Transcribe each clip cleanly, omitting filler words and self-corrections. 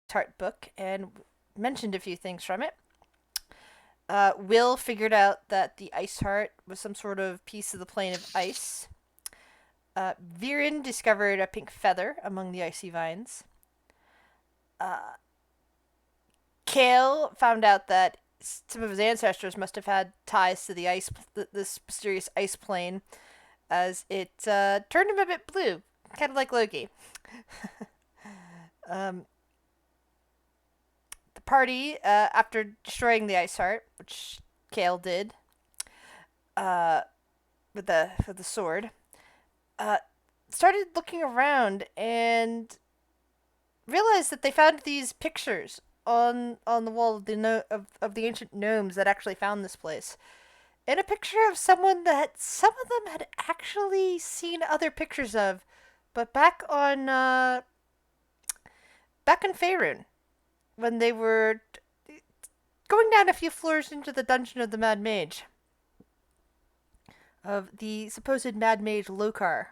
Tart book and mentioned a few things from it. Will figured out that the ice heart was some sort of piece of the plane of ice. Viren discovered a pink feather among the icy vines. Uh, Kale found out that some of his ancestors must have had ties to the this mysterious ice plane, as it turned him a bit blue, kind of like Loki. um, the party, after destroying the ice heart, which Kale did, uh, with the sword, uh, started looking around and realized that they found these pictures on the wall of of the ancient gnomes that actually found this place. And a picture of someone that some of them had actually seen other pictures of, but back in Faerun, when they were going down a few floors into the dungeon of the Mad Mage, of the supposed Mad Mage Lokar.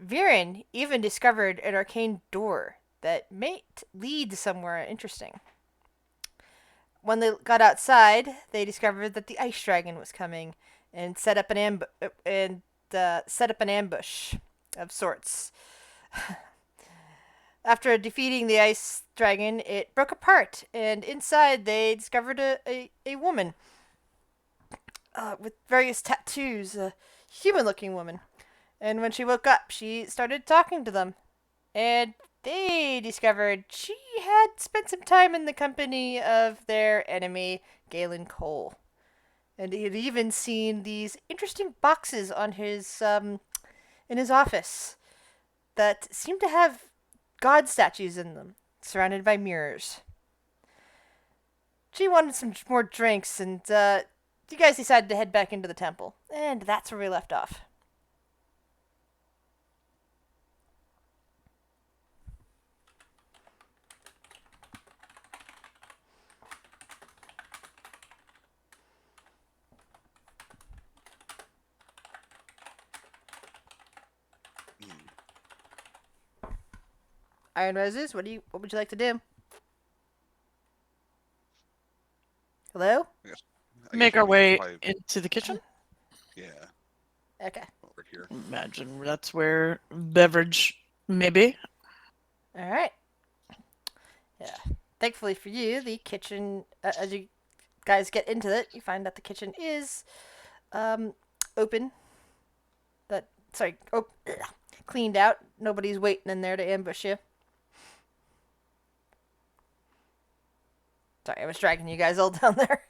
Viren even discovered an arcane door that might lead somewhere interesting. When they got outside, they discovered that the ice dragon was coming and set up an ambush of sorts. After defeating the ice dragon, it broke apart, and inside they discovered a woman with various tattoos, a human-looking woman. And when she woke up, she started talking to them. And they discovered she had spent some time in the company of their enemy, Galen Cole. And he had even seen these interesting boxes on his in his office that seemed to have god statues in them, surrounded by mirrors. She wanted some more drinks, and you guys decided to head back into the temple. And that's where we left off. Iron Roses, what would you like to do? Hello? I guess Make our we could way probably, into the kitchen. yeah, Okay. over here. Imagine that's where beverage maybe. All right. Yeah. Thankfully for you, the kitchen, as you guys get into it, you find that the kitchen is open. Cleaned out. Nobody's waiting in there to ambush you. Sorry, I was dragging you guys all down there.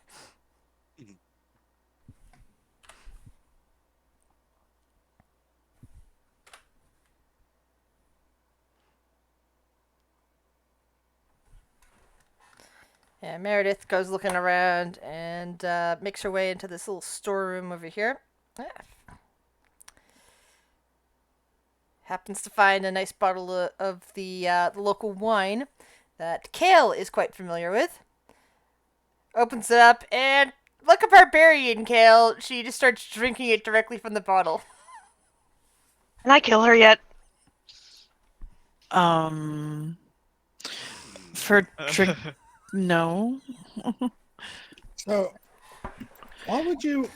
Yeah, Meredith goes looking around and makes her way into this little storeroom over here. Yeah. Happens to find a nice bottle of the local wine that Kale is quite familiar with. Opens it up, and like a barbarian, Kale, she just starts drinking it directly from the bottle. Can I kill her yet? For drink, no. So, what would you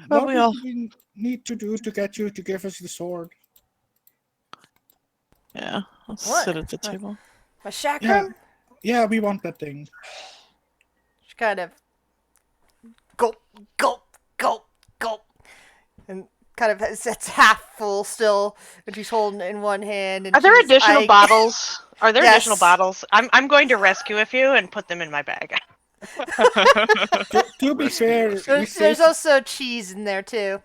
Well, what we would all. we need to do to get you to give us the sword? Yeah, I'll What? sit at the table. My chakram? Yeah, we want that thing. She kind of gulp, gulp, gulp, gulp, and kind of it's half full still, and she's holding it in one hand. And Are there she's additional eyeing- bottles? Are there Yes. additional bottles? I'm going to rescue a few and put them in my bag. To be Rescue fair, a we few. There's saved, also cheese in there too.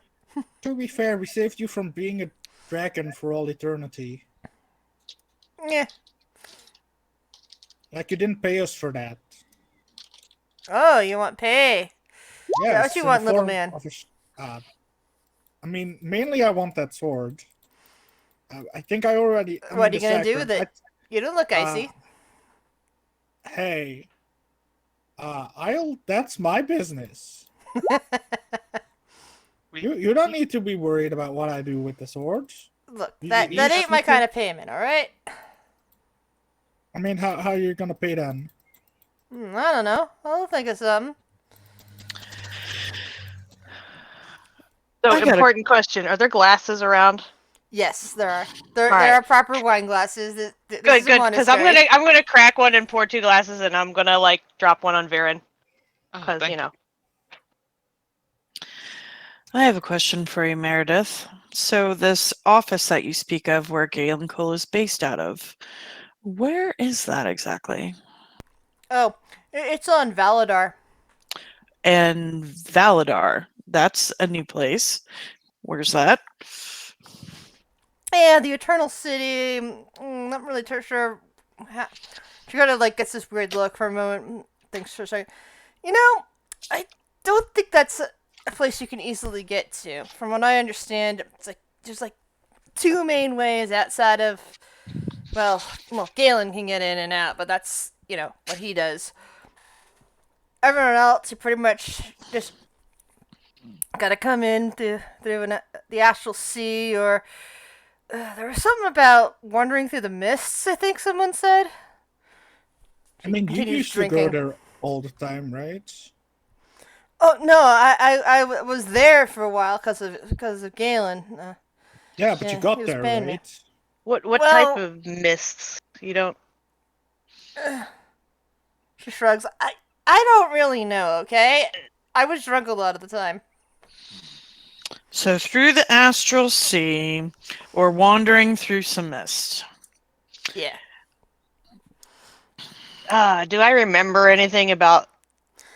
we saved you from being a dragon for all eternity. Yeah. Like you didn't pay us for that. Oh, you want pay? Yes, what you in want, the little form man? of I mean, mainly I want that sword. I think I already. What are you gonna do with it? You don't look icy. Hey, that's my business. You don't need to be worried about what I do with the swords. Look, you that eat ain't my it. kind of payment, all right? I mean, how are you gonna pay then? I don't know. I'll think of something. So, I got a- important question. Are there glasses around? Yes, there are. There Alright. are proper wine glasses. This Good, is a good. Because I'm monastery. gonna crack one and pour 2 glasses, and I'm gonna like drop one on Viren. Oh, Because thank you know. I have a question for you, Meredith. So this office that you speak of where Galen Cole is based out of, where is that exactly? Oh, it's on Valadar. And Valadar, that's a new place. Where's that? Yeah, the Eternal City. Not really sure. She kind of like gets this weird look for a moment. Thinks for a second. You know, I don't think that's a place you can easily get to. From what I understand, it's like there's like 2 main ways outside of. Well, Galen can get in and out, but that's what he does. Everyone else, you pretty much just gotta come in through the astral sea, or there was something about wandering through the mists. I think someone said. I mean, you Continues used to drinking. go there all the time, right? Oh no, I was there for a while because of Galen. Yeah, but Yeah, you got he was there, paying me. right? What Well- type of mists? You don't. She shrugs. I don't really know. Okay, I was drunk a lot of the time. So through the astral sea, or wandering through some mist. Yeah. Do I remember anything about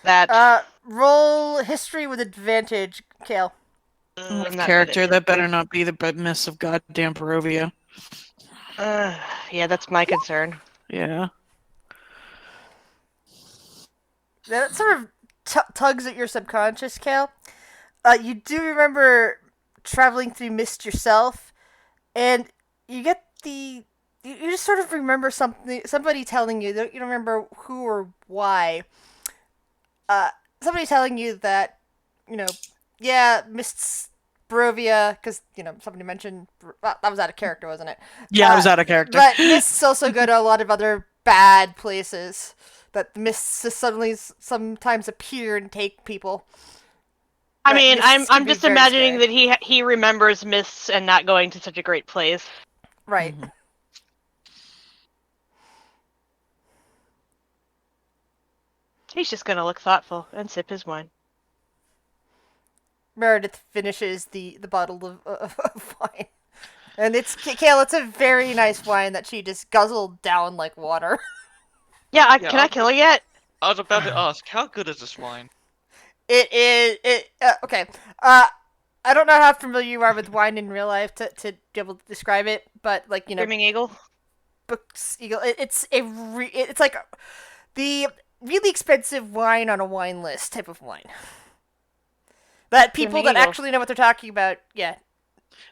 that? Roll history with advantage, Kale. I'm not good Character at that better not be the mists of goddamn Barovia. Yeah, that's my concern. Yeah. That sort of tugs at your subconscious, Kale. You do remember traveling through mist yourself, and you get you just sort of remember somebody telling you. You don't remember who or why. Somebody telling you that, yeah, mists, Barovia, because somebody mentioned that was out of character, wasn't it? Yeah, I was out of character. But mists also go to a lot of other bad places. That the mists just suddenly sometimes appear and take people. I But mean, mists can I'm be just very imagining scary. that he remembers mists and not going to such a great place. Right. Mhm. He's just gonna look thoughtful and sip his wine. Meredith finishes the bottle of wine. And Kale, it's a very nice wine that she just guzzled down like water. Yeah, Yeah, can I kill it yet? I was about to ask, how good is this wine? Okay. I don't know how familiar you are with wine in real life to be able to describe it, but like, Screaming Eagle? Books Eagle, it's like the really expensive wine on a wine list type of wine. That people Screaming that Eagle. actually know what they're talking about, yeah.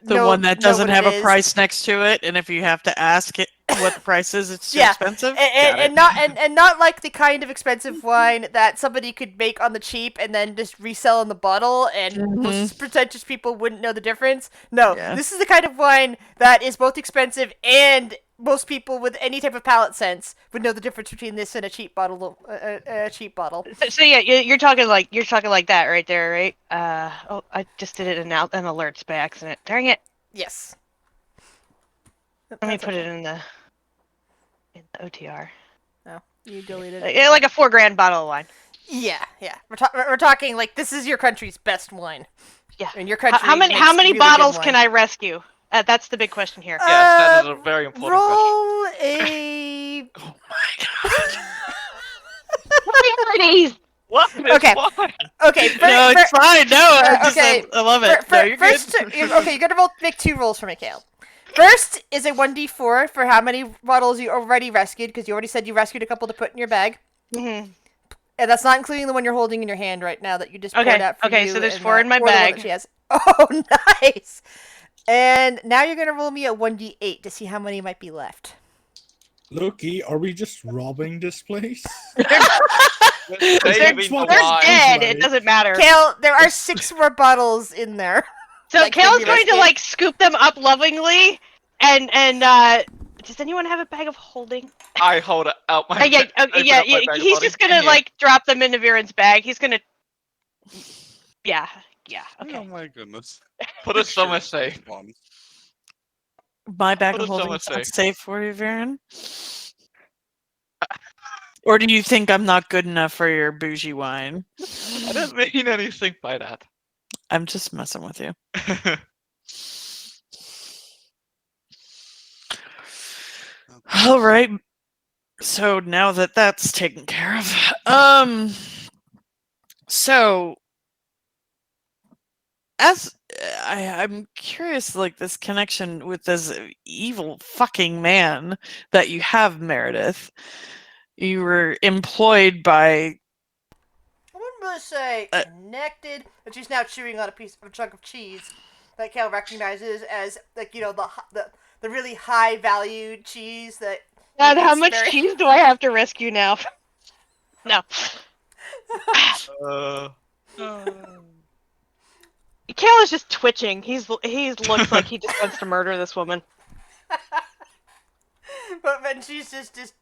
The know- one that know doesn't what have it a is. price next to it, and if you have to ask it what the price is, it's too Yeah, expensive. and not like the kind of expensive wine that somebody could make on the cheap and then just resell in the bottle, and most pretentious people wouldn't know the difference. No, Yeah. this is the kind of wine that is both expensive, and most people with any type of palate sense would know the difference between this and a cheap bottle. A cheap bottle. So yeah, you're talking like that right there, right? Oh, I just did it in an alerts by accident. Dang it! Yes. Let me put it in the OTR. No, you deleted Yeah, it. like a $4,000 bottle of wine. Yeah. We're talking like this is your country's best wine. Yeah. And your country. How many makes really good bottles wine. can I rescue? That's the big question here. Yes, that is a very important question. Roll a. Oh my god. Priorities! What is Okay. wine? Okay. No, it's fine. No, okay, I love it. No, you're good. You're gonna make 2 rolls for me, Kale. First is a 1d4 for how many bottles you already rescued, because you already said you rescued a couple to put in your bag. Mm-hmm. And that's not including the one you're holding in your hand right now that you just poured Okay, out for okay, you so there's and 4 in my or the one bag. that she has. Oh, nice! And now you're gonna roll me a 1d8 to see how many might be left. Loki, are we just robbing this place? We're saving the They're wine. dead. right? It doesn't matter. Kale, there are 6 more bottles in there. So Like, Kale's can you going to rescue? like scoop them up lovingly and Does anyone have a bag of holding? I hold it out my. Yeah, open yeah. up my bag of He's holding. just gonna In here. like drop them into Viren's bag. He's gonna. Yeah. Oh Okay. my goodness. Put it somewhere Sure, safe. one. My bag Put of it somewhere holding is not safe. safe for you, Varen? Or do you think I'm not good enough for your bougie wine? I didn't mean anything by that. I'm just messing with you. All right. So now that that's taken care of, so as I'm curious, like this connection with this evil fucking man that you have, Meredith. You were employed by. I wouldn't really say connected, but she's now chewing on a chunk of cheese that Cal recognizes as, like, the really high valued cheese that. God, how eats much very- cheese do I have to rescue now? No. uh, Cal is just twitching. He looks like he just wants to murder this woman. but then she's just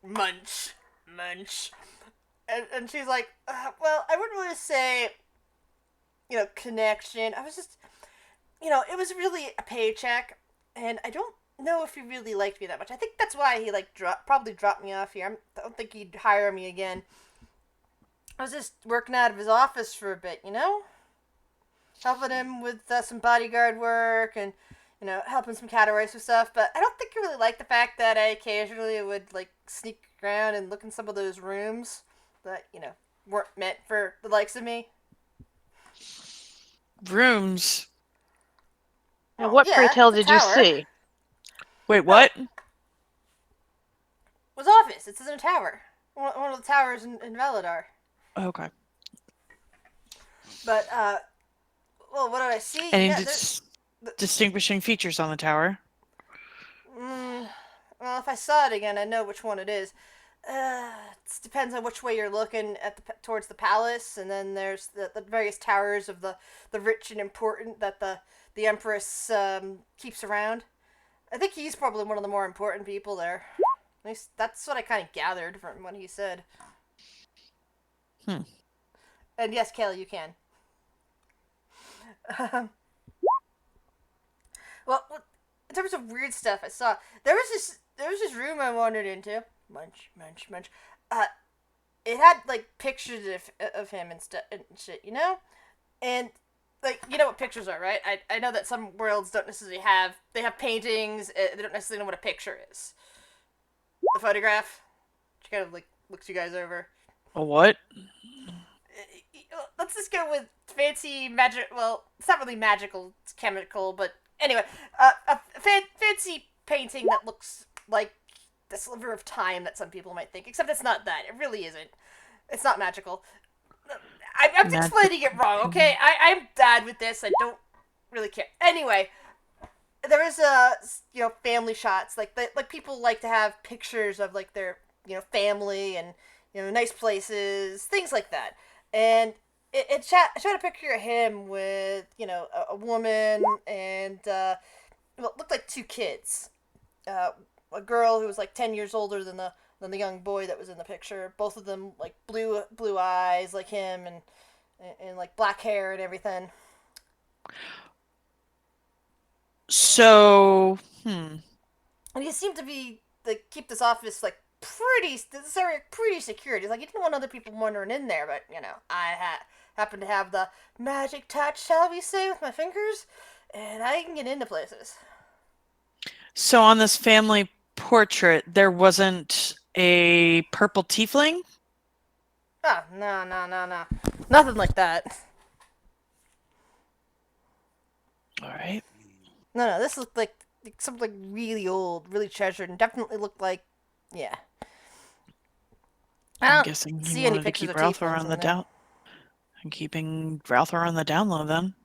munch, munch, and she's like, well, I wouldn't really say, connection. I was just, it was really a paycheck, and I don't know if he really liked me that much. I think that's why he probably dropped me off here. I don't think he'd hire me again. I was just working out of his office for a bit, helping him with some bodyguard work and helping some categories with stuff. But I don't think he really liked the fact that I occasionally would like sneak around and look in some of those rooms that weren't meant for the likes of me. Rooms. Now, what pray tell the did you tower. see? Wait, what? Was office. It's in a tower. One of the towers in Valadar. Okay. But well, what did I see? Any Yeah, distinguishing features on the tower? well, if I saw it again, I know which one it is. It depends on which way you're looking towards the palace, and then there's the various towers of the rich and important that the Empress keeps around. I think he's probably one of the more important people there. At least that's what I kind of gathered from what he said. And yes, Kayla, you can. Well, in terms of weird stuff I saw, there was this room I wandered into. Munch, munch, munch. It had like pictures of him and shit, and like what pictures are, right? I know that some worlds don't necessarily have paintings. They don't necessarily know what a picture is. The photograph, which kind of like looks you guys over. A what? Let's just go with fancy magic. Well, it's not really magical; it's chemical. But anyway, a fancy painting that looks like the sliver of time that some people might think. Except it's not that. It really isn't. It's not magical. I'm explaining it wrong. Okay, I'm bad with this. I don't really care. Anyway, there is family shots. Like people like to have pictures of like their family and nice places, things like that. And it showed a picture of him with a woman and well, it looked like two kids, a girl who was like 10 years older than the young boy that was in the picture. Both of them like blue eyes like him and like black hair and everything. So, And he seemed to be like keep this office like this area pretty secure. He's like, he didn't want other people wandering in there, but I happen to have the magic touch, shall we say, with my fingers, and I can get into places. So on this family portrait, there wasn't a purple tiefling? Oh, no. Nothing like that. All right. No, this looked like something really old, really treasured, and definitely looked like, yeah. I I'm don't guessing see he any wanted to pictures keep of Ralphor tieflings on the in there. down. And keeping Ralphor on the down low then.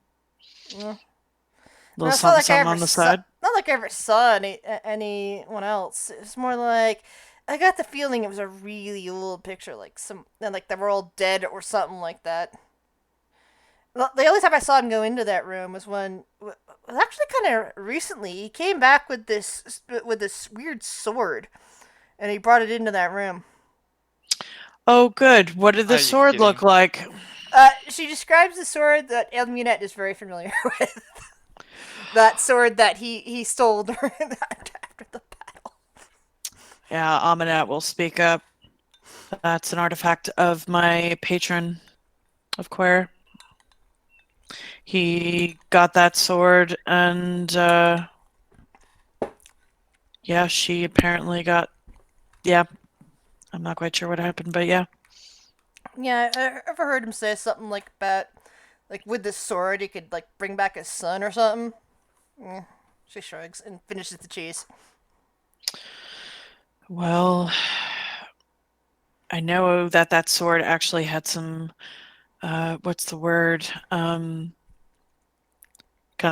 Yeah. Little It's not like I something ever on the saw- side. Not like I ever saw anyone else. It's more like I got the feeling it was a really old picture, like they were all dead or something like that. Well, the only time I saw him go into that room was when, was actually kind of recently. He came back with this weird sword, and he brought it into that room. Oh, good. What did the Are you sword look kidding? like? She describes the sword that Elmunette is very familiar with. That sword that he stole during after the battle. Yeah, Aminette will speak up. That's an artifact of my patron of Quare. He got that sword, and yeah, she apparently got. Yeah, I'm not quite sure what happened, but yeah. Yeah, I ever heard him say something like about, like with this sword he could like bring back his son or something. Yeah, she shrugs and finishes the cheese. Well, I know that that sword actually had some. What's the word? Kind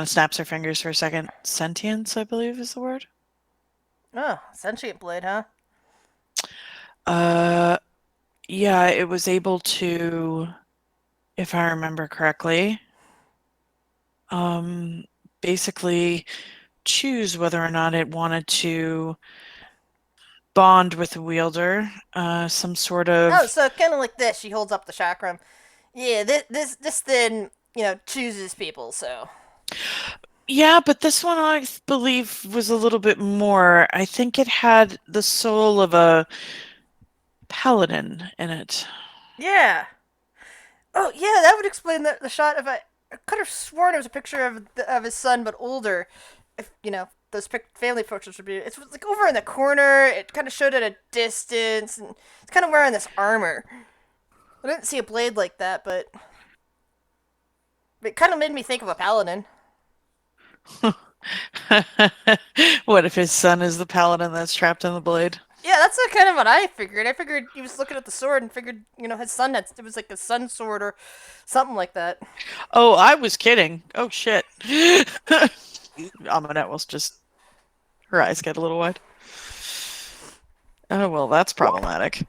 of snaps her fingers for a second. Sentience, I believe, is the word. Oh, sentient blade, huh? Uh, yeah, it was able to, if I remember correctly, um, basically choose whether or not it wanted to bond with the wielder, some sort Oh, of. so kind of like this. She holds up the chakram. Yeah, this thing, chooses people. So Yeah, but this one I believe was a little bit more. I think it had the soul of a paladin in it. yeah. Oh, yeah, that would explain the shot. If I could have sworn it was a picture of his son, but older. If those family pictures would be. It's like over in the corner. It kind of showed at a distance, and it's kind of wearing this armor. I didn't see a blade like that, but it kind of made me think of a paladin. What if his son is the paladin that's trapped in the blade? Yeah, that's kind of what I figured. I figured he was looking at the sword and figured, his son had it was like a sun sword or something like that. Oh, I was kidding. Oh shit. Amanette will just her eyes get a little wide. Oh well, that's problematic.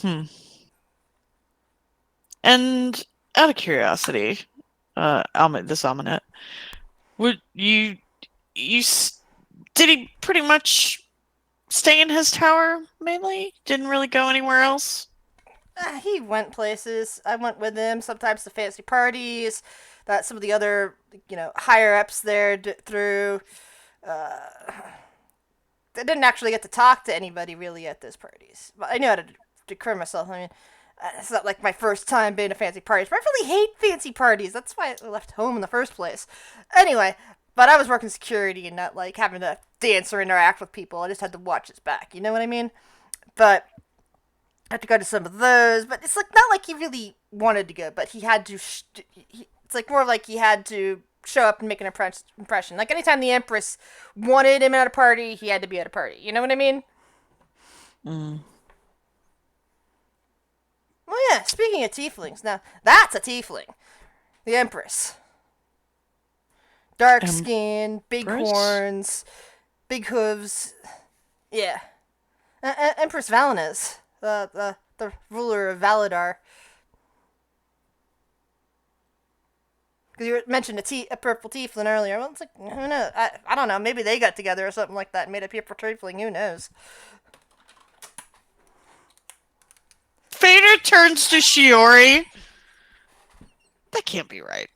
Hmm. And out of curiosity, this Amanette, would did he pretty much stay in his tower mainly? Didn't really go anywhere else? He went places. I went with him sometimes to fancy parties that some of the other, higher ups there threw. Uh, I didn't actually get to talk to anybody really at those parties, but I knew how to declare myself. I mean, it's not like my first time being a fancy party. But I really hate fancy parties. That's why I left home in the first place. Anyway, but I was working security and not like having to dance or interact with people. I just had to watch his back. You know what I mean? But I had to go to some of those. But it's like not like he really wanted to go, but he had to. It's like more like he had to show up and make an impression. Like anytime the Empress wanted him at a party, he had to be at a party. You know what I mean? Mm. Well, yeah. Speaking of tieflings, now that's a tiefling. The Empress. Dark skin, big Empress? horns, big hooves. Yeah. Empress Valenis, the ruler of Valadar. Because you mentioned a purple tiefling earlier. Well, it's like, who knows? I don't know. Maybe they got together or something like that and made a purple tiefling. Who knows? Fader turns to Shiori. That can't be right.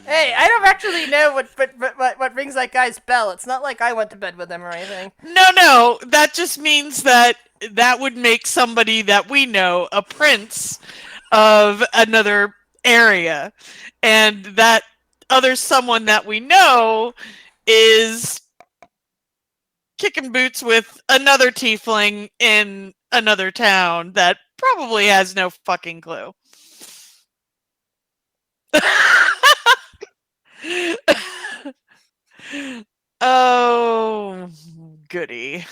Hey, I don't actually know what rings that guy's bell. It's not like I went to bed with him or anything. No, that just means that would make somebody that we know a prince of another area. And that other someone that we know is kicking boots with another tiefling in another town that probably has no fucking clue. Oh, goody.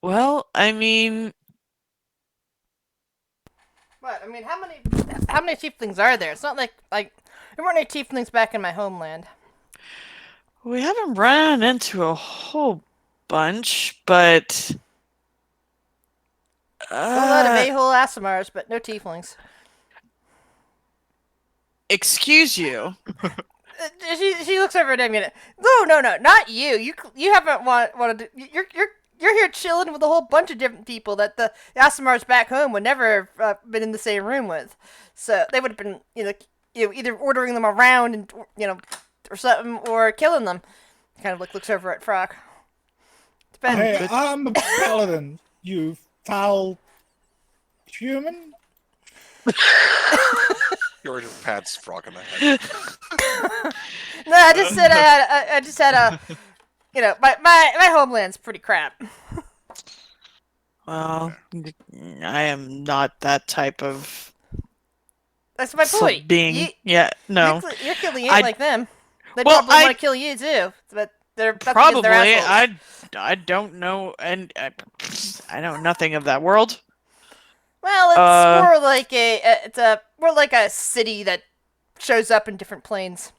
Well, I mean, What? I mean, how many how many tieflings are there? It's not like there weren't any tieflings back in my homeland. We haven't run into a whole bunch, but A lot of a-hole Asimars, but no tieflings. excuse you. She looks over at him. No, not you. You haven't wanted to. You're here chilling with a whole bunch of different people that the Asimars back home would never have been in the same room with. So they would have been either ordering them around and or something or killing them. Kind of looks over at Frog. Depends. Hey, I'm a paladin. You foul human. You already pats Frog in the head. No, I just said I just had a. My homeland's pretty crap. Well, I am not that type of That's my point. being. No. Your killing ain't I- like them. They Well, probably want to kill you too, but that's because Probably. they're assholes. I don't know, and I know nothing of that world. Well, it's more like it's more like a city that shows up in different planes.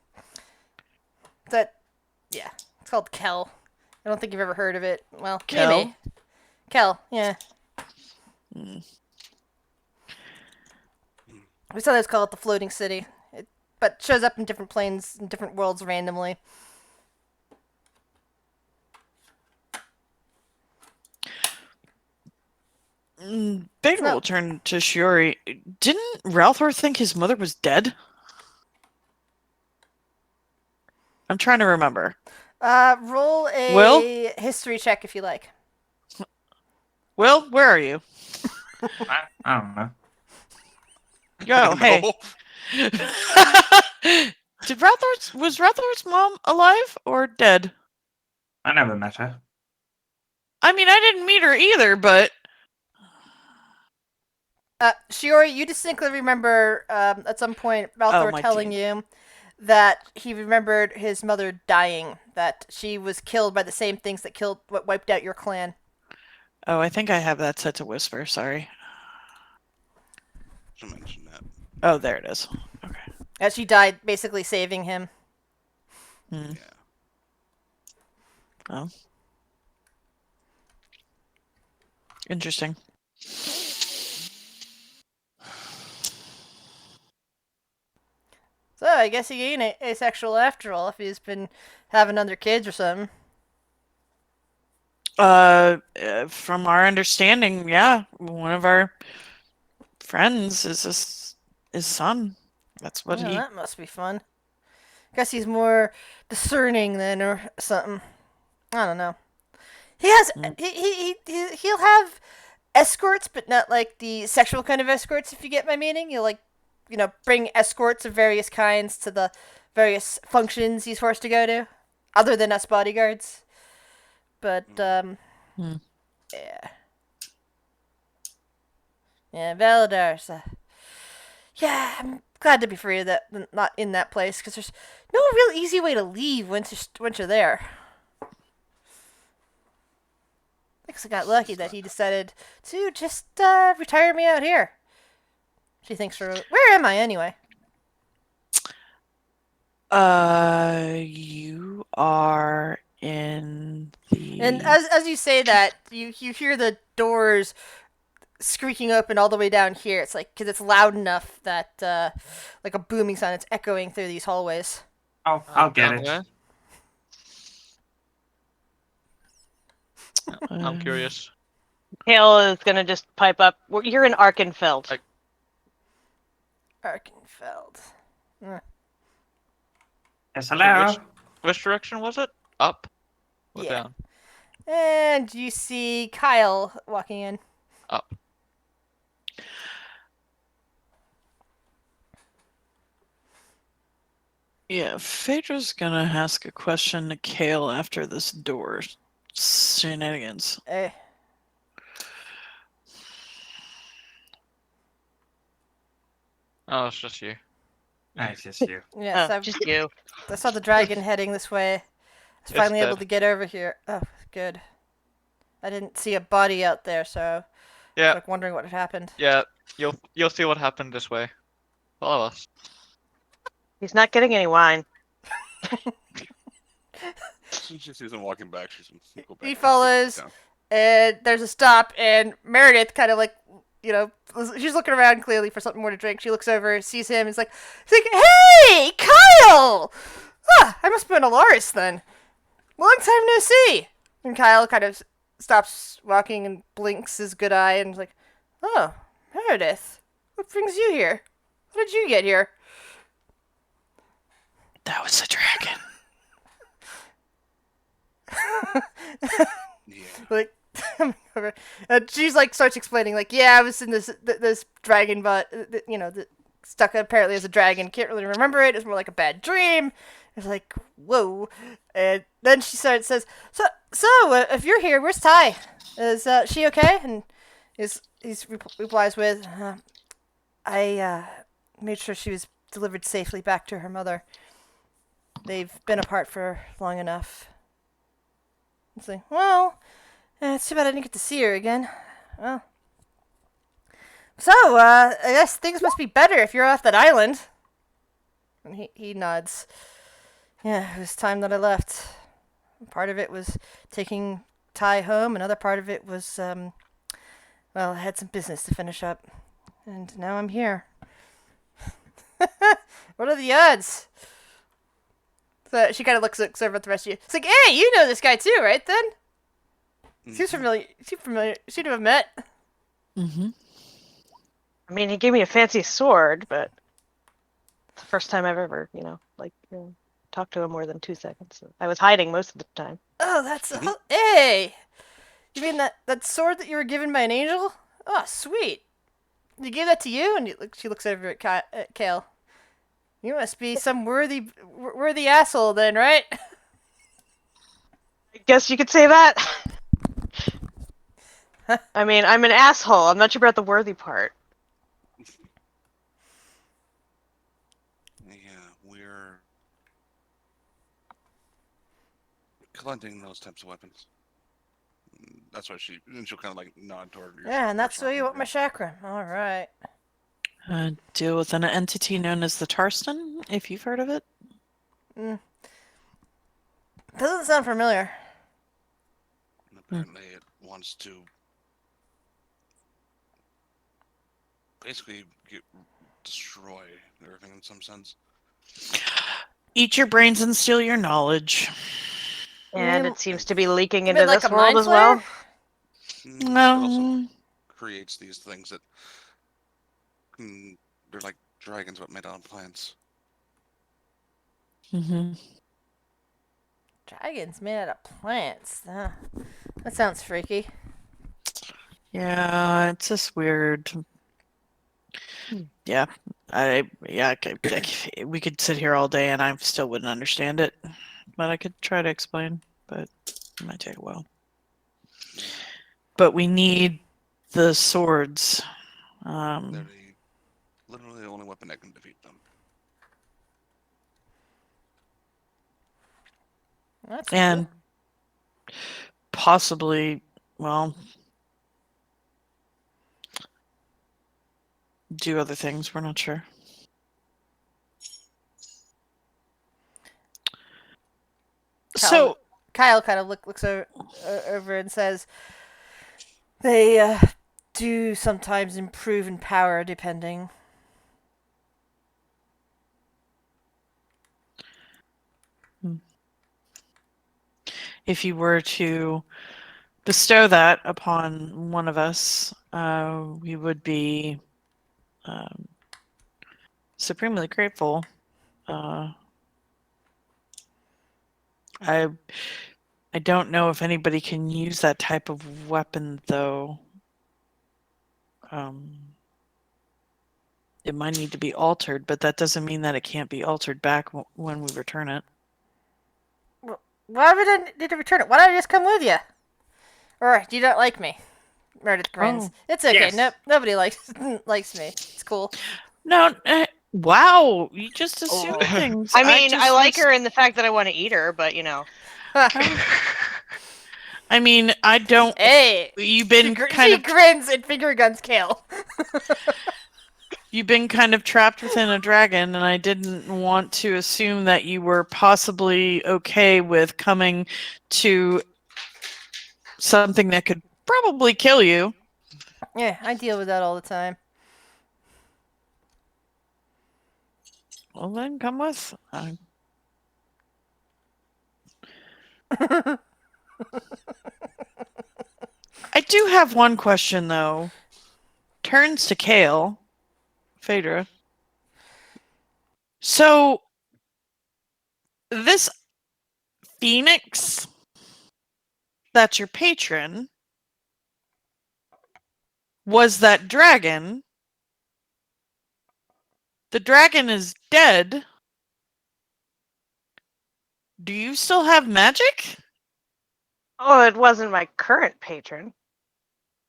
It's called Kel. I don't think you've ever heard of it. Well, Kel? maybe. Kel, yeah. We sometimes call it the floating city, but shows up in different planes in different worlds randomly. Baker No. will turn to Shiori. Didn't Ralthor think his mother was dead? I'm trying to remember. Roll a Will? history check if you like. Will, where are you? I don't know. Yo, hey. No. Was Ralthor's mom alive or dead? I never met her. I mean, I didn't meet her either, but Shiori, you distinctly remember at some point Valthor my telling you that he remembered his mother dying, that she was killed by the same things that wiped out your clan. oh, I think I have that set to whisper. Sorry. Should mention that. Oh, there it is. Okay. As she died, basically saving him. Hmm. Yeah. Oh. Interesting. So I guess he ain't asexual after all if he's been having other kids or something. From our understanding, yeah, one of our friends is his son. That's what Oh, he. that must be fun. Guess he's more discerning then, or something. I don't know. He has he'll have escorts, but not like the sexual kind of escorts. If you get my meaning, he'll bring escorts of various kinds to the various functions he's forced to go to, other than us bodyguards. But yeah, Valadar's. Yeah, I'm glad to be free of that, not in that place, because there's no real easy way to leave once you're there. I guess I got lucky that he decided to just retire me out here. She thinks where am I anyway? You are in the. And as you say that, you hear the doors squeaking open all the way down here. It's like because it's loud enough that like a booming sound. It's echoing through these hallways. I'll get Down it. there? I'm Um, curious. Hale is gonna just pipe up. You're in Arkenfeld. Like- Arkenfeld. Yes, hello. Which direction was it? Up? Or Yeah. down? And you see Kyle walking in. Up. Yeah, Phaedra's gonna ask a question to Kale after this door shenanigans. Oh, it's just you. Nice, just you. Yes, Oh, just you. I saw the dragon heading this way. I was It's finally able dead. to get over here. Oh, good. I didn't see a body out there, so I was Yeah, like wondering what had happened. yeah. You'll see what happened this way. Follow us. He's not getting any wine. She sees him walking back. She's gonna go back. He follows, down. and there's a stop, and Meredith kind of like, she's looking around clearly for something more to drink. She looks over, sees him, and is like, "Hey, Kyle! Ah, I must have been Alaris then. Long time no see." And Kyle kind of stops walking and blinks his good eye and is like, "Oh, Meredith, what brings you here? How did you get here?" That was a dragon. Yeah. Like, and she's like starts explaining, like, "Yeah, I was in this dragon, but stuck apparently as a dragon. Can't really remember it. It's more like a bad dream." It's like, whoa. And then she says, "So, if you're here, where's Ty? Is she okay?" And he replies with, "I made sure she was delivered safely back to her mother. They've been apart for long enough." It's like, well, it's too bad I didn't get to see her again. Well, so, I guess things must be better if you're off that island. And he nods. "Yeah, it was time that I left. Part of it was taking Ty home. Another part of it was, well, I had some business to finish up. And now I'm here." "What are the odds?" So she kind of looks over at the rest of you. It's like, "Hey, you know this guy too, right then? Seems familiar. Seem to have met." Mm-hmm. I mean, he gave me a fancy sword, but it's the first time I've ever, talked to him more than 2 seconds. I was hiding most of the time. "Oh, that's hey. You mean that sword that you were given by an angel? Oh, sweet. He gave that to you?" And she looks over at Kale. "You must be some worthy asshole then, right?" I guess you could say that. I mean, I'm an asshole. I'm not sure about the worthy part. Yeah, we're collecting those types of weapons. That's why she'll kind of like nod toward your. Yeah, and that's your why you want my shotgun chakra. All right. Deal with an entity known as the Tarston, if you've heard of it. Doesn't sound familiar. and apparently it wants to basically destroy everything in some sense. Eat your brains and steal your knowledge. And mean- it seems to be leaking You into mean like this a world mind as well. flayer? It also No. creates these things that they're like dragons, but made out of plants. Mm-hmm. Dragons made out of plants. That sounds freaky. Yeah, it's just weird. Yeah, we could sit here all day and I still wouldn't understand it, but I could try to explain, but it might take a while. But we need the swords. They're literally the only weapon that can defeat them. That's And possibly, well, do other things. We're not sure. So, Kyle kind of looks over and says, "They do sometimes improve in power, depending." if you were to bestow that upon one of us, we would be supremely grateful. I don't know if anybody can use that type of weapon, though. It might need to be altered, but that doesn't mean that it can't be altered back when we return it. Why would I need to return it? Why don't I just come with you? Or do you not like me? Meredith grins. Oh. It's okay. Yes. Nobody likes me. It's cool. No, wow, you just assume Oh. things. I mean, just I like was- her in the fact that I want to eat her, but I mean, I don't. Hey, You've been she kind of. grins and finger guns Kale. You've been kind of trapped within a dragon, and I didn't want to assume that you were possibly okay with coming to something that could probably kill you. Yeah, I deal with that all the time. Well, then come with. I do have one question, though. Turns to Kale. Phaedra. So, this Phoenix that's your patron was that dragon. The dragon is dead. Do you still have magic? Oh, it wasn't my current patron.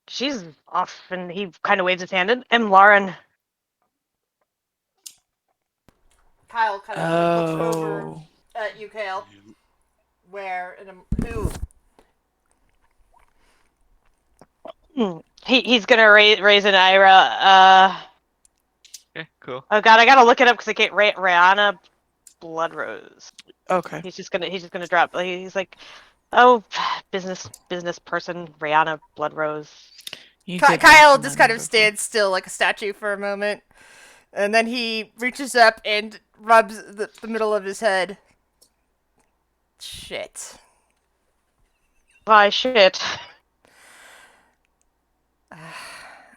She's off, and he kind of waves his hand. And Lauren. Kyle kind of looks over Oh. at you, Kale. You- Where who? He's gonna raise an eyebrow. Okay, cool. Oh god, I gotta look it up because I can't. Rihanna Bloodrose. Okay. He's just gonna drop. He's like, oh, business person Rihanna Bloodrose. You Kyle did Kyle mention just that kind of before. stands still like a statue for a moment, and then he reaches up and rubs the middle of his head. Shit. Why shit?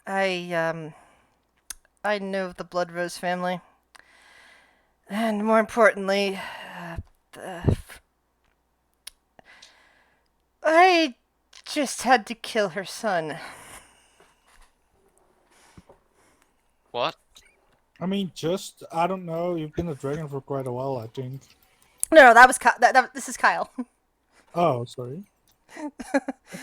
I know the Bloodrose family, and more importantly, I just had to kill her son. What? I mean, just I don't know. You've been a dragon for quite a while, I think. No, that was this is Kyle. Oh, sorry.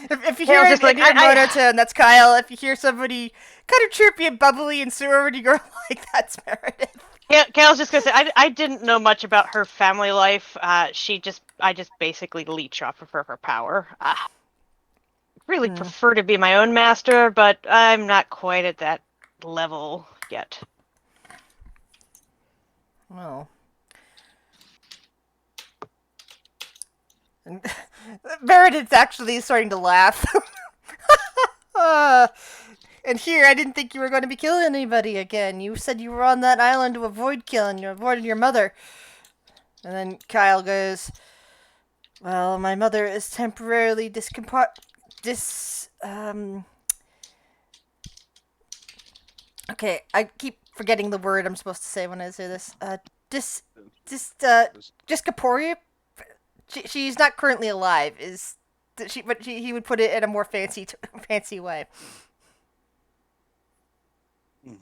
If you hear Kale's it just like, in your I- monotone, that's Kyle. If you hear somebody kind of chirpy and bubbly and sorority girl like, that's Meredith. Kale's just gonna say, I didn't know much about her family life. I just basically leech off of her for power. Really prefer to be my own master, but I'm not quite at that level yet. Well. And Meredith's actually starting to laugh. And here, I didn't think you were going to be killing anybody again. You said you were on that island to avoid killing. You avoided your mother. And then Kyle goes, well, my mother is temporarily Okay, I keep forgetting the word I'm supposed to say when I say this. Discorporeal? She's not currently alive, but he would put it in a more fancy way. Mhm.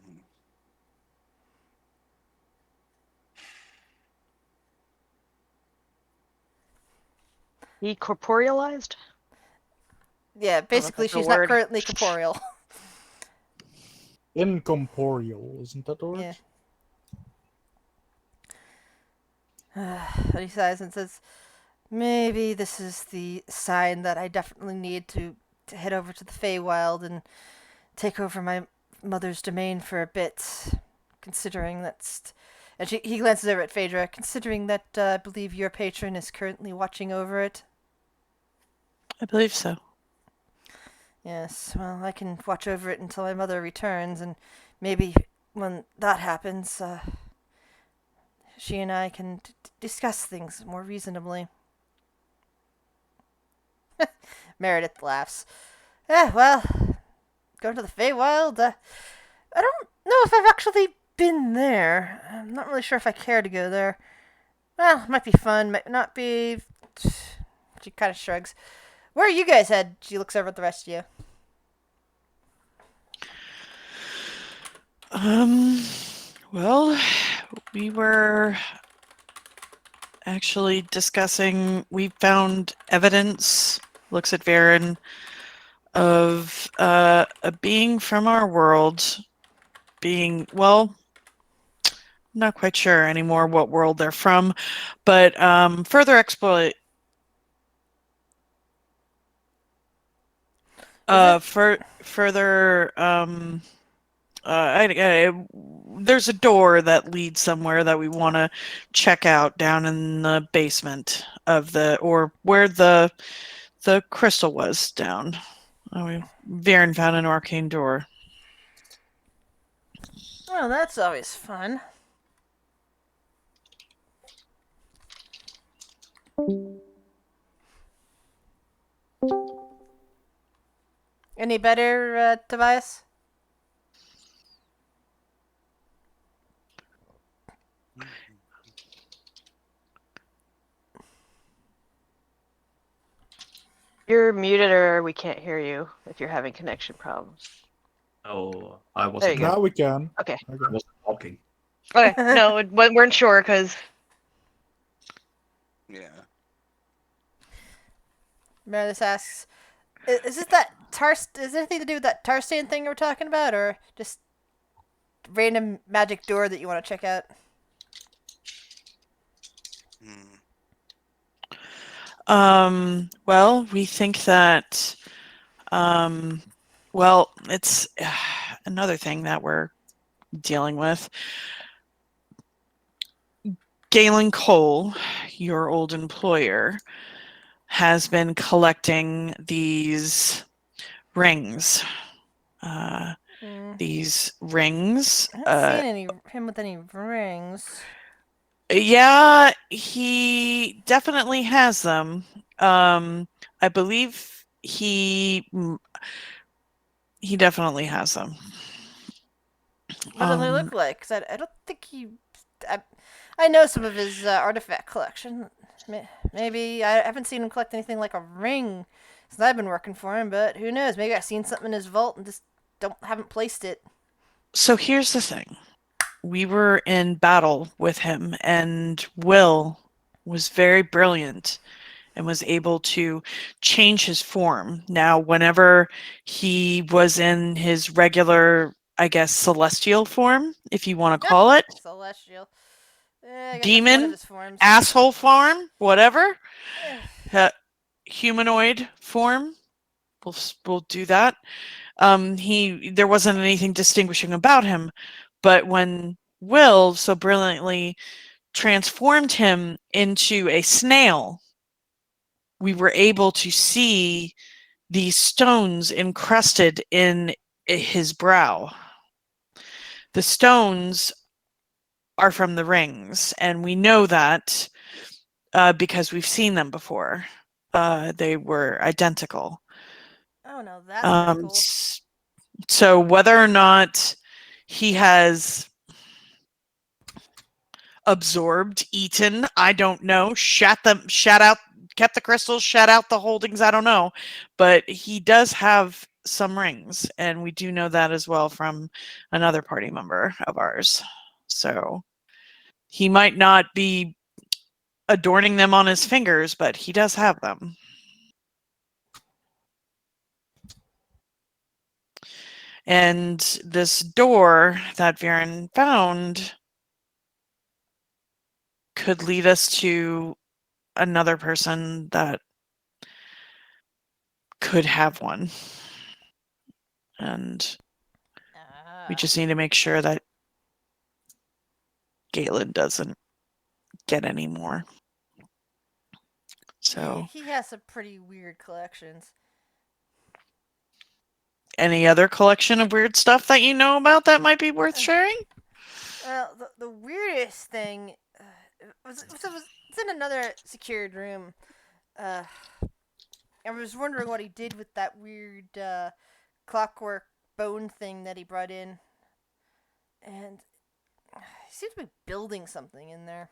Decorporealized? Yeah, basically that's a she's not word. currently corporeal. Incorporeal, isn't that the word? Yeah. And he sighs and says, maybe this is the sign that I definitely need to head over to the Feywild and take over my mother's domain for a bit. Considering that's... And he glances over at Phaedra. Considering that I believe your patron is currently watching over it. I believe so. Yes, well, I can watch over it until my mother returns, and maybe when that happens, she and I can discuss things more reasonably. Meredith laughs. Well, going to the Feywild, I don't know if I've actually been there. I'm not really sure if I care to go there. Well, might be fun, might not be. She kind of shrugs. Where are you guys head? She looks over at the rest of you. Well, we were actually discussing, we found evidence, looks at Varen, of a being from our world being, well, not quite sure anymore what world they're from, but further exploit. Further there's a door that leads somewhere that we want to check out down in the basement of or where the crystal was down. Varen found an arcane door. Well, that's always fun. Any better, Tobias? You're muted or we can't hear you if you're having connection problems. Oh, I There wasn't. you go. Now we can. Okay. I wasn't talking. Okay. No, we weren't sure because Yeah. Meredith asks, "Is this that Is it anything to do with that Tarstan thing you were talking about, or just random magic door that you want to check out?" Well, we think that, well, it's another thing that we're dealing with. Galen Cole, your old employer, has been collecting these rings. These rings. I haven't seen him with any rings. Yeah, he definitely has them. I believe he definitely has them. What do they look like? Because I don't think I know some of his artifact collection. Maybe I haven't seen him collect anything like a ring since I've been working for him, but who knows? Maybe I've seen something in his vault and just haven't placed it. So here's the thing. We were in battle with him, and Will was very brilliant and was able to change his form. Now, whenever he was in his regular, I guess, celestial form, if you want to call it, Celestial. I guess that's one of demon, his forms. asshole form, whatever, humanoid form, we'll do that. There wasn't anything distinguishing about him, but when Will so brilliantly transformed him into a snail, we were able to see these stones encrusted in his brow. The stones are from the rings, and we know that because we've seen them before. They were identical. Oh no, that's pretty cool. So whether or not he has absorbed, eaten, I don't know, kept the crystals, shut out the holdings, I don't know. But he does have some rings, and we do know that as well from another party member of ours. So he might not be adorning them on his fingers, but he does have them. And this door that Viren found could lead us to another person that could have one. And we just need to make sure that Galen doesn't get any more. So he has some pretty weird collections. Any other collection of weird stuff that you know about that might be worth sharing? Well, the weirdest thing was it's in another secured room. I was wondering what he did with that weird clockwork bone thing that he brought in, and he seems to be building something in there.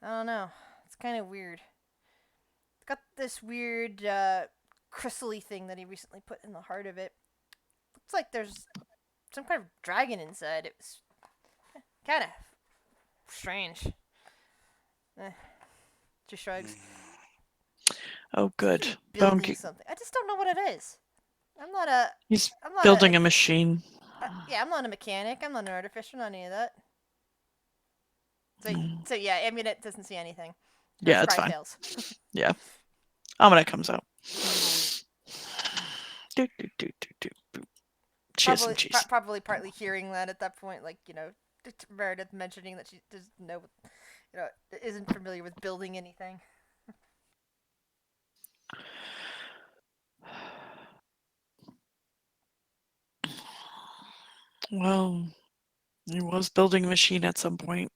I don't know. It's kind of weird. It's got this weird crystally thing that he recently put in the heart of it. Looks like there's some kind of dragon inside. It was kind of strange. Just shrugs. Oh, good. Building something. I just don't know what it is. He's building a machine. Yeah, I'm not a mechanic. I'm not an artificer. Not any of that. So yeah, I mean, it doesn't see anything. Yeah, it's fine. Yeah. When it comes out. She has some cheese. Probably partly hearing that at that point, like Meredith mentioning that she doesn't know, isn't familiar with building anything. Well, he was building a machine at some point,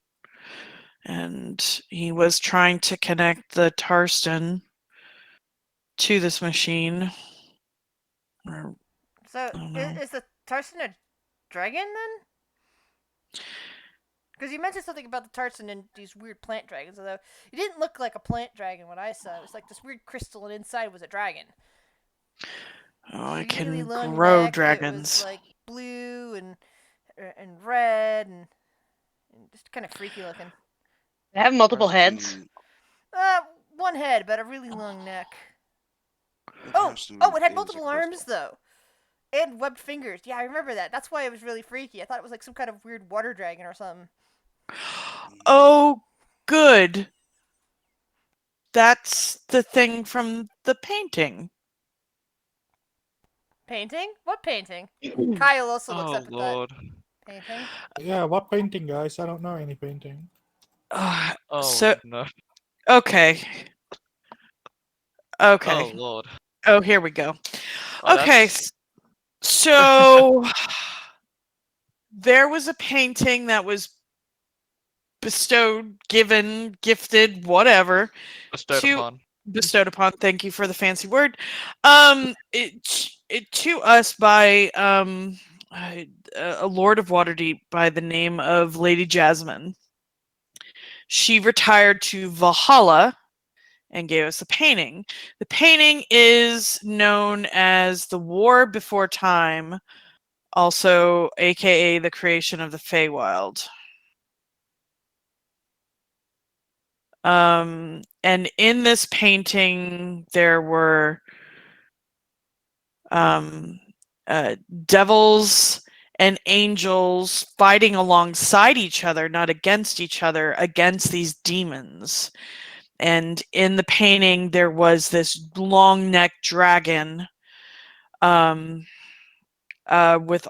and he was trying to connect the Tarston to this machine. Or, So I don't know. is the Tarson a dragon then? Because you mentioned something about the Tarson and these weird plant dragons, although it didn't look like a plant dragon when I saw it. It was like this weird crystal, and inside was a dragon. Oh, I Really can long grow neck. It was dragons. like blue and red and just kind of freaky looking. They have multiple heads. Tarston- One head, but a really long neck. the Oh, Tarston it had is a multiple arms crystal. though, and webbed fingers. Yeah, I remember that. That's why it was really freaky. I thought it was like some kind of weird water dragon or something. Oh, good. That's the thing from the painting. Painting? What painting? Kyle also looks Oh up at lord. that painting. Yeah, what painting, guys? I don't know any painting. Oh So, no. okay. Okay. Oh lord. Oh, here we go. Oh, Okay. that's- So, there was a painting that was bestowed, given, gifted, whatever, Bestowed upon. thank you for the fancy word, it to us by a lord of Waterdeep by the name of Lady Jasmine. She retired to Valhalla and gave us a painting. The painting is known as The War Before Time, also aka The Creation of the Feywild. And in this painting, there were devils and angels fighting alongside each other, not against each other, against these demons. And in the painting, there was this long-necked dragon with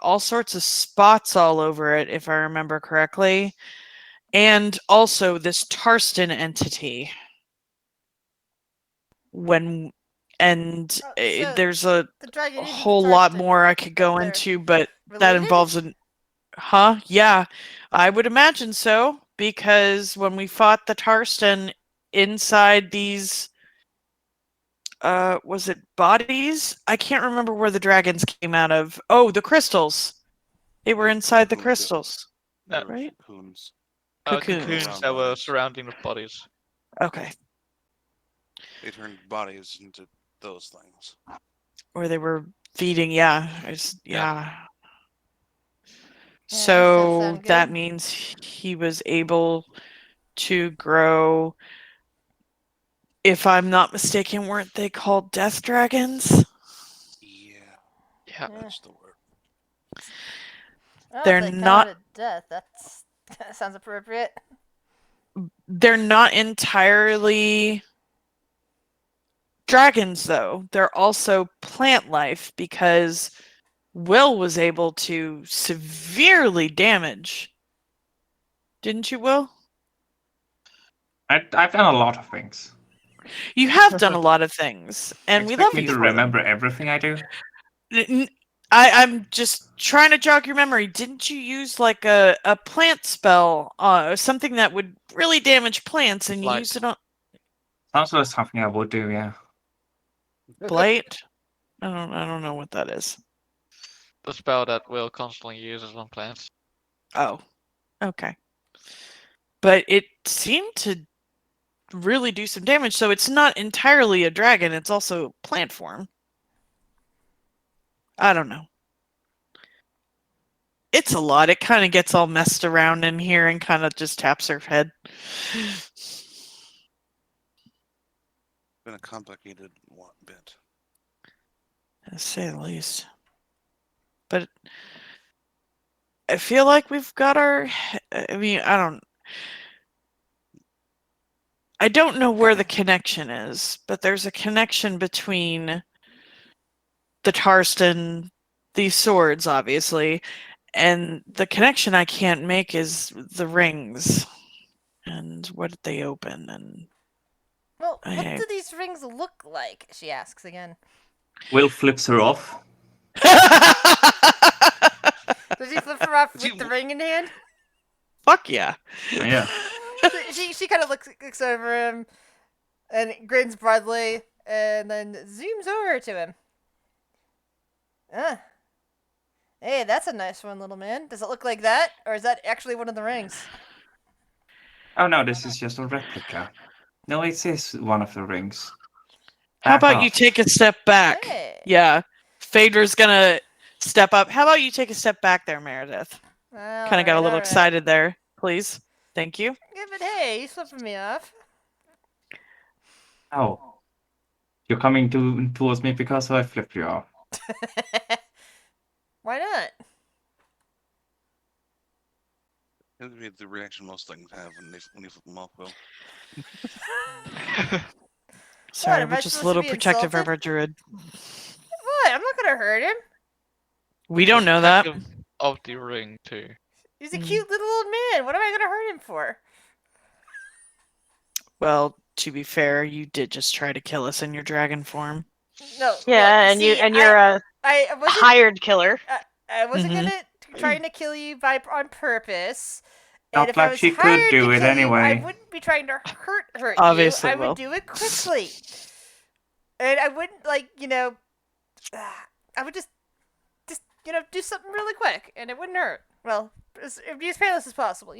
all sorts of spots all over it, if I remember correctly. And also this Tarston entity. So There's a the dragon isn't the whole lot Tarston, more I could but go they're into, but that related. involves an yeah, I would imagine so, because when we fought the Tarston inside these was it bodies? I can't remember where the dragons came out of. Oh, the crystals. They were inside the Cocoons, yeah. crystals. They were Right? cocoons. Cocoons. Cocoons Around that were bodies. surrounding the bodies. Okay. They turned bodies into those things. Or they were feeding, yeah. Yeah. Yeah, that So sound that good. means he was able to grow. If I'm not mistaken, weren't they called death dragons? Yeah, Yeah. that's the word. Oh, They're if they not- call it death, that sounds appropriate. They're not entirely dragons, though. They're also plant life, because Will was able to severely damage. Didn't you, Will? I've done a lot of things. You have done a lot of things, and we Expect love me you to for remember everything I do? them. I'm just trying to jog your memory. Didn't you use like a plant spell, something that would really damage plants, and you Blight. used it on Sounds like something I would do, yeah. blight? I don't know what that is. The spell that Will constantly uses on plants. Oh, okay. But it seemed to really do some damage, so it's not entirely a dragon, it's also plant form. I don't know. It's a lot. It kind of gets all messed around in here and kind of just taps her head. Been a complicated bit. To say the least. But I feel like we've got our. I mean, I don't know where the connection is, but there's a connection between the Tarston, these swords, obviously, and the connection I can't make is the rings. And what did they open? And Well, what I... do these rings look like? She asks again. Will flips her off. Does he flip her off with the ring in hand? Fuck yeah. Yeah. She kind of looks over him and grins broadly, and then zooms over to him. Ah. Hey, that's a nice one, little man. Does it look like that, or is that actually one of the rings? Oh no, this is just a replica. No, it is one of the rings. How Back about you off. take a step back? Hey. Yeah. Phaedra's gonna step up. How about you take a step back there, Meredith? Kind of got a little excited there. Please. Thank you. Yeah, but hey, you flipping me off. Oh. You're coming towards me because I flipped you off. Why not? That'd be the reaction most things have when you flip them off, Will. Sorry, am we're I just a supposed little to be protective of insulted? our druid. What? I'm not gonna hurt him. We don't know that. Protective of the ring too. He's a cute little old man. What am I gonna hurt him for? Well, to be fair, you did just try to kill us in your dragon form. No. Yeah, look, and you're a I wasn't hired killer. I wasn't Mhm. trying to kill you on purpose. Not And if I like was she could hired do to it kill anyway. you, I wouldn't be trying to hurt Obviously, you. I would Will. do it quickly. And I wouldn't I would just do something really quick, and it wouldn't hurt. Well, it'd be as painless as possible,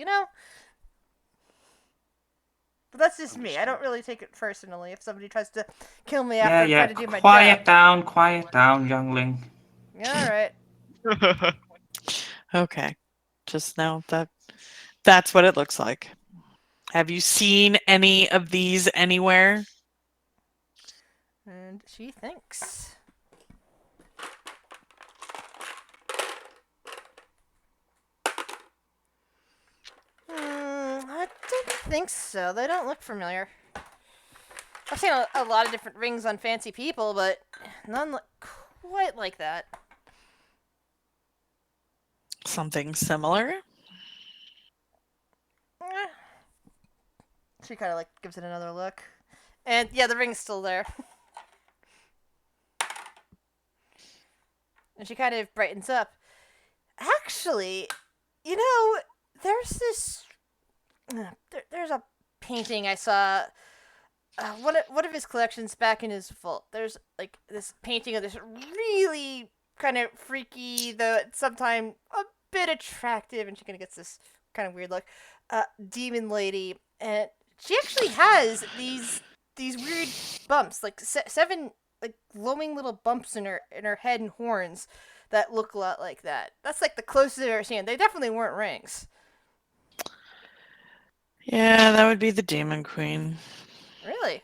But that's just me. I don't really take it personally if somebody tries to kill me after I'm trying to do my job. Quiet down, youngling. All right. Okay. Just know that's what it looks like. Have you seen any of these anywhere? And she thinks. I don't think so. They don't look familiar. I've seen a lot of different rings on fancy people, but none look quite like that. Something similar? Eh. She kind of gives it another look. And yeah, the ring's still there. And she kind of brightens up. Actually, there's this. There's a painting I saw. One of his collections back in his vault. There's this painting of this really kind of freaky, though sometimes a bit attractive, and she kind of gets this kind of weird look. Demon lady, and she actually has these weird bumps, seven glowing little bumps in her head and horns that look a lot like that. That's the closest I've ever seen. They definitely weren't rings. Yeah, that would be the Demon Queen. Really?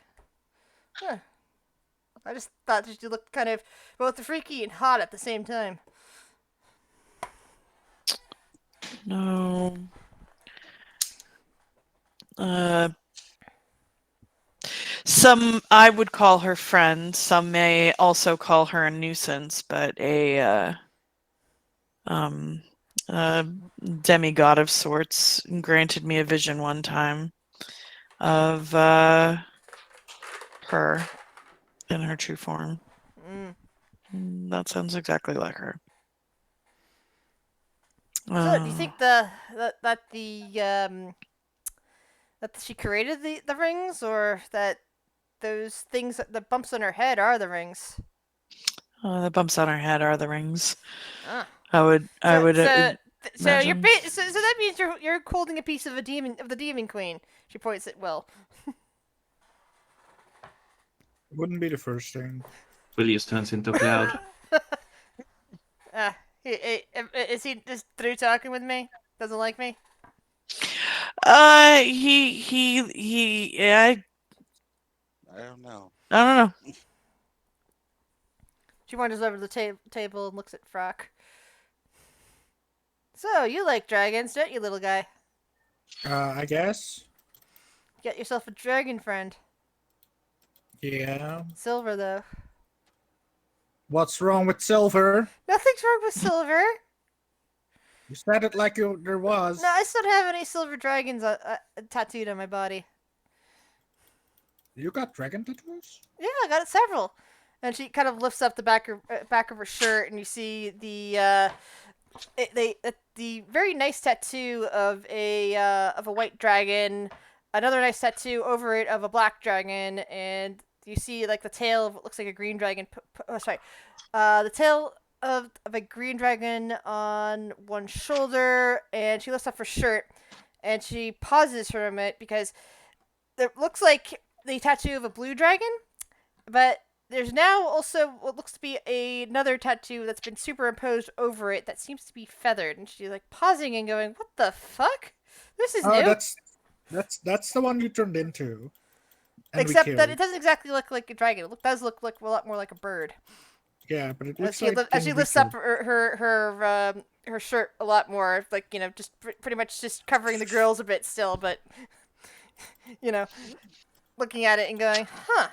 Huh. I just thought that she looked kind of both freaky and hot at the same time. No. Some I would call her friend. Some may also call her a nuisance, but a demigod of sorts granted me a vision one time of her in her true form. That sounds exactly like her. So, do you think that she created the rings, or that those things, the bumps on her head, are the rings? The bumps on her head are the rings. Ah. I would. So you're imagine. so that means you're holding a piece of the demon queen. She points at Will. Wouldn't be the first thing. Will just turns into a cloud. Is he just through talking with me? Doesn't like me? Yeah, I don't know. I don't know. She wanders over to the table and looks at Frock. So, you like dragons, don't you, little guy? I guess. Get yourself a dragon friend. Yeah. Silver, though. What's wrong with silver? Nothing's wrong with silver. You said it like there was. No, I still don't have any silver dragons tattooed on my body. You got dragon tattoos? Yeah, I got several. And she kind of lifts up the back of her shirt, and you see the very nice tattoo of a white dragon, another nice tattoo over it of a black dragon, and you see like the tail of what looks like a green dragon. The tail of a green dragon on one shoulder, and she lifts up her shirt, and she pauses for a minute because it looks like the tattoo of a blue dragon, but there's now also what looks to be another tattoo that's been superimposed over it that seems to be feathered, and she's like pausing and going, "What the fuck? This is new." That's the one you turned into. And we Except that killed. it doesn't exactly look like a dragon. It does look like a lot more like a bird. Yeah, but it As looks like she lifts up her shirt a lot more, like just pretty much just covering the grills a bit still, but looking at it and going, "Huh.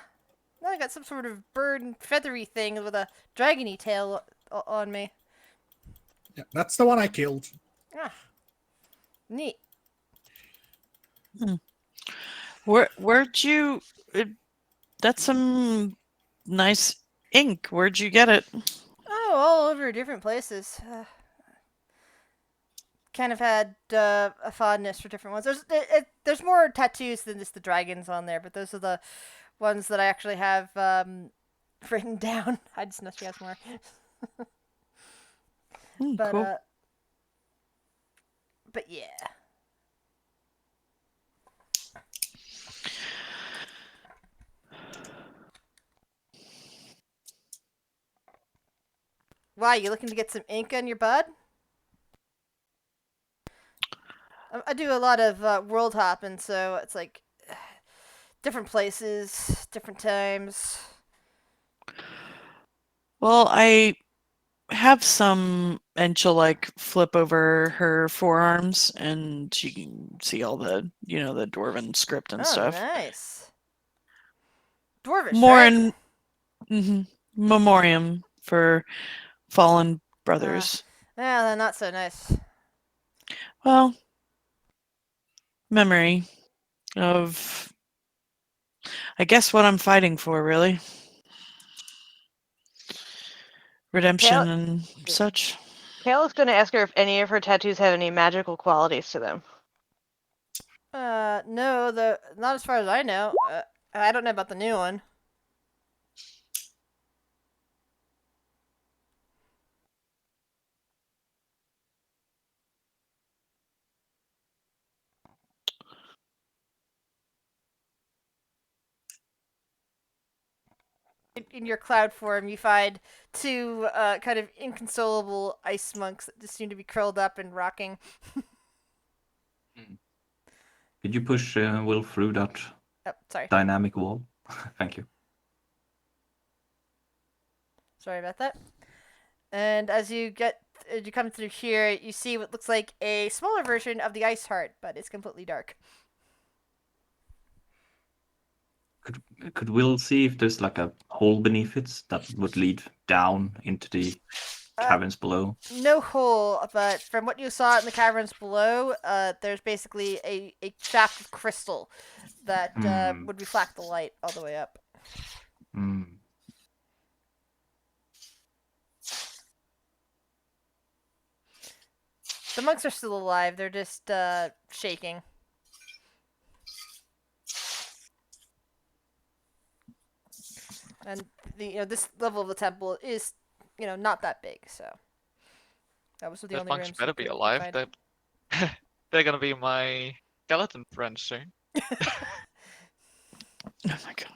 Now I got some sort of bird and feathery thing with a dragony tail on me." Yeah, that's the one I killed. Ah, neat. Where'd you? That's some nice ink. Where'd you get it? Oh, all over different places. Kind of had a fondness for different ones. There's more tattoos than just the dragons on there, but those are the ones that I actually have written down. I just know she has more. But Cool. but yeah. Why, you looking to get some ink on your bud? I do a lot of world hopping, so it's like different places, different times. Well, I have some, and she'll like flip over her forearms, and she can see all the the dwarven script and Oh, stuff. nice. Dwarvish, More right? in memoriam for fallen brothers. Yeah, they're not so nice. Well, memory of, I guess, what I'm fighting for, really. Redemption and such. Kayla's going to ask her if any of her tattoos have any magical qualities to them. No, not as far as I know. I don't know about the new one. In your cloud form, you find two kind of inconsolable ice monks that just seem to be curled up and rocking. Could you push Will through that Oh, sorry. dynamic wall? Thank you. Sorry about that. And as you come through here, you see what looks like a smaller version of the ice heart, but it's completely dark. Could Will see if there's like a hole beneath it that would lead down into the caverns below? No hole, but from what you saw in the caverns below, there's basically a shaft of crystal that would reflect the light all the way up. Hmm. The monks are still alive. They're just shaking. And this level of the temple is not that big, so that was the Those only monks rooms better you be could alive. find. They're gonna be my skeleton friends soon. Oh my god.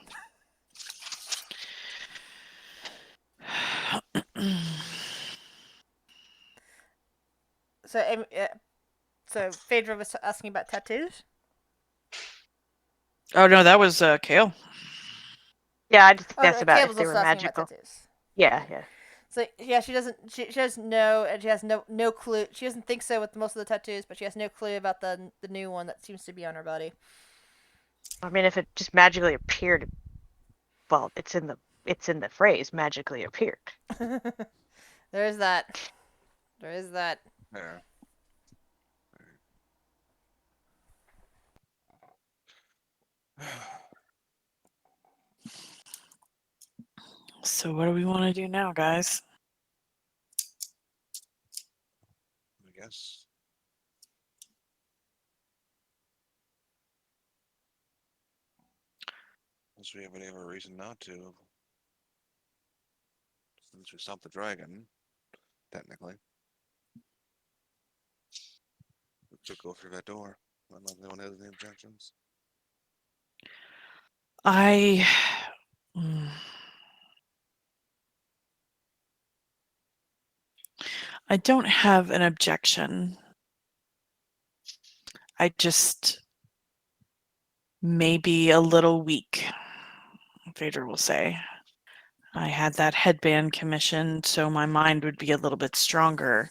So Phaedra was asking about tattoos. Oh no, that was Kale. Yeah, I just think that's about Kate if was they also were asking magical. about tattoos. Yeah, yeah. So yeah, she doesn't know, and she has no clue. She doesn't think so with most of the tattoos, but she has no clue about the new one that seems to be on her body. I mean, if it just magically appeared, well, it's in the it's in the phrase magically appeared. There's that. There is that. There. So what do we want to do now, guys? I guess. Unless we have any other reason not to. Since we stopped the dragon, technically. We should go through that door. I don't know if anyone has any objections. I. Mm. I don't have an objection. I just may be a little weak, Vader will say. I had that headband commissioned, so my mind would be a little bit stronger.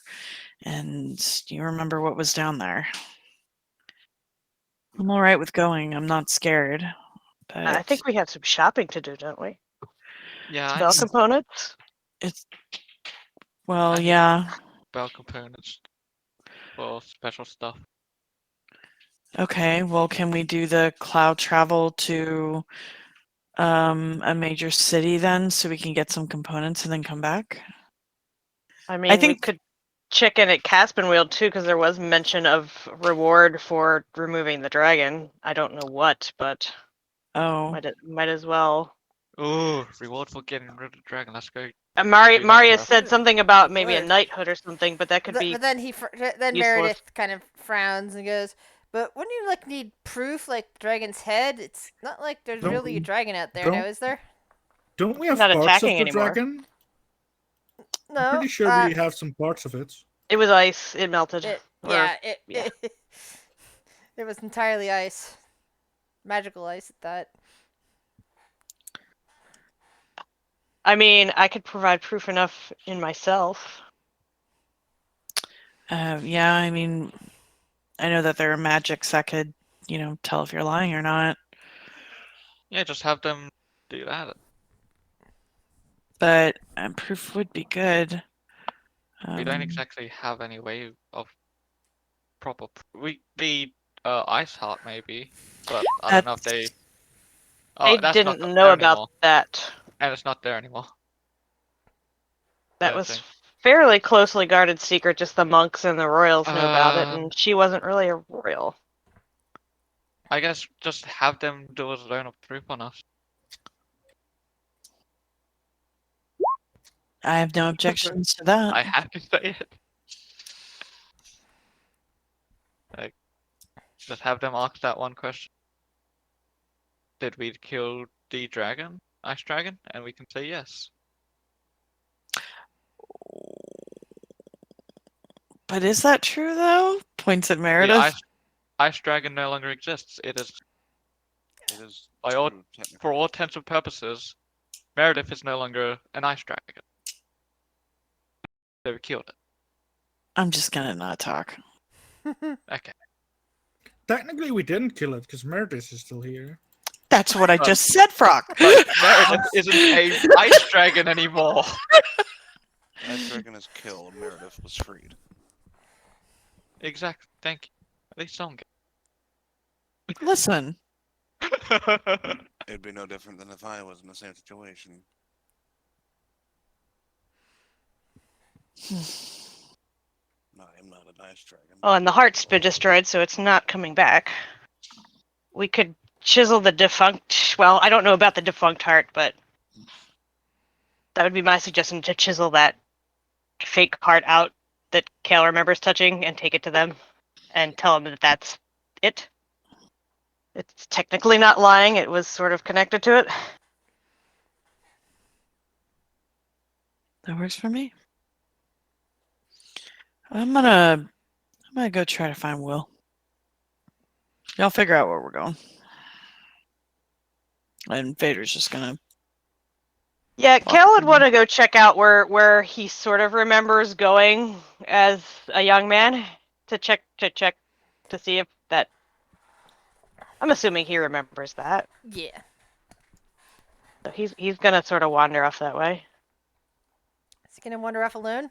And you remember what was down there. I'm all right with going. I'm not scared. But I think we have some shopping to do, don't we? Yeah, I Spell need components. it's well, I need- yeah. spell components for special stuff. Okay, well, can we do the cloud travel to a major city then, so we can get some components and then come back? I mean, we think- could check in at Caspin Wheel too, because there was mention of reward for removing the dragon. I don't know what, but Oh, might as well. Ooh, reward for getting rid of the dragon. Let's go. Maria Do that said first. something about maybe a Good. knighthood or something, but that could be. But then then useful Meredith kind of frowns and goes, "But wouldn't you like need proof, like the dragon's head? It's not like there's Don't- really a dragon out there now, don't- is there?" Don't we have Not parts of attacking the anymore. dragon? No. I'm pretty sure we have some parts of it. It was ice. It melted. It, Or- yeah, yeah. it was entirely ice, magical ice at that. I mean, I could provide proof enough in myself. yeah, I mean, I know that there are magics that could, tell if you're lying or not, Yeah, just have them do that. but proof would be good. We don't exactly have any way of proper. We need ice heart maybe, but I don't know if they. Oh, I that's didn't not know there about anymore, that. and it's not there anymore. That Yeah, was thing. fairly closely guarded secret. Just the monks and the royals knew about it, and Um, she wasn't really a royal. I guess just have them do a zone of proof on us. I have no objections to that. I have to say it. Like, just have them ask that one question. Did we kill the dragon, ice dragon? And we can say yes. But is that true though? Points at The Meredith. ice dragon no longer exists. It is, It is by all, true, technically. for all intents and purposes, Meredith is no longer an ice dragon. They killed it. I'm just gonna not talk. Okay. Technically, we didn't kill it because Meredith is still here. That's what I just said, Frog. But Meredith isn't a ice dragon anymore. That dragon is killed. Meredith was freed. Exactly. Thank you. At least some Listen, get. It'd be no different than if I was in the same situation. No, I'm not a nice dragon. Oh, and the heart's been destroyed, so it's not coming back. We could chisel the defunct. Well, I don't know about the defunct heart, but that would be my suggestion, to chisel that fake heart out that Kale remembers touching and take it to them and tell them that that's it. It's technically not lying. It was sort of connected to it. that works for me. I'm gonna go try to find Will. Y'all figure out where we're going. And Vader's just gonna. Yeah, Fuck Kale would me. want to go check out where he sort of remembers going as a young man to check to see if that. I'm assuming he remembers that. Yeah. So he's gonna sort of wander off that way. Is he gonna wander off alone?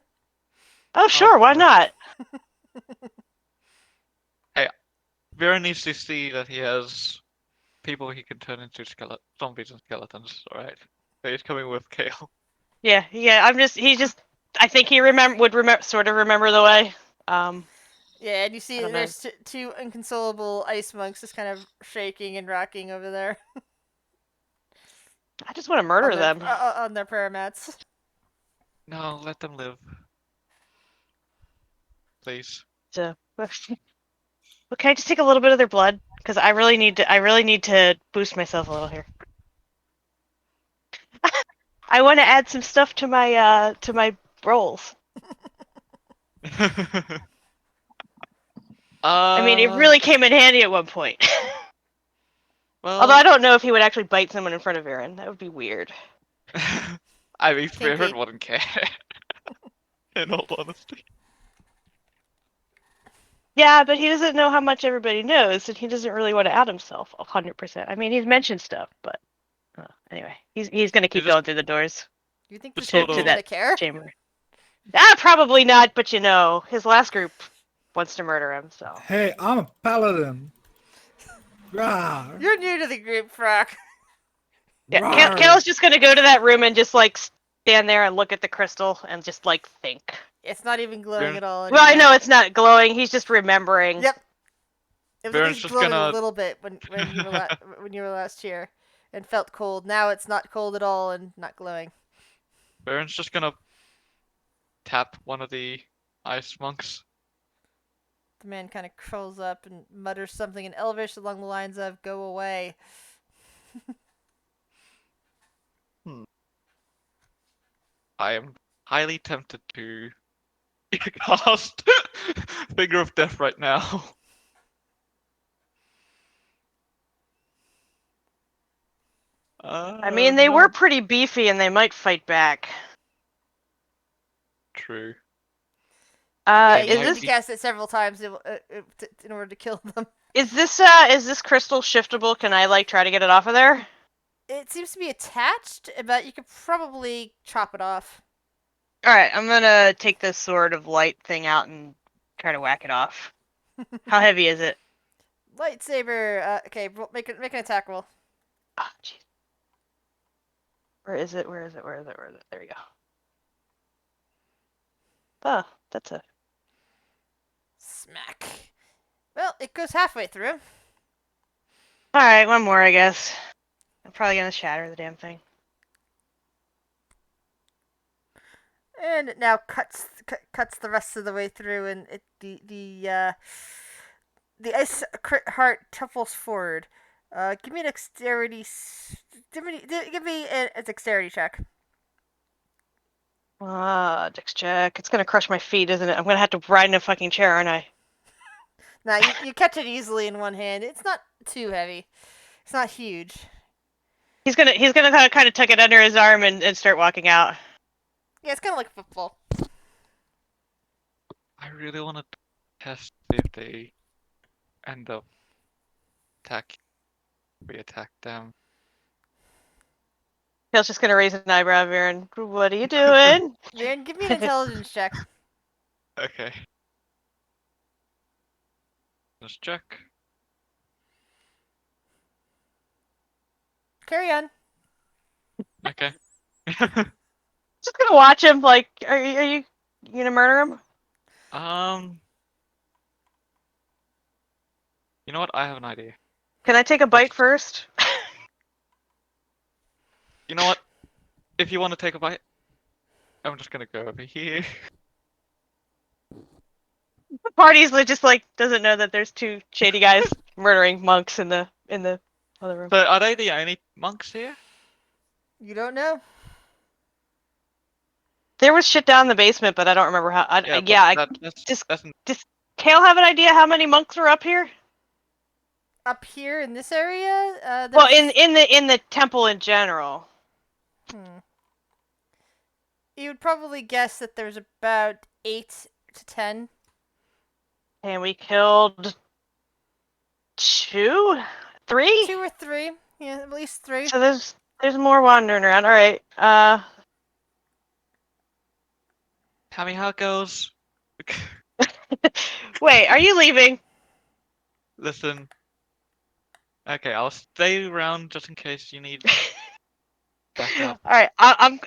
Oh sure, why course. not? Vera needs to see that he has people he can turn into zombies and skeletons. All right, he's coming with Kale. Yeah. He's just. I think he sort of remember the way. Yeah, and you I see don't know. there's two inconsolable ice monks just kind of shaking and rocking over there I just want to murder them. on their prayer mats. No, let them live, please. So, well, can I just take a little bit of their blood? Because I really need to. I really need to boost myself a little here. I want to add some stuff to my rolls. I mean, it really came in handy at one point. well. Although I don't know if he would actually bite someone in front of Aaron. That would be weird. I mean, Kinky. Vera wouldn't care. In all honesty. Yeah, but he doesn't know how much everybody knows, and he doesn't really want to out himself 100%. I mean, he's mentioned stuff, but anyway, he's gonna keep just- going through the doors You think Just this sort group is of- gonna care? chamber. Probably not. But his last group wants to murder him. So Hey, I'm a paladin. Rawr. You're new to the group, Frock. yeah, Rawr. Kale's just gonna go to that room and just like stand there and look at the crystal and just like think. It's not even glowing Yeah. at all. Well, I anymore. know it's not glowing. He's just remembering. Yep. It was at Baron's least just glowing a gonna- little bit when you were when you were last here, and felt cold. Now it's not cold at all and not glowing. Baron's just gonna tap one of the ice monks. The man kind of curls up and mutters something in Elvish along the lines of "Go away." I am highly tempted to cast Finger of Death right now. I mean, they No. were pretty beefy and they might fight back. True. Yeah, They you might need Is to be- cast it several times in order to kill them. this crystal shiftable? Can I like try to get it off of there? It seems to be attached, but you could probably chop it off. All right, I'm gonna take this sword of light thing out and try to whack it off. How heavy is it? Lightsaber. Okay, make an attack roll. Ah, jeez. Where is it? Where is it? Where is it? Where is it? There we go. Oh, that's a. Smack. Well, it goes halfway through. All right, one more, I guess. I'm probably gonna shatter the damn thing. And it now cuts the rest of the way through, and the ice heart tuffles forward. Give me a dexterity. Give me a dexterity check. Dex check. It's gonna crush my feet, isn't it? I'm gonna have to ride in a fucking chair, aren't I? Now you catch it easily in one hand. It's not too heavy. It's not huge. He's gonna kind of tuck it under his arm and start walking out. Yeah, it's kind of like a football. I really want to test if they end up we attack them. Kale's just gonna raise an eyebrow, Aaron. What are you doing? Man, give me an intelligence check. Okay. Let's check. Carry on. Okay. Just gonna watch him. Like, are you gonna murder him? You know what? I have an idea. Can I take a bite first? You know what? If you want to take a bite, I'm just gonna go over here. The party's just like doesn't know that there's two shady guys murdering monks in the other room. So, are they the only monks here? You don't know. There was shit down in the basement, but I don't remember how. but just- that's Kale have an idea how many monks were up here? Up here in this area, Well, there's- in the temple in general. You would probably guess that there's about 8 to 10. And we killed 2, 3. 2 or 3. Yeah, at least 3. So there's There's more wandering around. All right. Tell me how it goes. Wait, are you leaving? Listen. Okay, I'll stay around just in case you need backup. All right. I'm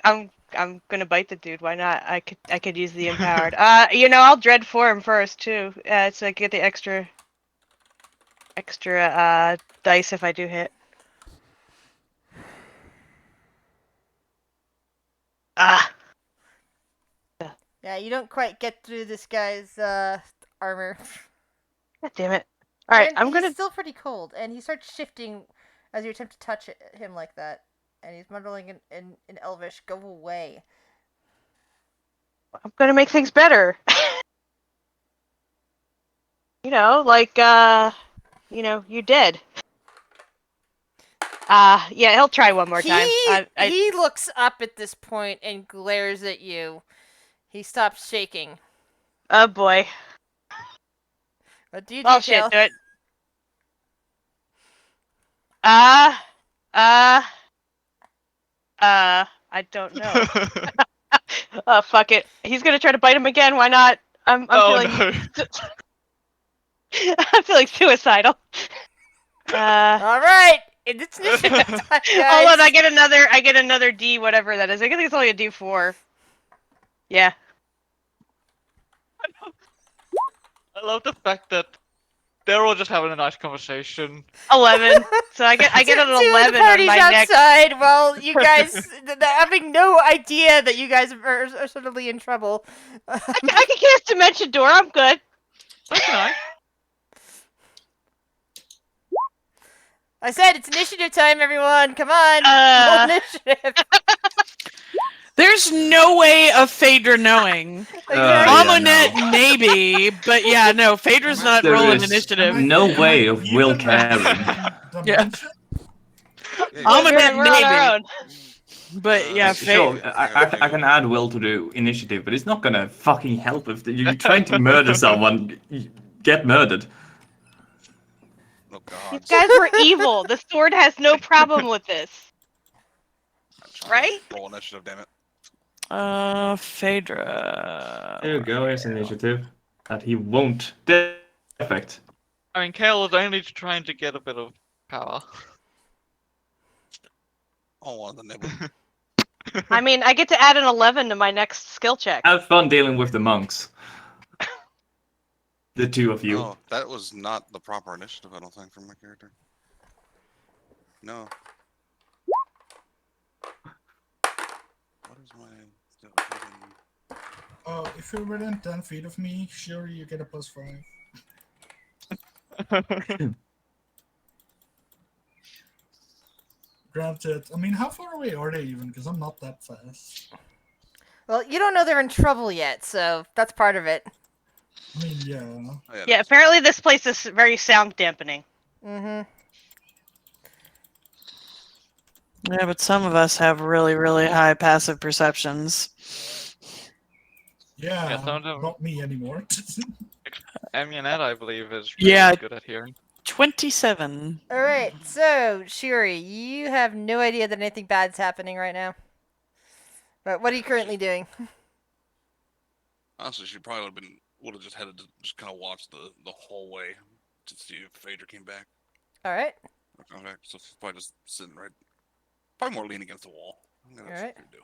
gonna bite the dude. Why not? I could use the empowered. I'll dread form first too. So I get the extra dice if I do hit. Ah, Yeah, you don't quite get through this guy's armor. God damn it! All right, And I'm he's gonna. still pretty cold, and he starts shifting as you attempt to touch him like that. And he's muttering in Elvish, "Go away." I'm gonna make things better. You're dead. Yeah, he'll try one more time. He looks up at this point and glares at you. He stops shaking. Oh boy. What do you do, Oh shit, Cal? do it. I don't know. Oh fuck it. He's gonna try to bite him again. Why not? I'm Oh feeling. no. I'm feeling suicidal. All right, it's initiative time, guys. Hold on, I get another D, whatever that is. I think it's only a D4. Yeah. I love the fact that they're all just having a nice conversation. 11. So I get an Two of 11 the on party's my next. outside while you guys having no idea that you guys are suddenly in trouble. I can cast Dimension Door. I'm good. So can I. I said it's initiative time, everyone. Come on, roll initiative. There's no way of Phaedra knowing. Exactly. Yeah, Amunet no. maybe, but yeah, no, Phaedra's not There rolling is initiative. no way of Will even caring. dimension? Amunet We're on our maybe, own. but yeah, Sure, Phaedra. I can add Will to do initiative, but it's not gonna fucking help if you're trying to murder someone. Get murdered. Oh god. These guys were evil. The sword has no problem with this. Right? Roll initiative, damn it. Phaedra. There you go. Here's initiative that he won't. Perfect. I mean, Kale is only trying to get a bit of power. Oh, on the nibble. I mean, I get to add an 11 to my next skill check. Have fun dealing with the monks. The two of you. Oh, that was not the proper initiative, I don't think, from my character. No. What is my... If you're within 10 feet of me, sure, you get a +5. Granted, I mean, how far away are they even? Because I'm not that fast. Well, you don't know they're in trouble yet, so that's part of it. I mean, yeah. Oh, Yeah, apparently this place is very sound dampening. Mm-hmm. Yeah, but some of us have really, really high passive perceptions. Yeah, some of them- not me anymore. Amunet, I believe, is really Yeah. good at hearing. 27. All right, so Shuri, you have no idea that anything bad's happening right now. But what are you currently doing? Honestly, she probably would have just headed to just kind of watch the whole way to see if Phaedra came back. All right. Okay, so she's probably just sitting right, probably more leaning against the wall. I think that's Alright. what you do.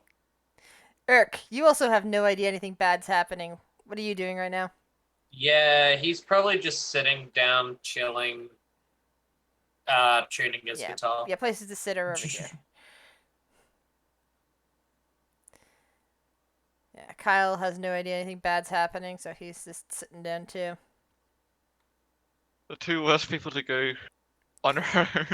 Irk, you also have no idea anything bad's happening. What are you doing right now? Yeah, he's probably just sitting down, chilling, tuning his guitar. Yeah, places to sit are over here. Yeah, Kyle has no idea anything bad's happening, so he's just sitting down too. The two worst people to go on her own.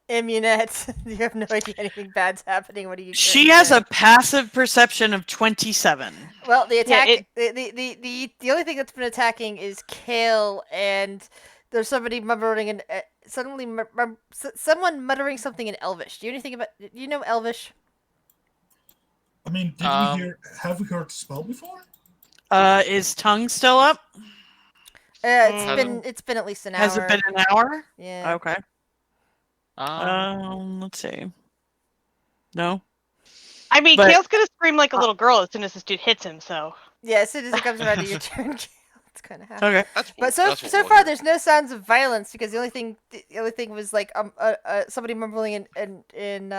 Immunette, you have no idea anything bad's happening. What are you? She currently has doing? a passive perception of 27. Well, the attack. Yeah, the only thing that's been attacking is Kale, and there's somebody muttering and someone muttering something in Elvish. Do you know anything about? Do you know Elvish? I mean, have we heard the spell before? Is tongue still up? It's been at least an hour. Has it been an hour? Yeah. Okay. Let's see. No. I mean, But- Kale's gonna scream like a little girl as soon as this dude hits him. So Yeah, as soon as it comes around to your turn, it's kind of happen. Okay. That's But so that's what so we'll far, hear. there's no signs of violence because the only thing was like somebody mumbling in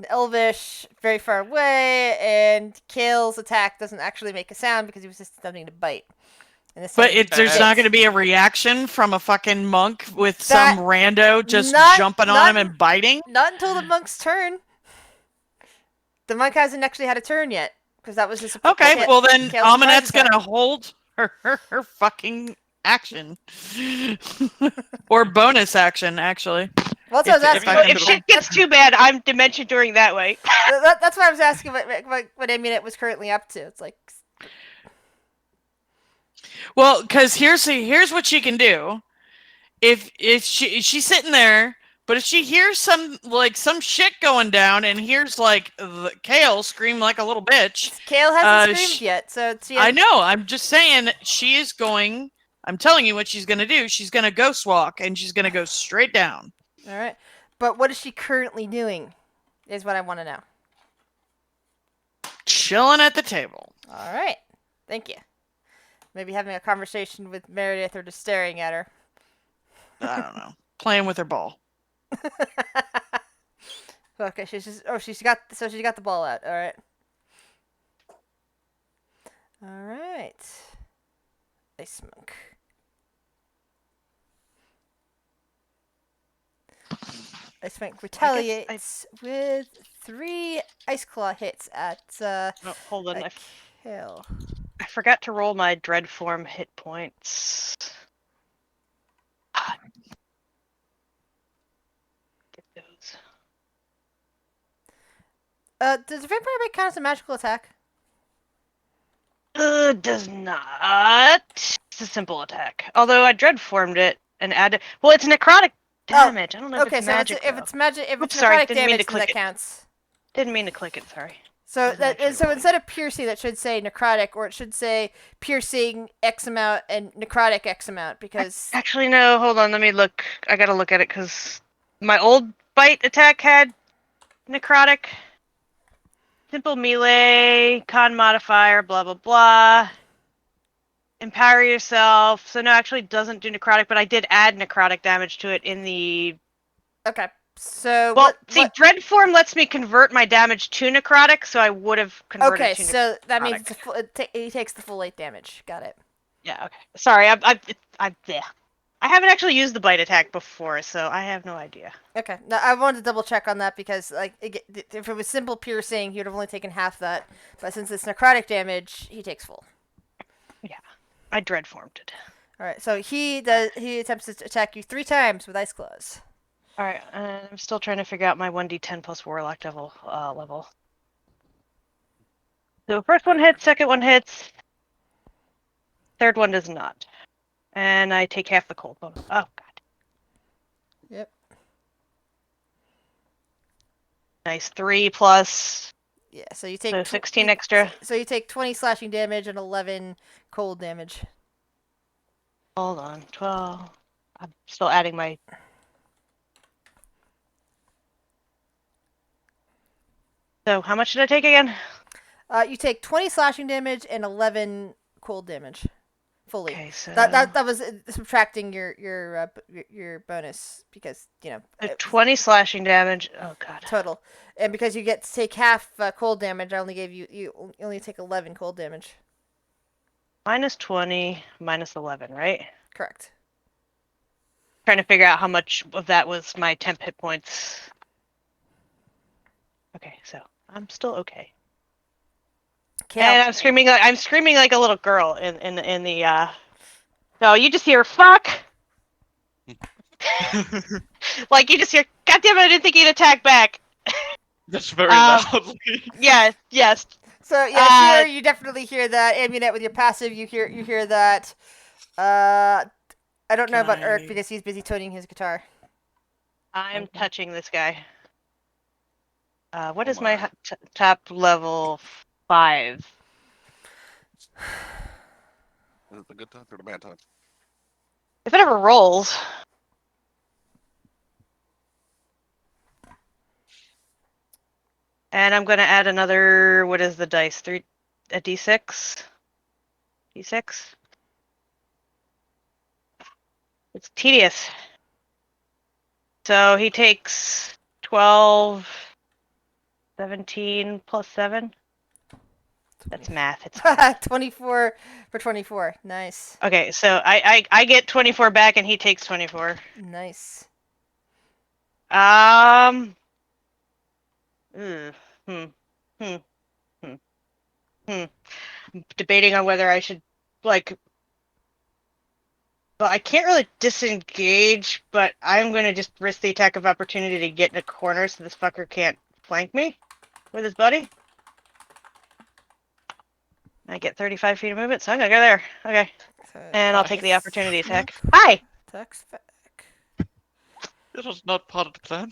Elvish very far away, and Kale's attack doesn't actually make a sound because he was just attempting to bite. And this But time there's he not bit. going to be a reaction from a fucking monk with That- some rando just not- jumping not- on him and biting. Not until the monk's turn. The monk hasn't actually had a turn yet because that was his. Okay, Kale- well then Kale's surprise Aminette's attack. going to hold her fucking action. Or bonus action, actually. Well, that's what I was if asking. I well, can- if shit gets too bad, I'm dimension during that way. That's why I was asking what Amunet was currently up to. It's like, Well, because here's what she can do. If she's sitting there, but if she hears some shit going down and hears like Kale scream like a little bitch, Kale hasn't sh- screamed yet, so she I know. I'm just saying she is going. I'm telling you what she's gonna do. She's gonna ghost walk and she's gonna go straight down. All right, but what is she currently doing? Is what I want to know. Chilling at the table. All right, thank you. Maybe having a conversation with Meredith or just staring at her. I don't know. Playing with her ball. Okay, she's got the ball out. All right. All right. Ice monk. Ice monk retaliates with 3 ice claw hits at Oh, hold on, at Kale. I forgot to roll my dread form hit points. Get those. Does the vampire bite count as a magical attack? Does not. It's a simple attack. Although I dread formed it and added. Well, it's necrotic damage. I don't know Okay, if it's so magic. if it's magic, if it's Oops, sorry, necrotic didn't mean to damage, then click that it. counts. Didn't mean to click it. Sorry. So Doesn't actually so roll. instead of piercing, that should say necrotic, or it should say piercing X amount and necrotic X amount because Actually, no. Hold on. Let me look. I gotta look at it because my old bite attack had necrotic. Simple melee, con modifier, blah blah blah. Empower yourself. So no, actually doesn't do necrotic, but I did add necrotic damage to it in the. okay. So Well, what? dread form lets me convert my damage to necrotic, so I would have converted Okay, to. so that means necrotic. it's he takes the full 8 damage. Got it. Yeah. Okay. Sorry, yeah. I haven't actually used the bite attack before, so I have no idea. Okay. No, I wanted to double check on that because like if it was simple piercing, he would have only taken half that, but since it's necrotic damage, he takes full. I dread formed it. All right. So he attempts to attack you 3 times with ice claws. All right, and I'm still trying to figure out my 1d10 plus warlock level. So first one hits, second one hits, third one does not, and I take half the cold bonus. Oh god. Yep. Nice 3 plus Yeah. So you take so 16 extra. So you take 20 slashing damage and 11 cold damage. Hold on, 12. I'm still adding my. So how much did I take again? You take 20 slashing damage and 11 cold damage, fully. Okay, so That was subtracting your bonus because it was 20 slashing damage. Oh god. total, and because you get to take half cold damage, I only gave you only take 11 cold damage. Minus 20, minus 11, right? Correct. Trying to figure out how much of that was my temp hit points. Okay, so I'm still okay. And I'm screaming like a little girl in the No, you just hear fuck. Like you just hear, God damn it, I didn't think he'd attack back. That's very loudly. Yes. So yeah, here you definitely hear that. Amunet with your passive, you hear that. I don't know about Urk because he's busy toning his guitar. I'm touching this guy. What is my top level 5? Is it the good touch or the bad touch? If it ever rolls. And I'm going to add another, what is the dice? A d6? D6? It's tedious. So he takes 12, 17 plus 7. That's math. It's hard. 24 for 24. Nice. Okay, so I get 24 back and he takes 24. Nice. Um. Debating on whether I should, like. Well, I can't really disengage, but I'm going to just risk the attack of opportunity to get in a corner so this fucker can't flank me with his buddy. I get 35 feet of movement, so I'm going to go there. Okay. And I'll take the opportunity attack. Hi! Attacks back. This was not part of the plan.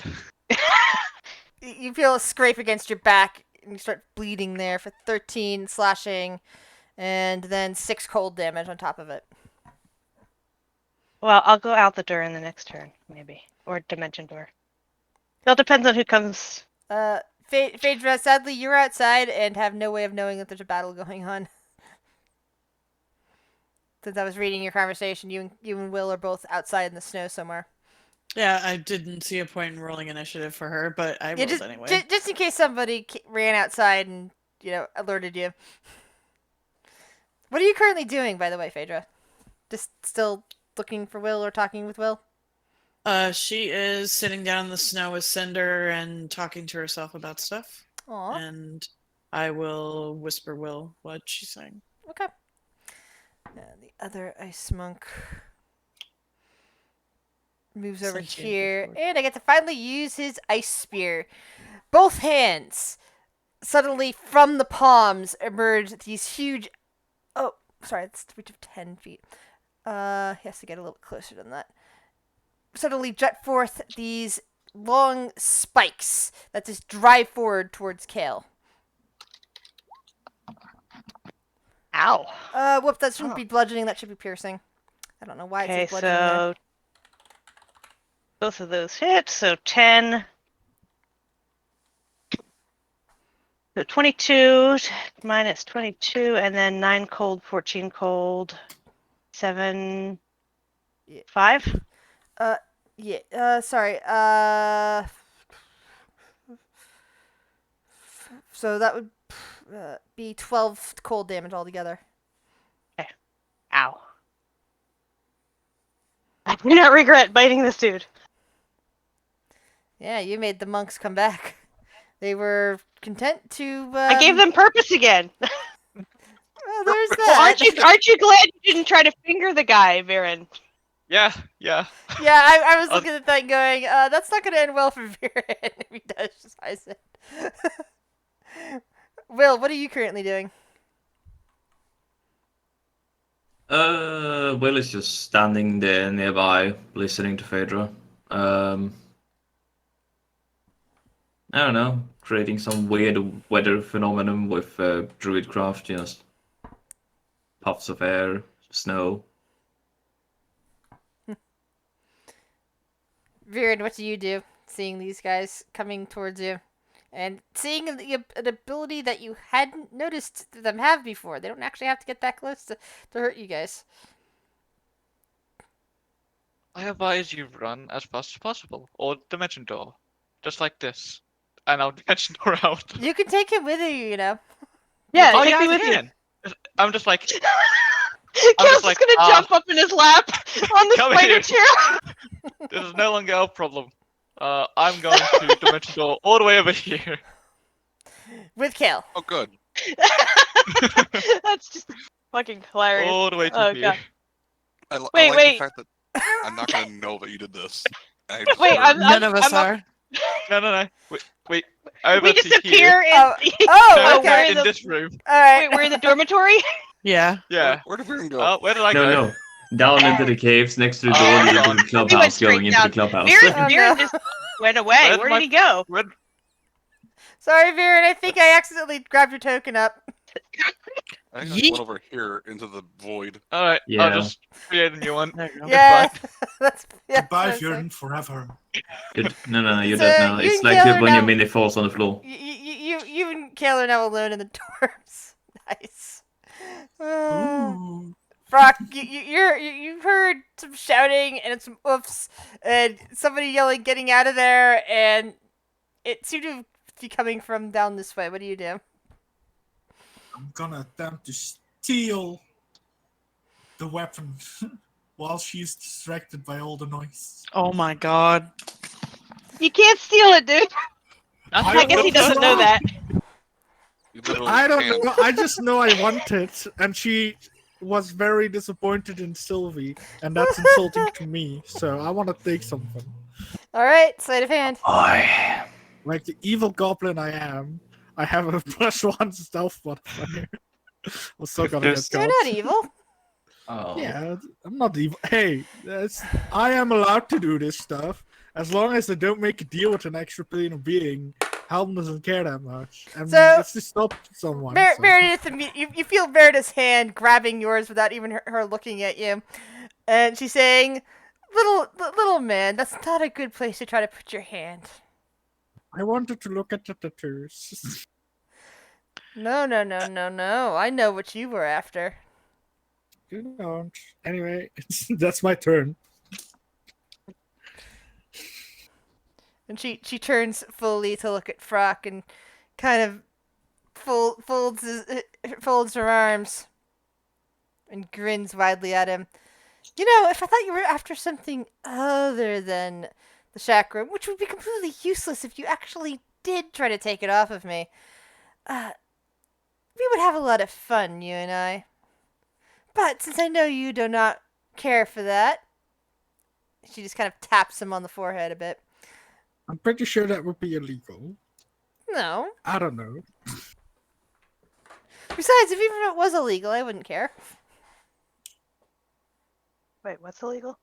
You feel a scrape against your back, and you start bleeding there for 13 slashing, and then 6 cold damage on top of it. Well, I'll go out the door in the next turn, maybe. Or dimension door. It all depends on who comes. Phaedra, sadly, you're outside and have no way of knowing that there's a battle going on. Since I was reading your conversation, you and Will are both outside in the snow somewhere. Yeah, I didn't see a point in rolling initiative for her, but I rolled anyway. Just in case somebody ran outside and, alerted you. What are you currently doing, by the way, Phaedra? Just still looking for Will or talking with Will? She is sitting down in the snow with Cinder and talking to herself about stuff. Aww. And I will whisper Will what she's saying. Okay. And the other ice monk moves over here, and I get to finally use his ice spear. Both hands. Suddenly, from the palms emerge these huge. Oh, sorry, that's the reach of 10 feet. He has to get a little bit closer than that. Suddenly, jet forth these long spikes that just drive forward towards Kale. Ow. Whoop, that shouldn't be bludgeoning, that should be piercing. I don't know why it's bludgeoning so both of those hit, so 10. So 22 minus 22, and then 9 cold, 14 cold, 7, 5? Sorry, so that would be 12 cold damage altogether. Okay. Ow. I do not regret biting this dude. Yeah, you made the monks come back. They were content to. I gave them purpose again. Well, there's that. Well, aren't you glad you didn't try to finger the guy, Viren? Yeah. Yeah, I was looking at that going, that's not going to end well for Viren if he does just I said. Will, what are you currently doing? Will is just standing there nearby, listening to Phaedra. I don't know, creating some weird weather phenomenon with druidcraft, just puffs of air, snow. Viren, what do you do, seeing these guys coming towards you? And seeing an ability that you hadn't noticed them have before. They don't actually have to get that close to hurt you guys. I advise you run as fast as possible, or dimension door, just like this, and I'll dimension door out. You can take him with you, Yeah, Oh, take yeah, me I with you. can. I'm just like, Kale's like, just gonna jump up in his lap on the come spider here. chair. this is no longer a problem. I'm going to dimension door all the way over here. With Kale. Oh, good. That's just fucking hilarious. All the way to here. God. I Wait, like wait. the fact that I'm not going to know that you did this. Wait, None of us are. No. Wait. Over We to just here. appear in. Oh, No, okay. in this room. Alright. Wait, we're in the dormitory. Yeah. Yeah. Where did Viren go? Where did I go? No. Down into the caves next to the door Oh, leading to God. the He went clubhouse, straight going into down. the clubhouse. Viren just went away. Where did he go? Sorry, Viren, I think I accidentally grabbed your token up. I think I just went over here into the void. Alright, Yeah. I'll just create a new one. There you go. Yeah, that's Goodbye, that's Furin, forever. No, you're So, dead now. you It's and like Kale are when your now- mini falls on the floor. You you and Kale are now alone in the dorms. Nice. Ooh. Brock, you heard some shouting and some oofs and somebody yelling, "Getting out of there!" And it seemed to be coming from down this way. What do you do? I'm gonna attempt to steal the weapon while she's distracted by all the noise. Oh my god. You can't steal it, dude. I guess he don't doesn't know. know that. You literally I don't can't. know. I just know I want it, and she was very disappointed in Sylvie, and that's insulting to me. So I want to take something. All right, sleight of hand. I. Like the evil goblin I am, I have a +1 stealth modifier. I'm still gonna get Just- You're caught. not evil. Oh. Yeah, I'm not evil. Hey, I am allowed to do this stuff as long as they don't make a deal with an extra plane of being. Helm doesn't care that much. I mean, So- it's to stop someone. so- Meredith, you feel Meredith's hand grabbing yours without even her looking at you, and she's saying, "Little man, that's not a good place to try to put your hand." I wanted to look at the tattoos. No. I know what you were after. You don't. Anyway, that's my turn. And she turns fully to look at Frock and kind of folds her arms and grins widely at him. You know, if I thought you were after something other than the chakra, which would be completely useless if you actually did try to take it off of me, we would have a lot of fun, you and I. But since I know you do not care for that, she just kind of taps him on the forehead a bit. I'm pretty sure that would be illegal. No. I don't know. Besides, if even if it was illegal, I wouldn't care. Wait, what's illegal?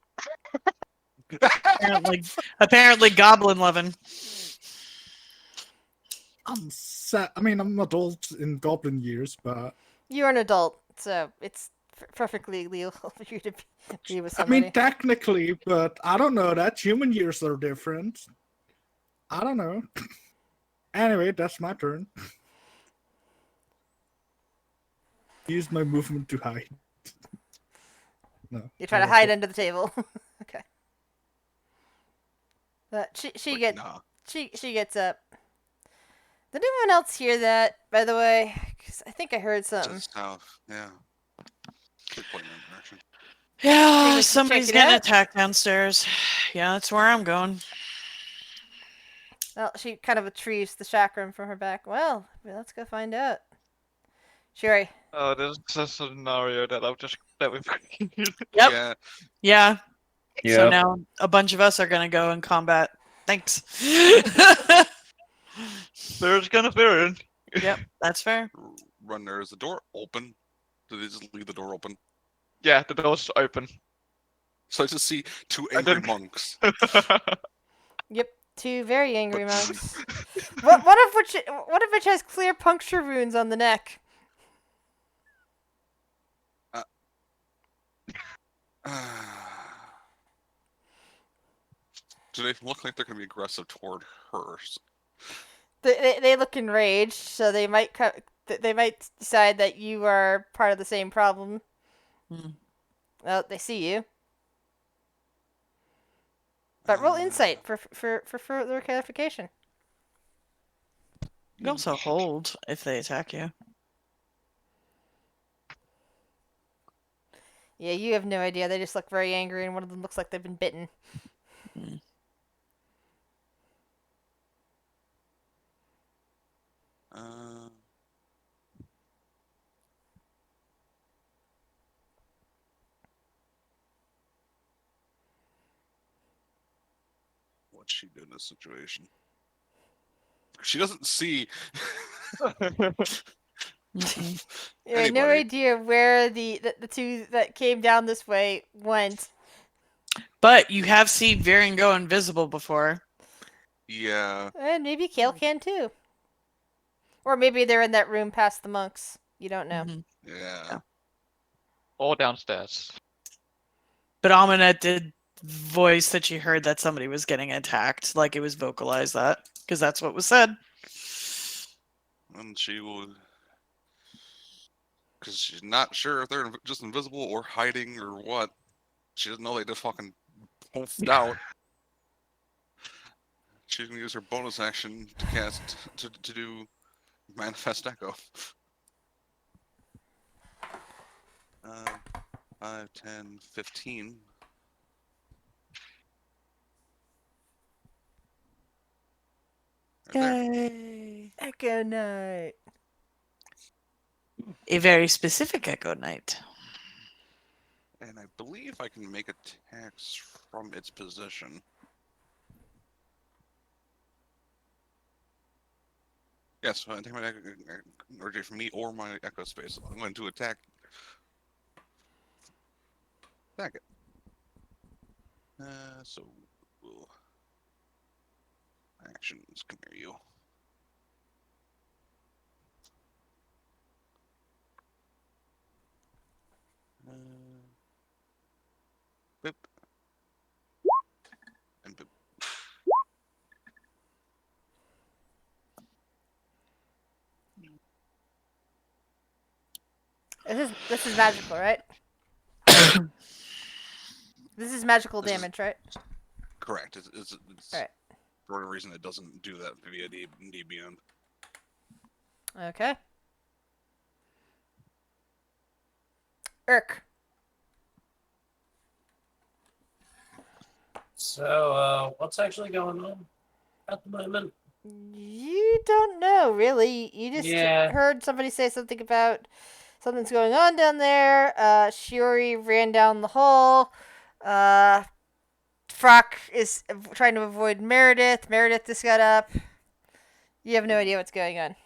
Apparently goblin loving. I'm an adult in goblin years, but You're an adult, so it's perfectly legal for you to be with I somebody. mean technically, but I don't know that human years are different. I don't know. Anyway, that's my turn. Use my movement to hide. No. You try to hide under the table. Okay. She Like, gets nah. she gets up. Did anyone else hear that, by the way? 'Cause I think I heard To the something. south. Yeah. Keep pointing in that direction. Yeah, we should somebody's check it getting out? attacked downstairs. Yeah, that's where I'm going. Well, she kind of retrieves the chakram from her back. Well, let's go find out. Sherry. Oh, this is a scenario that we've created. Yep. Yeah. Yeah. Yeah. So now a bunch of us are gonna go in combat. Thanks. There's gonna be in. Yep, that's fair. Run there. Is the door open? Did they just leave the door open? Yeah, the door's open. So I just see two I angry didn't- monks. Yep, two very angry monks. One of which has clear puncture wounds on the neck. Do they look like they're going to be aggressive toward her? They look enraged, so they might decide that you are part of the same problem. Hmm. Well, they see you. But roll insight for further clarification. You can also hold if they attack you. Yeah, you have no idea. They just look very angry, and one of them looks like they've been bitten. What's she do in this situation? She doesn't see. You have no Anybody. idea where the two that came down this way went. But you have seen Varian go invisible before. Yeah. And maybe Kale can too. Or maybe they're in that room past the monks. You don't know. Mhm. Yeah. Or downstairs. But Amunet did voice that she heard that somebody was getting attacked, like it was vocalized that, because that's what was said. And she will, because she's not sure if they're just invisible or hiding or what. She doesn't know they just fucking poofed out. She can use her bonus action to cast to do Manifest Echo. 5, 10, 15. Right there. Yay! Echo Night. A very specific Echo Knight. And I believe I can make attacks from its position. Yes, I take my energy from me or my echo space. I'm going to attack. Attack it. So actions. Come here, you. Boop. And boop. This is magical, right? This is magical This is- damage, right? Correct. It's Alright. for whatever reason it doesn't do that via D Beyond. Okay. Irk. So, what's actually going on at the moment? You don't know, really. You just Yeah. heard somebody say something about something's going on down there. Shiori ran down the hall. Frock is trying to avoid Meredith. Meredith just got up. You have no idea what's going on.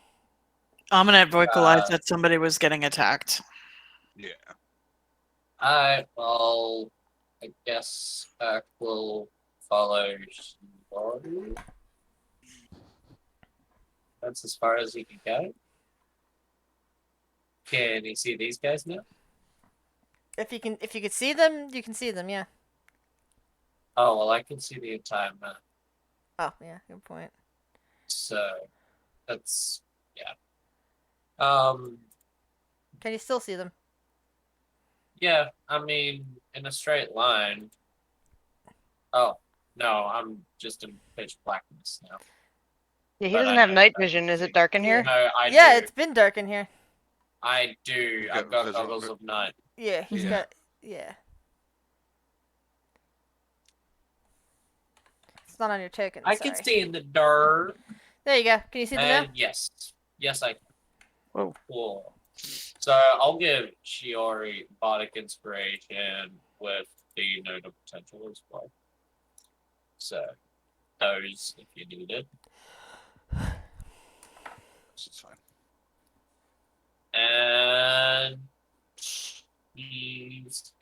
Ominette vocalized that somebody was getting attacked. Yeah. Alright, well, I guess Eck will follow Shiori. That's as far as he can go. Can you see these guys now? If you could see them, you can see them. Yeah. Oh, well, I can see the entire map. Oh, yeah. Good point. So, that's, yeah. Can you still see them? Yeah, I mean, in a straight line. Oh, no, I'm just in pitch blackness now. Yeah, he But doesn't I have know night that vision. Is thing. it dark in here? No, I Yeah, do. it's been dark in here. I do. I've got goggles of night. Yeah, he's Yeah. got. Yeah. It's not on your token. I sorry. can see in the dark. There you go. Can you see them now? And yes. Yes, I can. Whoa. Cool. So I'll give Shiori Bardic Inspiration with the Note of Potential as well. So those if you need it. This is fine. And he's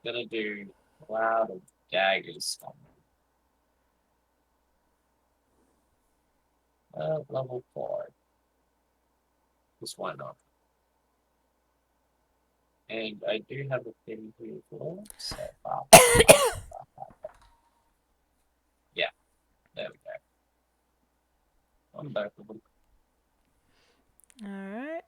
gonna do Cloud of Daggers on me. Level 4. Just why not? And I do have a thing here for so yeah, there we go. I'm back with them. All right.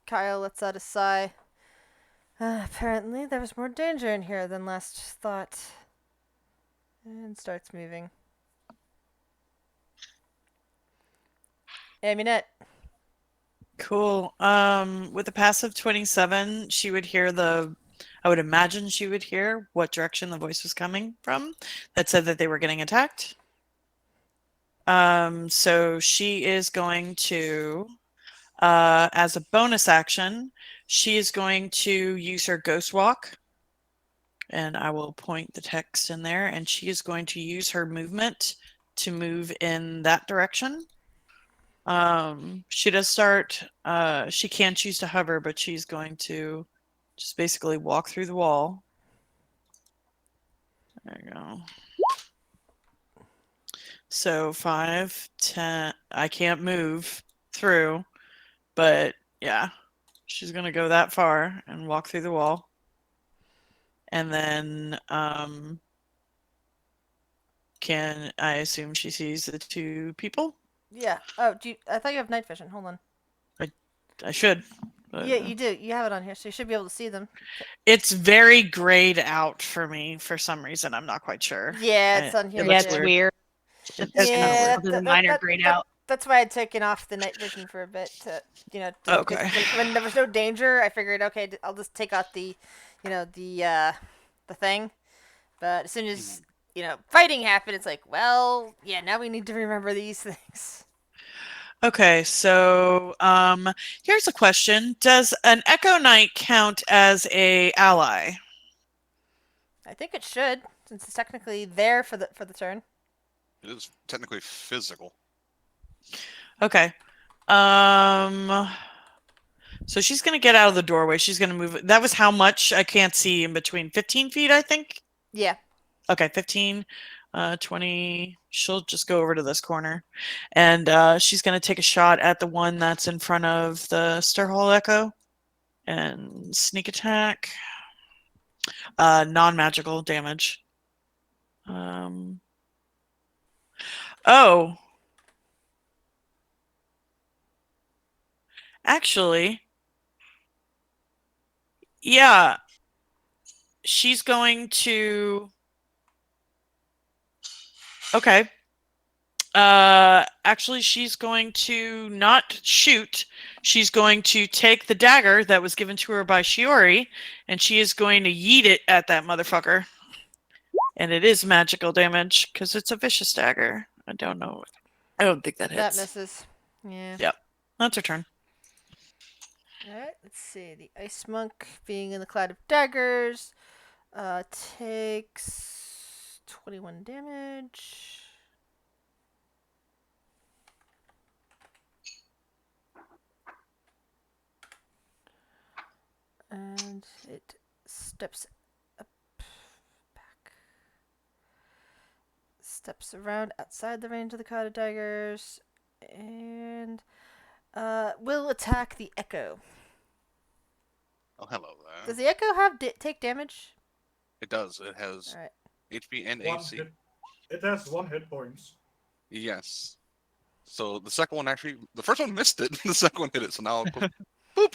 Kyle lets out a sigh. Apparently, there was more danger in here than last thought. And starts moving. Aminette. Cool. With a passive 27, she would hear I would imagine she would hear what direction the voice was coming from that said that they were getting attacked. So she is going to, as a bonus action, she is going to use her Ghost Walk. And I will point the text in there. And she is going to use her movement to move in that direction. She does start, she can choose to hover, but she's going to just basically walk through the wall. There you go. So 5, 10. I can't move through, but yeah, she's gonna go that far and walk through the wall, and then can I assume she sees the two people? Yeah. Oh, I thought you have night vision. Hold on. I should. But, Yeah, you do. You have it on here, so you should be able to see them. It's very grayed out for me for some reason. I'm not quite sure. Yeah, it's on here. It Yeah, looks it's too. weird. It's It's kinda Yeah, weird. the minor grayed out. that's why I'd taken off the night vision for a bit to, Okay. when there was no danger, I figured, okay, I'll just take out the, the thing. But as soon as fighting happened, it's like, well, yeah, now we need to remember these things. Okay, so here's a question: does an Echo Knight count as a ally? I think it should, since it's technically there for the turn. It is technically physical. Okay. So she's gonna get out of the doorway. She's gonna move. That was how much? I can't see in between. 15 feet, I think. Yeah. Okay, 15, 20. She'll just go over to this corner, and she's gonna take a shot at the one that's in front of the Stir Hall Echo, and sneak attack. Non-magical damage. Oh. Actually, yeah. She's going to... Okay. Actually, she's going to not shoot. She's going to take the dagger that was given to her by Shiori, and she is going to yeet it at that motherfucker. And it is magical damage, because it's a vicious dagger. I don't know. I don't think that hits. That misses. Yeah. Yep. That's her turn. Alright, let's see. The Ice Monk, being in the Cloud of Daggers, takes 21 damage. And it steps up, back. Steps around outside the range of the Cloud of Daggers, and will attack the Echo. Oh, hello there. Does the Echo have take damage? It does. It has Alright. HP and One AC. It has 1 hit points. Yes. So the second one actually, the first one missed it. The second one hit it. So now, boop.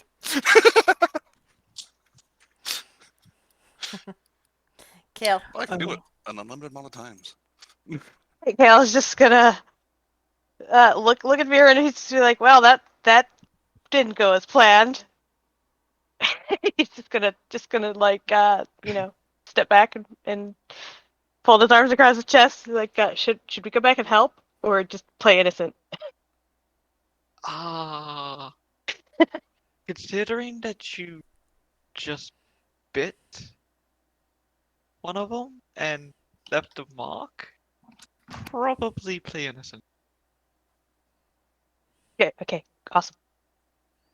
Kale. I can do it an unlimited amount of times. Okay, I was just gonna look at Mira and he's just like, well, that didn't go as planned. He's just gonna like step back and fold his arms across his chest. Like, should we go back and help or just play innocent? Considering that you just bit one of them and left a mark, probably play innocent. Okay, awesome.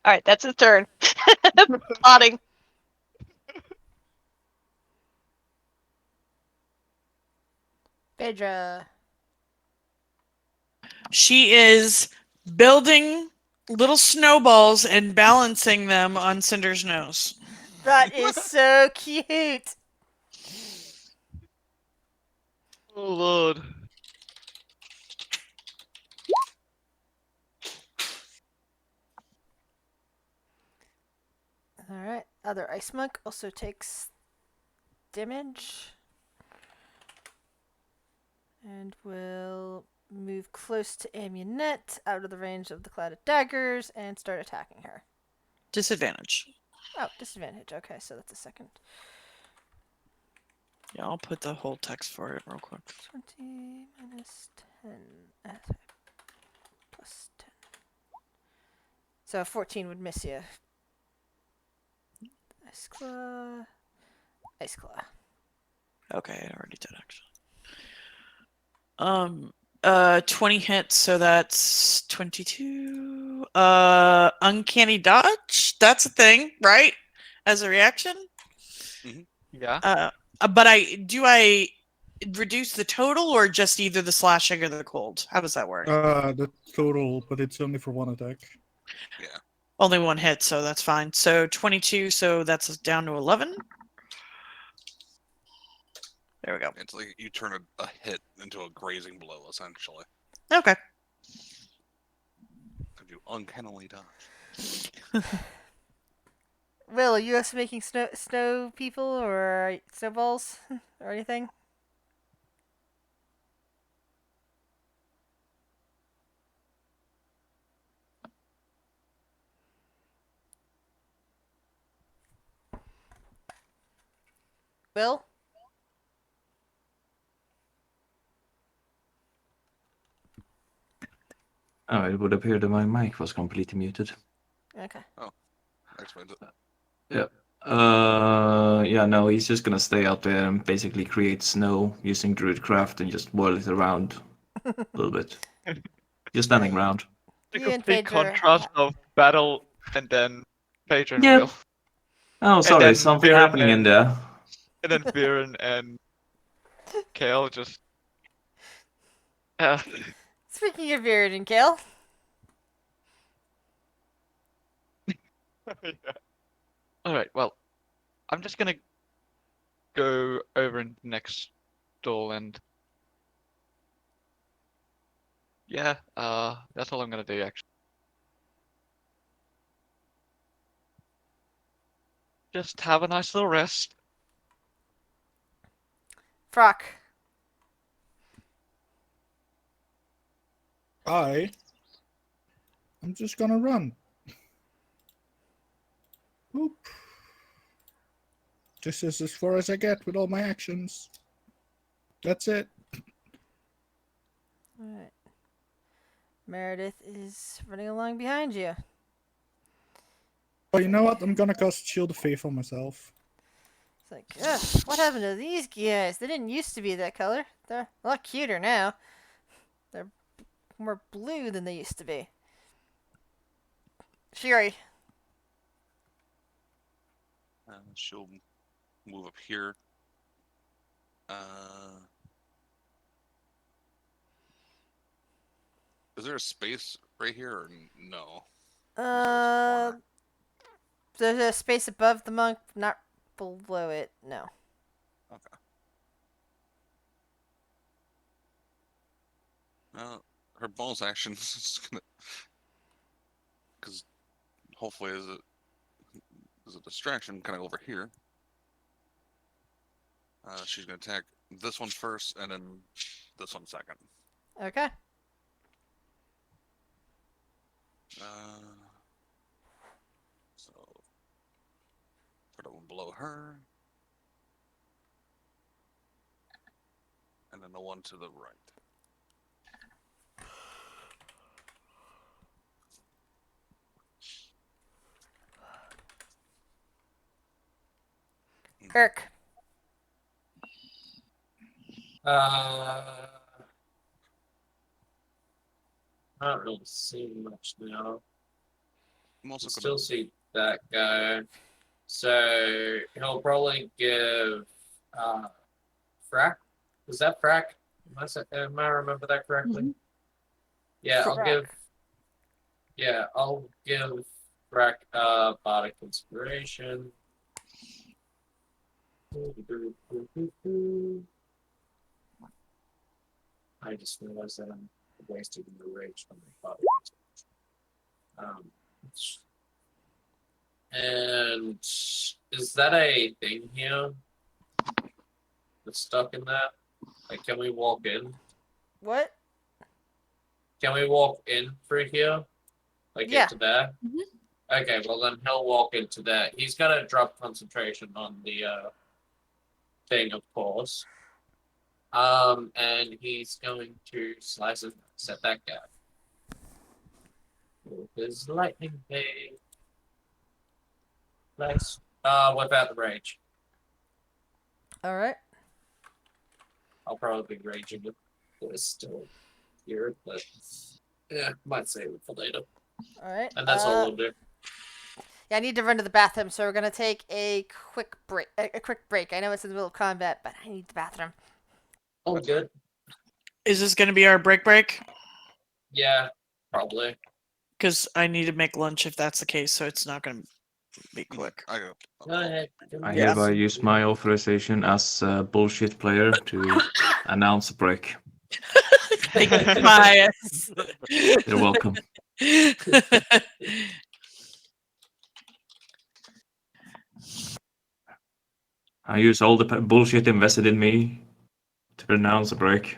All right, that's his turn. Plotting. Phaedra. She is building little snowballs and balancing them on Cinder's nose. That is so cute. Oh lord. Alright, other Ice Monk also takes damage. And will move close to Amunet, out of the range of the Cloud of Daggers, and start attacking her. Disadvantage. Oh, disadvantage. Okay, so that's a second. Yeah, I'll put the whole text for it real quick. 20 minus 10. Plus 10. So 14 would miss you. Ice Claw. Ice Claw. Okay, I already did actually. 20 hits, so that's 22. Uncanny dodge? That's a thing, right? As a reaction? Yeah. But I reduce the total, or just either the slashing or the cold? How does that work? The total, but it's only for one attack. Yeah. Only one hit, so that's fine. So 22, so that's down to 11. There we go. It's like you turn a hit into a grazing blow, essentially. Okay. Because you uncannily dodge. Will, are you also making snow people or snowballs or anything? Will? Oh, it would appear that my mic was completely muted. Okay. Explains it. Yeah. Yeah, no, he's just gonna stay out there and basically create snow using Druidcraft and just whirl it around a little bit. Just standing around. The You and complete Phaedra contrast of battle and then Phaedra and Yeah. Will. Oh, sorry, then something Viren happening in and- there. And then Viren and Kale just. Speaking of Viren and Kale, Yeah. Alright, well, I'm just gonna go over in the next stall and. Yeah, that's all I'm gonna do actually. Just have a nice little rest. Frock. I'm just gonna run. Oop. This is as far as I get with all my actions. That's it. Alright. Meredith is running along behind you. Oh, you know what? I'm gonna cast Shield of Faith on myself. It's like, ugh, what happened to these guys? They didn't used to be that color. They're a lot cuter now. They're more blue than they used to be. Shiri. She'll move up here. Is there a space right here or no? There's a space above the monk, not below it. No. Okay. Her bonus action is gonna, because hopefully is a distraction kind of over here. She's gonna attack this one first and then this one second. Okay. So put it one below her, and then the one to the right. Kirk. I don't really see much now. I'm also Still gonna see that guy. So he'll probably give Frack. Is that Frack? Am I remember that correctly? Yeah, I'll give Frack Bardic Inspiration. I just realized that I'm wasting the rage from my Bardic Inspiration. And is that a thing here that's stuck in that? Like, can we walk in? What? Can we walk in through here? Like Yeah. into there? Okay, well then he'll walk into that. He's gonna drop concentration on the thing, of course. And he's going to slice and set that guy. With his lightning blade. Nice. Without the rage. Alright. I'll probably be raging if it's still here, but yeah, might save it for later. Alright. And that's all we'll do. Yeah, I need to run to the bathroom, so we're gonna take a quick break. A quick break. I know it's in the middle of combat, but I need the bathroom. Oh, good. Is this going to be our break? Yeah, probably. Because I need to make lunch if that's the case, so it's not going to be quick. I go. Go ahead. I Yes. hereby use my authorization as a bullshit player to announce a break. Thank you, Tobias. You're welcome. I use all the bullshit invested in me to announce a break.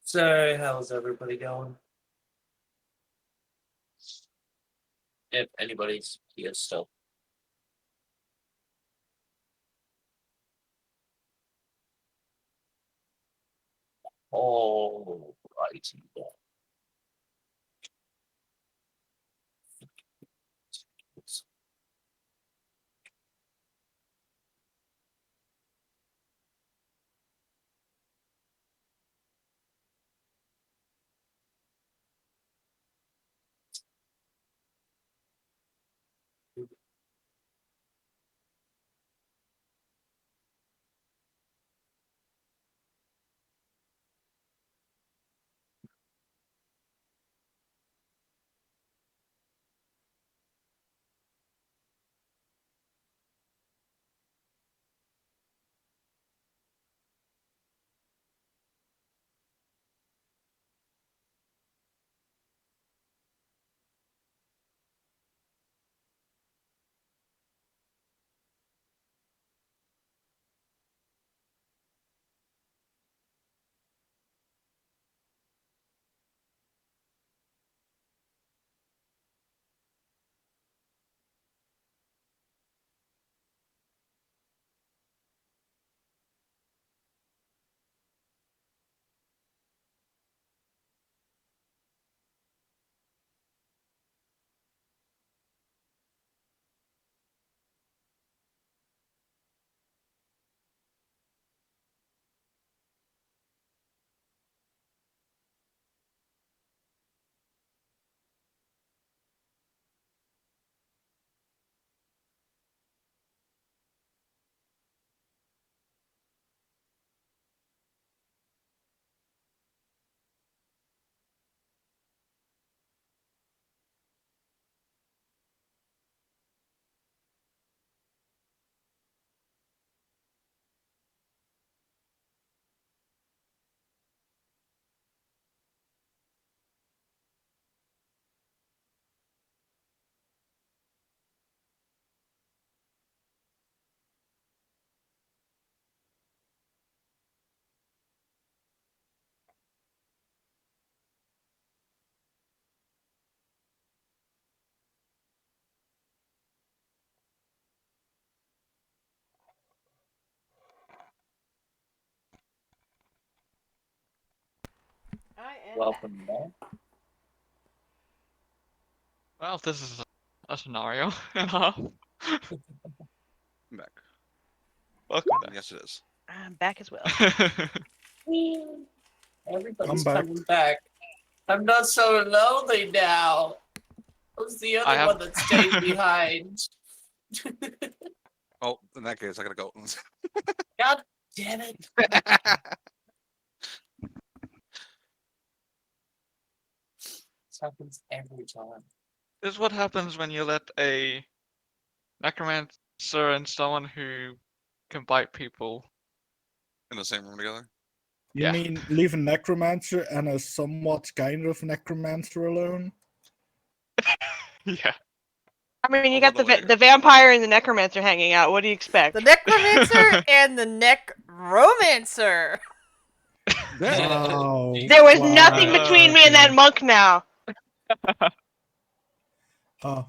So, how's everybody going? If anybody's here still. All righty then. I am Welcome back. Well, this is a scenario and a half. I'm back. Welcome back. Yes, it is. I'm back as well. Everybody's I'm back. coming back. I'm not so lonely now. Who's the I other have- one that stayed behind? Oh, in that case, I gotta go. God damn it. This happens every time. This is what happens when you let a necromancer and someone who can bite people. In the same room together. You Yeah. mean leave a necromancer and a somewhat kind of necromancer alone? Yeah. I mean, you Oh, got by the the way- the vampire and the necromancer hanging out. What do you expect? The necromancer and the necromancer. Wow. There was Wow. nothing between me and that monk now. Oh,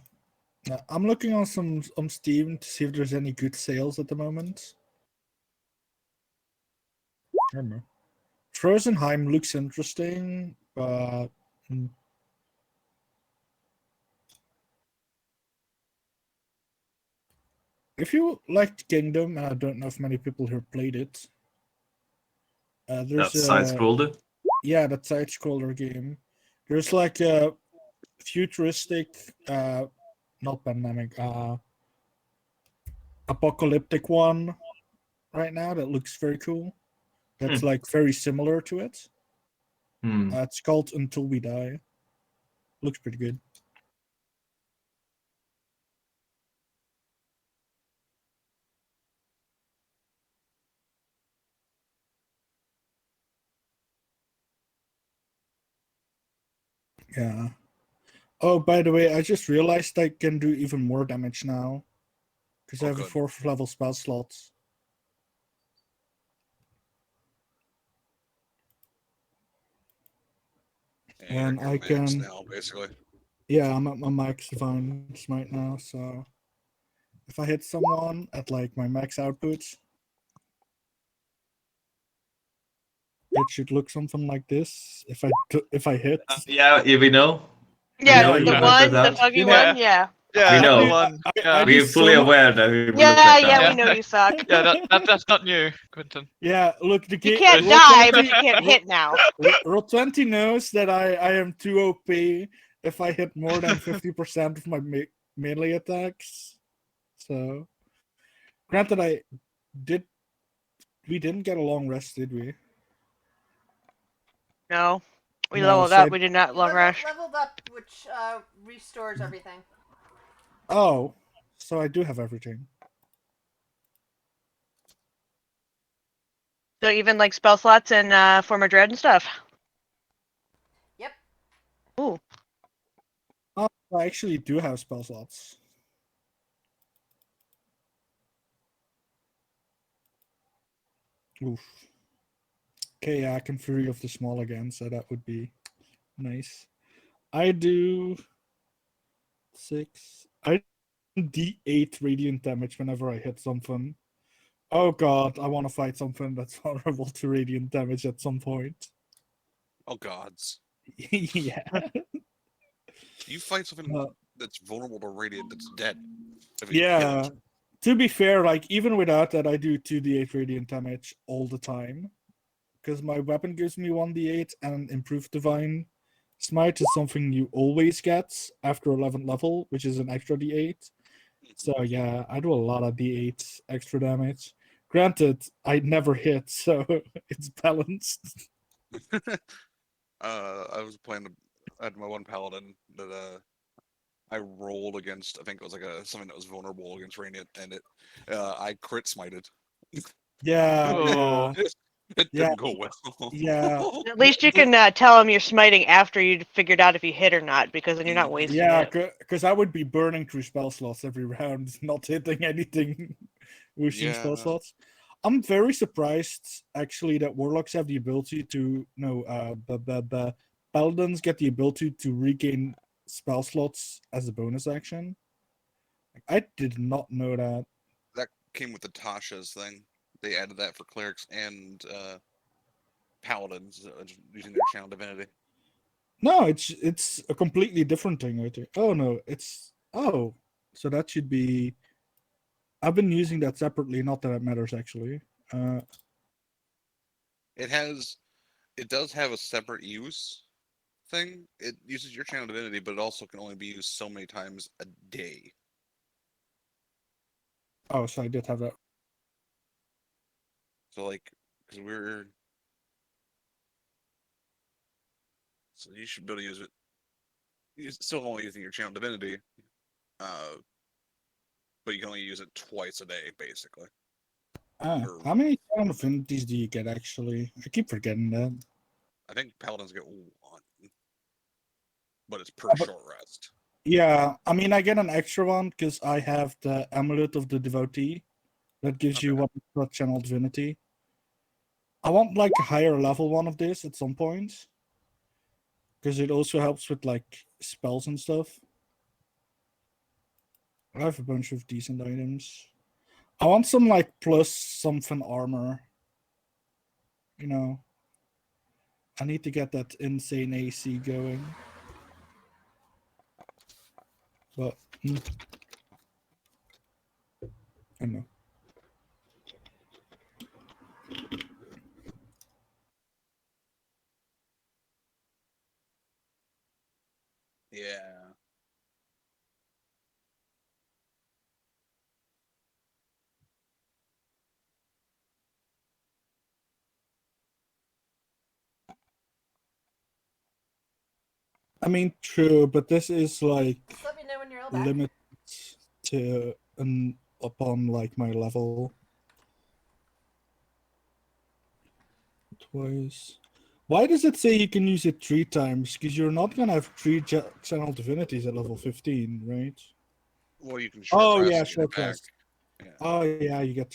yeah, I'm looking on Steam to see if there's any good sales at the moment. I don't know. Frozenheim looks interesting, but if you liked Kingdom, and I don't know if many people here played it, there's That side scroller. yeah, that side scroller game. There's like a futuristic, not pandemic, apocalyptic one right now that looks very cool. That's like very similar to it. It's called Until We Die. Looks pretty good. Yeah. Oh, by the way, I just realized I can do even more damage now. Because I have a good. 4th level spell slots. And you're I max can. now, basically. Yeah, I'm at my max divine smite now, so if I hit someone at like my max output, it should look something like this. If I hit, Yeah, we know. Yeah, know, the you know. one, that the out. buggy Yeah. one, yeah. Yeah, We know. the one. Yeah, do We're fully so mu- aware that we look Yeah, like yeah, that. we know you suck. yeah, that's not new, Quentin. Yeah, look, the You game. can't die, but you can't hit now. Roll 20 knows that I am too OP if I hit more than 50% of my melee attacks. So, granted, we didn't get a long rest, did we? No. We No, leveled so up, we did not long rush. Leveled up, which restores everything. Oh, so I do have everything. So even like spell slots and former dread and stuff. Yep. Ooh. Oh, I actually do have spell slots. Oof. Okay, yeah, I can Fury of the Small again, so that would be nice. I do 6. I do D8 radiant damage whenever I hit something. Oh god, I want to fight something that's vulnerable to radiant damage at some point. Oh gods. Yeah. You fight something that's vulnerable to radiant that's dead. If you kill Yeah. it. To be fair, like even without that, I do 2d8 radiant damage all the time. Because my weapon gives me 1d8 and improved divine smite is something you always get after 11th level, which is an extra d8. So yeah, I do a lot of d8 extra damage. Granted, I never hit, so it's balanced. I was playing. I had my one paladin that I rolled against. I think it was like something that was vulnerable against radiant, and I crit smited. Yeah, Oh. It Yeah. didn't go well. yeah, At least you can tell them you're smiting after you figured out if you hit or not, because then you're not wasting yeah. it. Because I would be burning through spell slots every round, not hitting anything within spell Yeah. slots. I'm very surprised actually that warlocks have the ability to paladins get the ability to regain spell slots as a bonus action. I did not know that. That came with the Tasha's thing. They added that for clerics and paladins using their channel divinity. No, it's a completely different thing right here. Oh no, so that should be. I've been using that separately. Not that it matters actually. It does have a separate use thing. It uses your channel divinity, but it also can only be used so many times a day. Oh, so I did have that. So like, because so you should be able to use it. You're still only using your channel divinity, but you can only use it twice a day, basically. How many sound affinities do you get actually? I keep forgetting that. I think paladins get one, but it's per But- short rest. Yeah, I mean, I get an extra one because I have the Amulet of the Devotee that gives you Okay. one extra channel divinity. I want like a higher level one of this at some point because it also helps with like spells and stuff. I have a bunch of decent items. I want some like plus something armor. You know, I need to get that insane AC going. But I know. Yeah. I mean, true, but this is like Just let me know when you're all back. limited to upon like my level. Twice. Why does it say you can use it 3 times? Because you're not gonna have three channel divinities at level 15, right? Well, you can short Oh rest yeah, and get it short back. rest. Yeah. Oh yeah, you get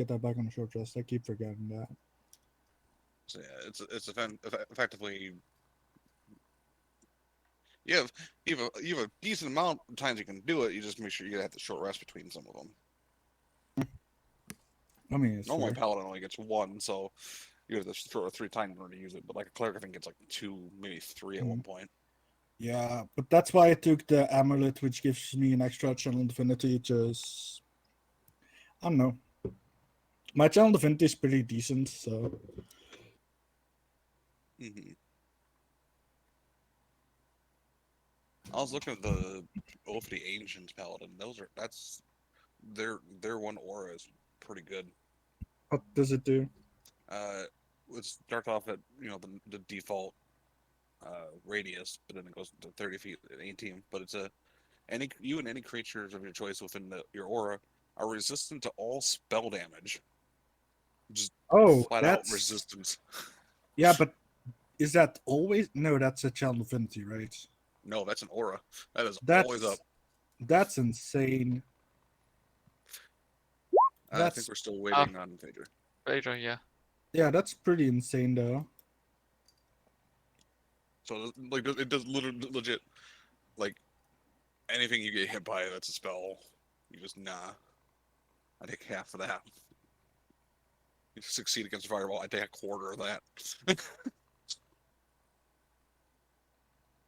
that back on a short rest. I keep forgetting that. So yeah, it's effectively you have a decent amount of times you can do it. You just make sure you have the short rest between some of them. I mean, it's Normally, fair. paladin only gets one, so you have to throw it 3 times in order to use it. But like a cleric, I think gets like 2, maybe 3 at one point. Yeah, but that's why I took the amulet, which gives me an extra channel divinity. Just I don't know. My channel divinity is pretty decent, so Hmm. I was looking at the Oath of the Ancients paladin. Their one aura is pretty good. what does it do? Uh, it starts off at the default radius, but then it goes to 30 feet at 18. But it's you and any creatures of your choice within your aura are resistant to all spell damage. Just Oh, flat out that's resistance. yeah, but is that always? No, that's a channel divinity, right? No, that's an aura. That is always up. That's insane. I think That's we're still Ah, waiting on Phaedra. Phaedra, yeah. yeah, that's pretty insane though. So like it does literally legit like anything you get hit by that's a spell. You just nah. I take half of that. You succeed against fireball. I take a quarter of that.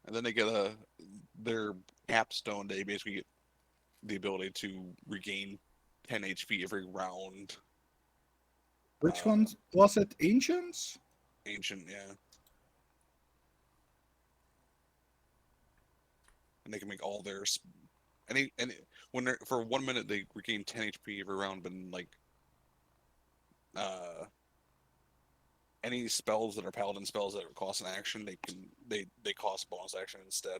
And then they get their capstone. They basically get the ability to regain 10 HP every round. Which ones was it? Ancients? Ancient, yeah. And they can make all their any when they're for 1 minute they regain 10 HP every round, but like uh any spells that are paladin spells that cost an action, they cost bonus action instead.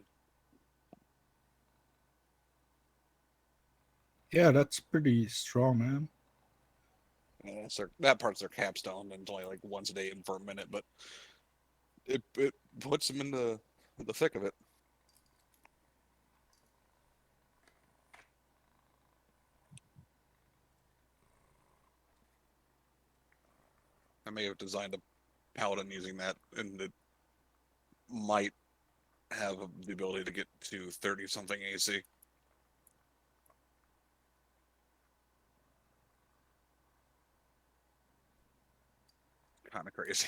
Yeah, that's pretty strong, man. And that part's their capstone, and it's only like once a day and for a minute, but it puts them in the thick of it. I may have designed a paladin using that, and it might have the ability to get to 30 something AC. Kind of crazy.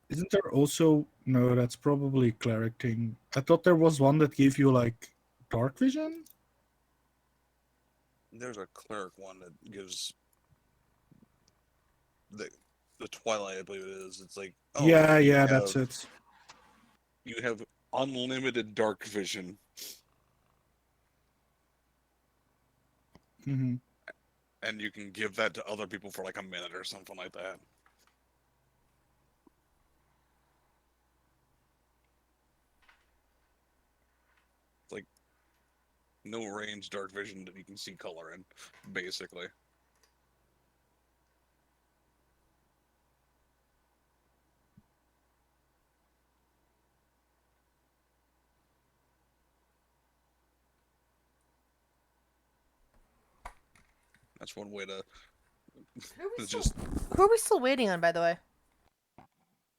Isn't there also no? That's probably cleric thing. I thought there was one that gave you like dark vision. There's a cleric one that gives the the Twilight, I believe it is. It's like, oh, Yeah, yeah, that's it. you have unlimited dark vision, Hmm. and you can give that to other people for like a minute or something like that. It's like no range dark vision that you can see color in, basically. That's one way to just Who are we still waiting on, by the way?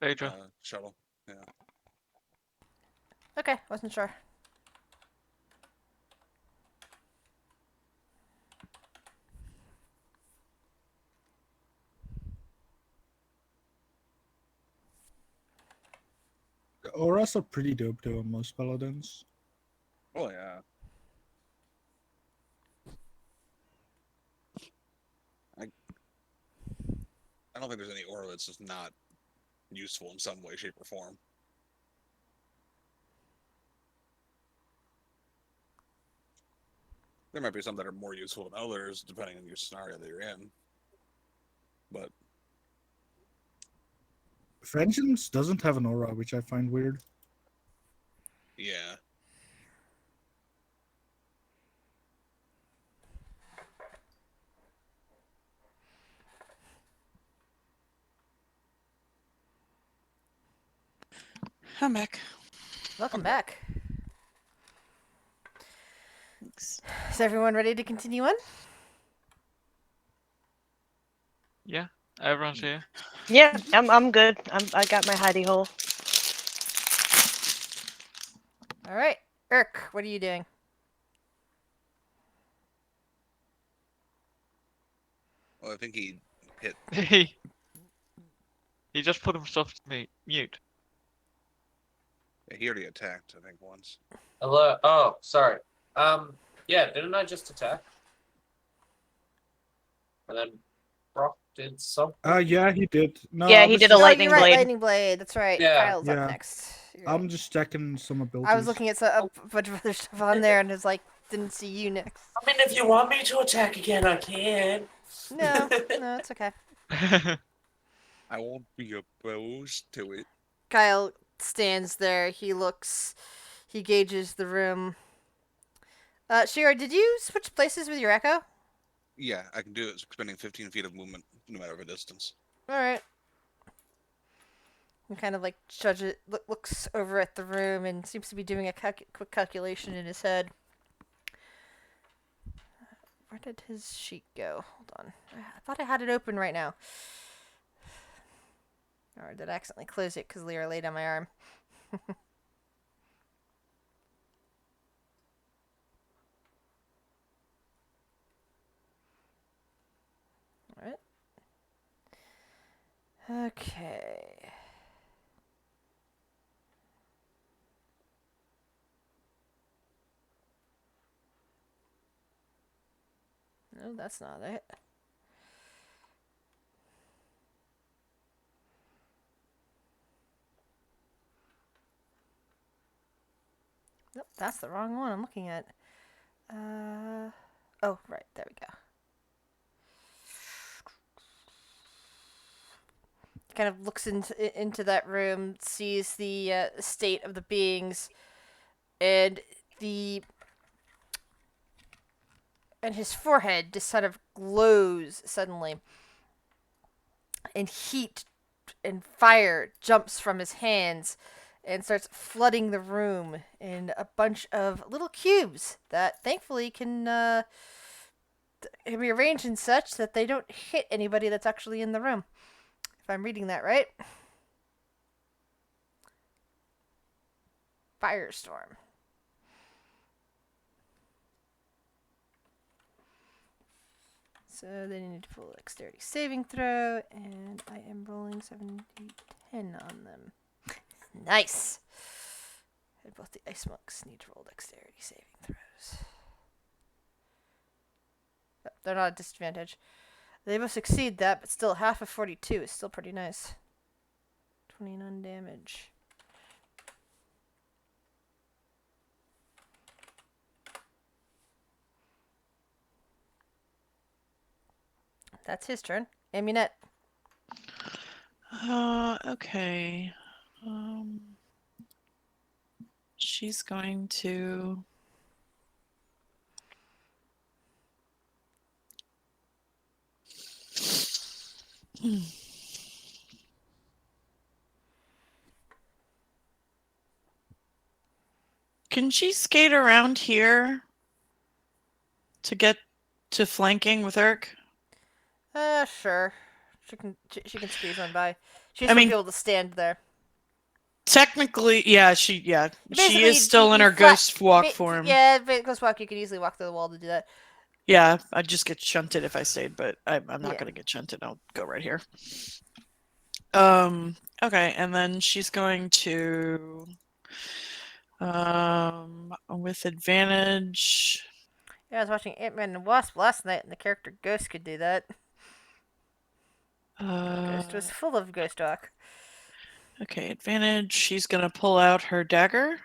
Phaedra. shuttle. Yeah. Okay, wasn't sure. The auras are pretty dope though on most paladins. Oh yeah. I don't think there's any aura that's just not useful in some way, shape, or form. There might be some that are more useful than others, depending on your scenario that you're in. But Vengeance doesn't have an aura, which I find weird. yeah. I'm back. Welcome back. Thanks. Is everyone ready to continue on? Yeah, everyone's here. Yeah, I'm good. I got my hidey hole. All right, Urk, what are you doing? Well, I think he hit. He just put himself to mute. Yeah, he already attacked, I think, once. Hello. Oh, sorry. Yeah, didn't I just attack? And then Brock did something. Yeah, he did. No, Yeah, I he was did a just- Oh, lightning you're right, blade. lightning blade. That's right. Yeah. Kyle's Yeah. up next. You're I'm right. just checking some abilities. I was looking at a bunch of other stuff on there and was like, didn't see you next. I mean, if you want me to attack again, I can. No, no, it's okay. I won't be opposed to it. Kyle stands there. He gauges the room. Shira, did you switch places with your echo? Yeah, I can do it spending 15 feet of movement, no matter the distance. All right. He kind of like looks over at the room and seems to be doing a quick calculation in his head. Where did his sheet go? Hold on. I thought I had it open right now. Or did I accidentally close it because Lyra laid on my arm? Alright. Okay. No, that's not it. Nope, that's the wrong one I'm looking at. Oh, right, there we go. Kind of looks into that room, sees the state of the beings, and his forehead just sort of glows suddenly, and heat and fire jumps from his hands and starts flooding the room in a bunch of little cubes that thankfully can be arranged in such that they don't hit anybody that's actually in the room. If I'm reading that right. Firestorm. So they need to pull a dexterity saving throw, and I am rolling 7, 8, 10 on them. Nice! And both the ice monks need to roll dexterity saving throws. Oh, they're not at disadvantage. They both succeed that, but still half of 42 is still pretty nice. 29 damage. That's his turn. Amunet. Okay. She's going to Can she skate around here to get to flanking with Urk? Sure. She can squeeze on by. She I just won't mean, be able to stand there. technically, yeah, she Basically, is still in you her ghost walk form. Yeah, ghost walk. You can easily walk through the wall to do that. Yeah, I'd just get shunted if I stayed, but I'm not Yeah. gonna get shunted. I'll go right here. Okay, and then she's going to with advantage. Yeah, I was watching Ant-Man and the Wasp last night, and the character Ghost could do that. Ghost was full of ghost talk. Okay, advantage. She's gonna pull out her dagger.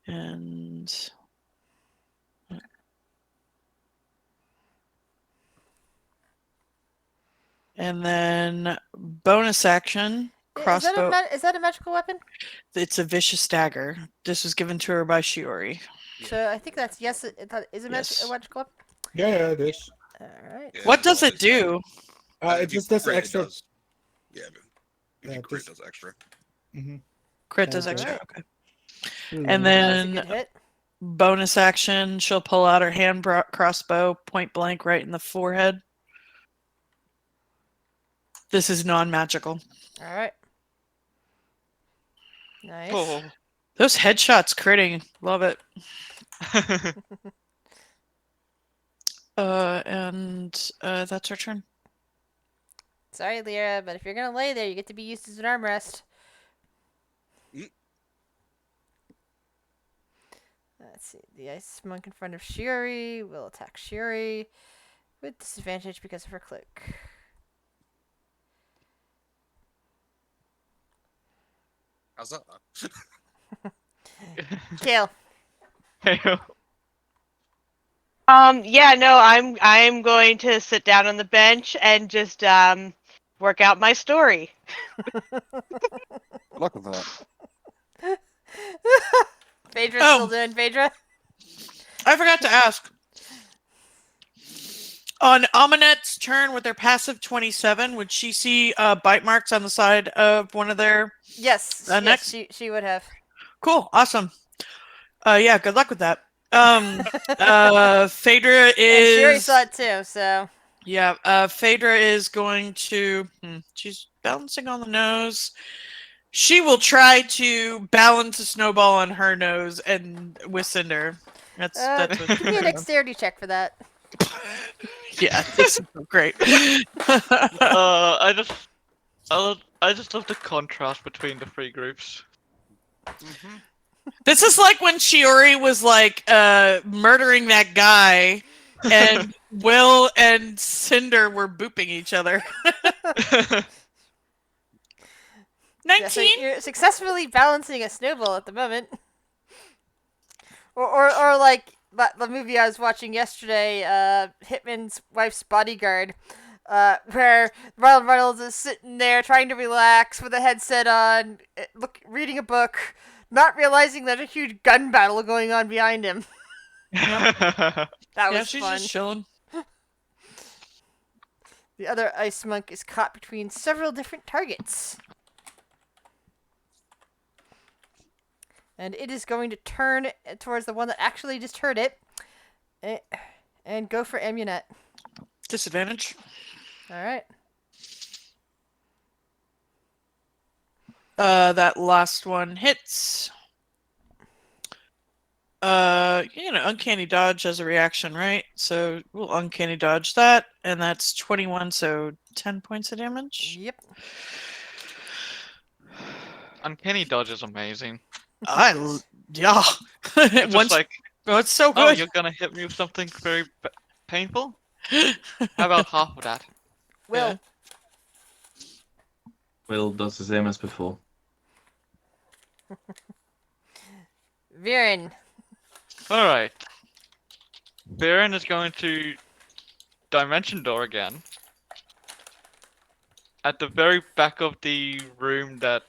And then bonus action, crossbow. Is that a magical weapon? It's a vicious dagger. This was given to her by Shiori. So I think that's yes. Is it Yes. a magical weapon? Yeah, it is. All right. Yeah, What it's does it always- do? It if you just does crit, it extra. does. Yeah, but if Yeah, you crit, just- it does extra. Mm-hmm. Crit Yeah, does okay. extra. Right. Okay. Mm-hmm. And That's a then good hit. bonus action, she'll pull out her hand crossbow, point blank, right in the forehead. This is non-magical. All right. Nice. Oh. Those headshots critting, love it. And that's her turn. Sorry, Lyra, but if you're gonna lay there, you get to be used as an armrest. Mm. Let's see. The ice monk in front of Shiori will attack Shiori with disadvantage because of her click. How's that? Kill. Yeah, no, I'm going to sit down on the bench and just work out my story. Good luck with that. Phaedra's Oh. still doing Phaedra. I forgot to ask. On Amanet's turn with their passive 27, would she see bite marks on the side of one of their... Yes, next? she would have. Cool, awesome. Yeah, good luck with that. Phaedra And Shiori is... saw it too, so. Yeah, Phaedra is going to... she's balancing on the nose. She will try to balance a snowball on her nose and with Cinder. That's what Give me a dexterity check for that. Yeah, it's great. I just love the contrast between the three groups. Mm-hmm. This is like when Shiori was like murdering that guy, and Will and Cinder were booping each other. 19. Yeah, so you're successfully balancing a snowball at the moment. Or like the movie I was watching yesterday, Hitman's Wife's Bodyguard, where Ryan Reynolds is sitting there trying to relax with a headset on, reading a book, not realizing there's a huge gun battle going on behind him. That was she's fun. just chilling. The other ice monk is caught between several different targets. And it is going to turn towards the one that actually just heard it. And go for Amunet. Disadvantage. Alright. That last one hits. Uncanny dodge as a reaction, right? So we'll uncanny dodge that, and that's 21, so 10 points of damage. Yep. Uncanny dodge is amazing. Yeah. It's just like, Oh, it's so oh, good. you're gonna hit me with something very painful? How about half of that? Will. Yeah. Will does the same as before. Viren. Alright. Viren is going to Dimension Door again. At the very back of the room that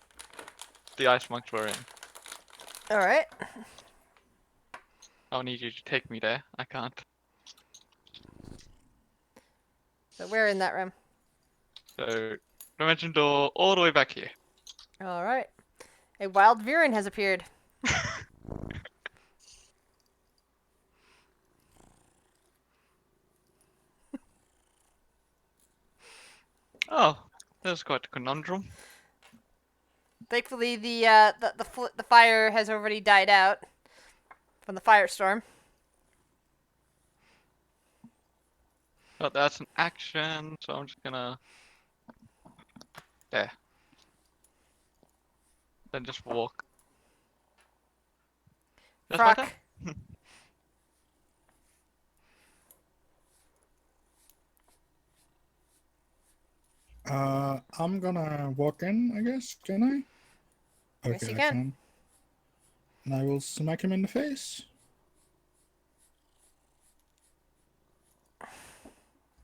the ice monks were in. Alright. I'll need you to take me there. I can't. So we're in that room. So, dimension door all the way back here. All right. A wild Viren has appeared. Oh, there's quite a conundrum. Thankfully, the fire has already died out from the firestorm. But that's an action, so I'm just gonna... There. Then just walk. That's my turn? Frock. I'm gonna walk in, I guess. Can I? Yes, Okay, you I can. can. And I will smack him in the face.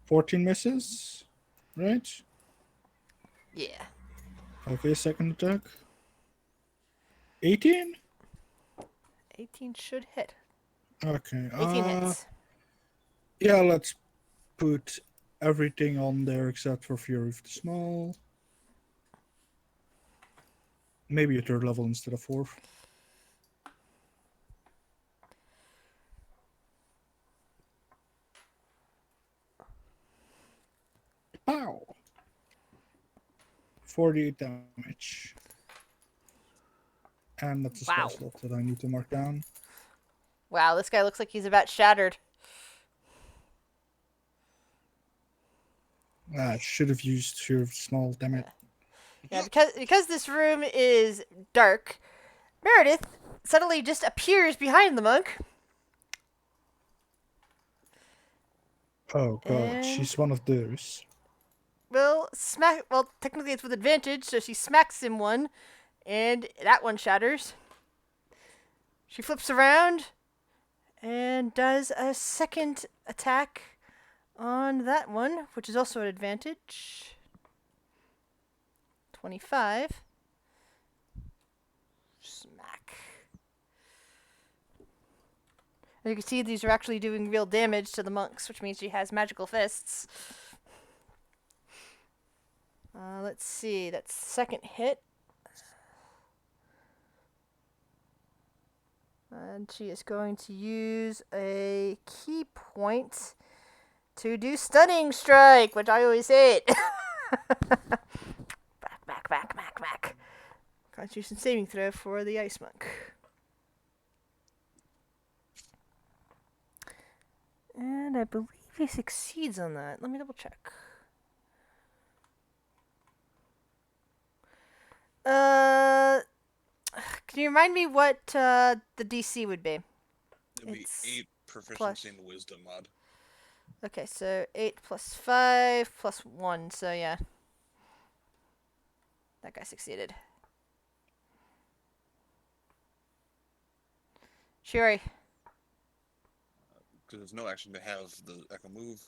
14 misses, right? Yeah. Okay, second attack. 18? 18 should hit. Okay. 18 hits. Yeah, let's put everything on there except for Fury of the Small. Maybe a third level instead of fourth. Pow! 48 damage. And that's a spell Wow. slot that I need to mark down. Wow, this guy looks like he's about shattered. I should have used Fury of the Small, damn it. Yeah, because this room is dark, Meredith suddenly just appears behind the monk. Oh god, And- she's one of those. Well, technically it's with advantage, so she smacks him one, and that one shatters. She flips around and does a second attack on that one, which is also an advantage. 25. Smack. As you can see, these are actually doing real damage to the monks, which means she has magical fists. Let's see, that's second hit. And she is going to use a key point to do Stunning Strike, which I always hate. Back. Constitution saving throw for the Ice Monk. And I believe he succeeds on that. Let me double check. Can you remind me what the DC would be? It'd be It's 8 proficiency in wisdom mod. Okay, so 8 plus 5 plus 1, so yeah. That guy succeeded. Shuri. Because there's no action to have the echo move.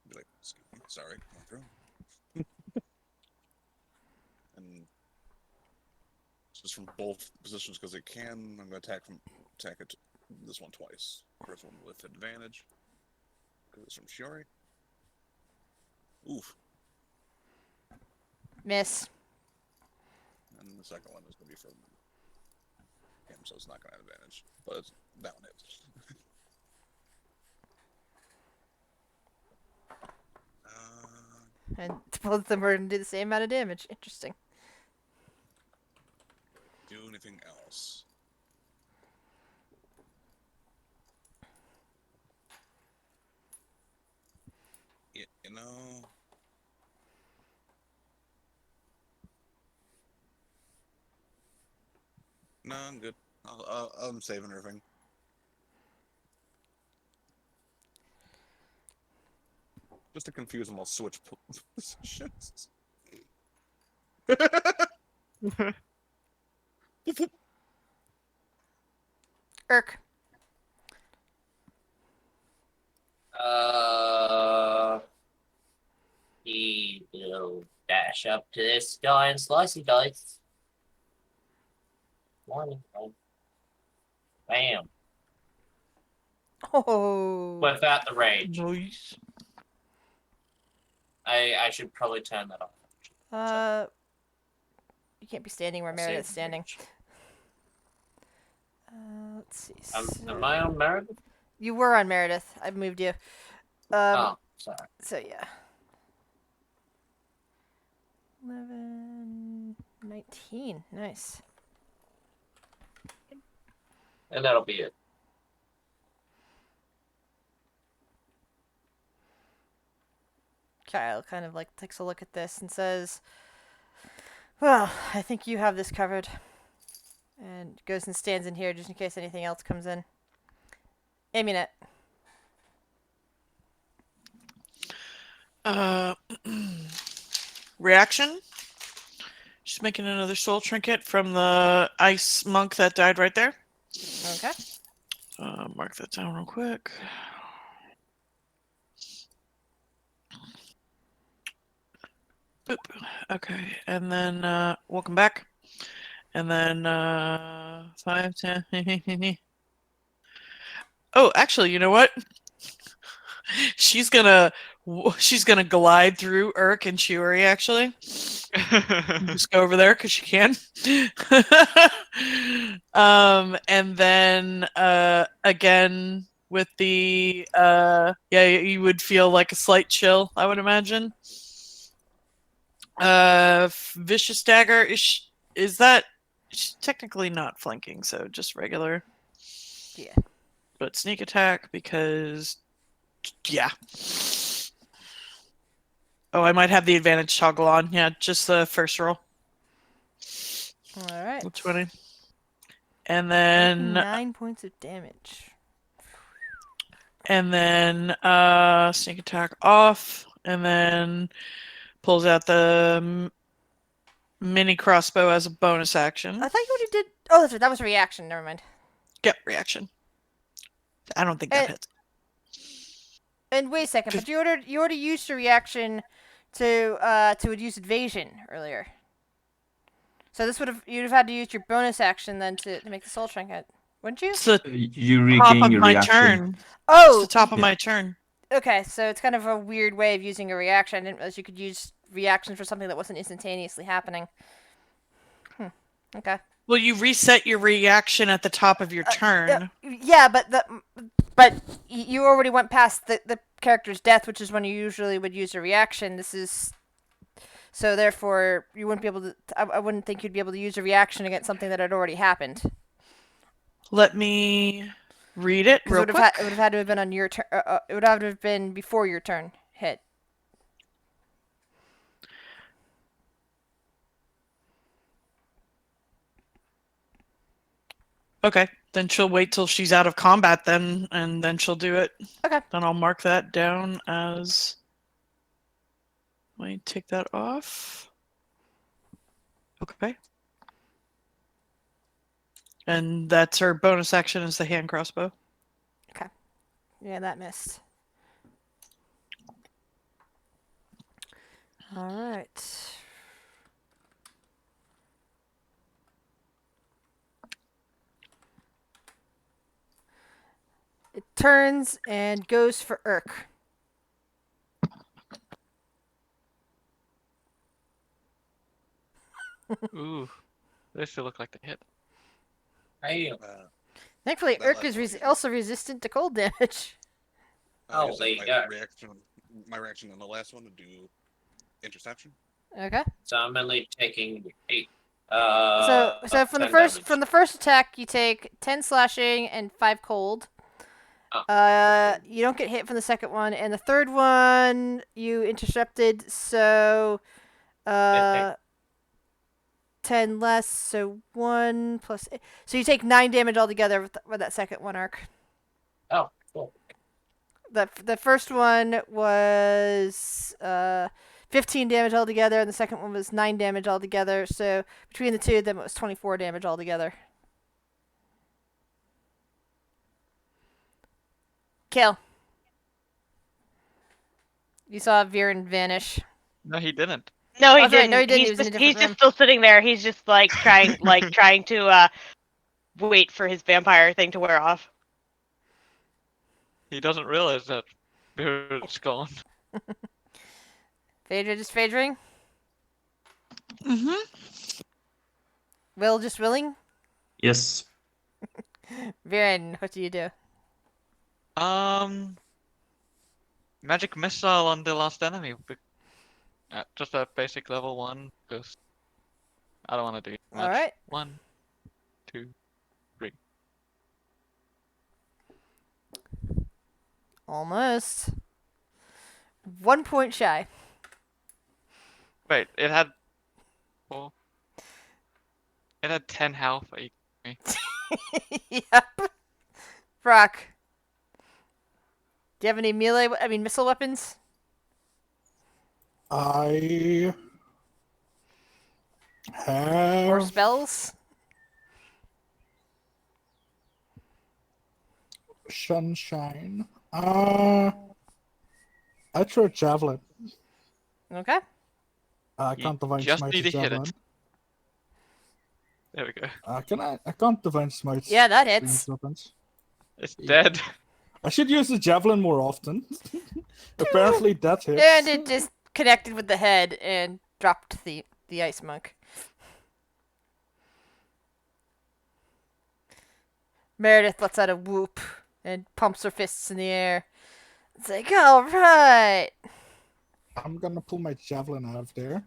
Be like, excuse me, sorry, going through. And just from both positions because it can. I'm going to attack it this one twice. First one with advantage because it's from Fury. Oof. Miss. And the second one is going to be from him, so it's not going to have advantage. But it's, that one is. And both of them are going to do the same amount of damage. Interesting. Do anything else? You know. No, I'm good. I'm saving everything. Just to confuse them, I'll switch positions. Irk. He will dash up to this guy and slicey dice. Morning. Bam. Oh. Without the rage. Nice. I should probably turn that off. You can't be standing where I'll save Meredith's the standing. page. Let's see. Am I on Meredith? You were on Meredith. I moved you. Oh, sorry. So yeah. 11, 19. Nice. And that'll be it. Kyle kind of like takes a look at this and says, "Well, I think you have this covered." And goes and stands in here just in case anything else comes in. Amunet. Reaction. Just making another soul trinket from the ice monk that died right there. Okay. Mark that down real quick. Boop. Okay, and then welcome back. And then 5, 10. Oh, actually, you know what? She's gonna glide through Urk and Chiori. Actually, just go over there because she can. And then again with the yeah, you would feel like a slight chill, I would imagine. Vicious dagger is that she's technically not flanking, so just regular. Yeah. But sneak attack because yeah. Oh, I might have the advantage toggle on. Yeah, just the first roll. All right. 20. And then 9 points of damage. and then sneak attack off, and then pulls out the mini crossbow as a bonus action. I thought you already did. Oh, that's right. That was a reaction. Never mind. Yep, reaction. I don't think that hits. And wait a second, but you already used your reaction to use evasion earlier. So this you'd have had to use your bonus action then to make the soul trinket, wouldn't you? It's the You top regain of your my reaction. turn. Oh, It's the top of my turn. okay. So it's kind of a weird way of using a reaction. I didn't realize you could use reactions for something that wasn't instantaneously happening. Okay. Well, you reset your reaction at the top of your turn. Yeah, but you already went past the character's death, which is when you usually would use a reaction. This is so therefore you wouldn't be able to. I wouldn't think you'd be able to use a reaction against something that had already happened. Let me read it real quick. It would have had to have been on your turn. It would have to have been before your turn hit. Okay, then she'll wait till she's out of combat then, and then she'll do it. Okay. Then I'll mark that down as... Let me take that off. Okay. And that's her bonus action is the hand crossbow. Okay. Yeah, that missed. All right. It turns and goes for Urk. Ooh, this should look like the hit. Hey, Thankfully, That Urk last is one. also resistant to cold damage. Oh, use there you my go. my reaction on the last one to do interception. Okay. so I'm only taking 8. So from the 10 first damage. attack, you take 10 slashing and 5 cold. Oh. You don't get hit from the second one, and the third one you intercepted. So, 10 less. So 1 plus. So you take 9 damage altogether with that second one arc. Oh, cool. The first one was 15 damage altogether, and the second one was 9 damage altogether. So between the two of them, it was 24 damage altogether. Kill. You saw Viren vanish. No, he didn't. No, he Oh, that's right. didn't. No, he didn't. He He's was in a just, different room. still sitting there. He's just like trying to wait for his vampire thing to wear off. He doesn't realize that Spirit's gone. Phaedra just Phaedraing? Mm-hmm. Will just willing? Yes. Viren, what do you do? Magic missile on the last enemy. Just a basic level 1, because I don't want to do much. Alright. 1, 2, 3. Almost. 1 point shy. Wait, it had 4. It had 10 health. Are you kidding me? Yep. Brock. Do you have any missile weapons? I Or have spells? sunshine. I throw a javelin. Okay. I You can't divine just smite need a to hit javelin. it. There we go. Can I? I can't divine smite. Yeah, that ranged hits. weapons. It's Yeah. dead. I should use the javelin more often. Apparently that hits. And it just connected with the head and dropped the ice monk. Meredith lets out a whoop and pumps her fists in the air. It's like, alright. I'm gonna pull my javelin out of there.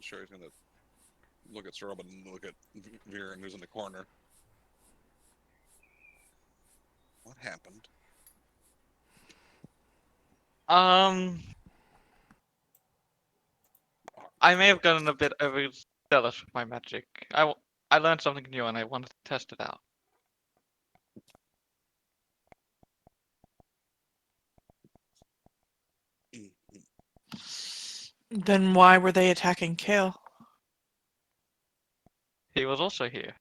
Sure, he's gonna look at Sorobin and look at Viren, who's in the corner. What happened? I may have gotten a bit overzealous with my magic. I learned something new and I wanted to test it out. Then why were they attacking Kale? He was also here.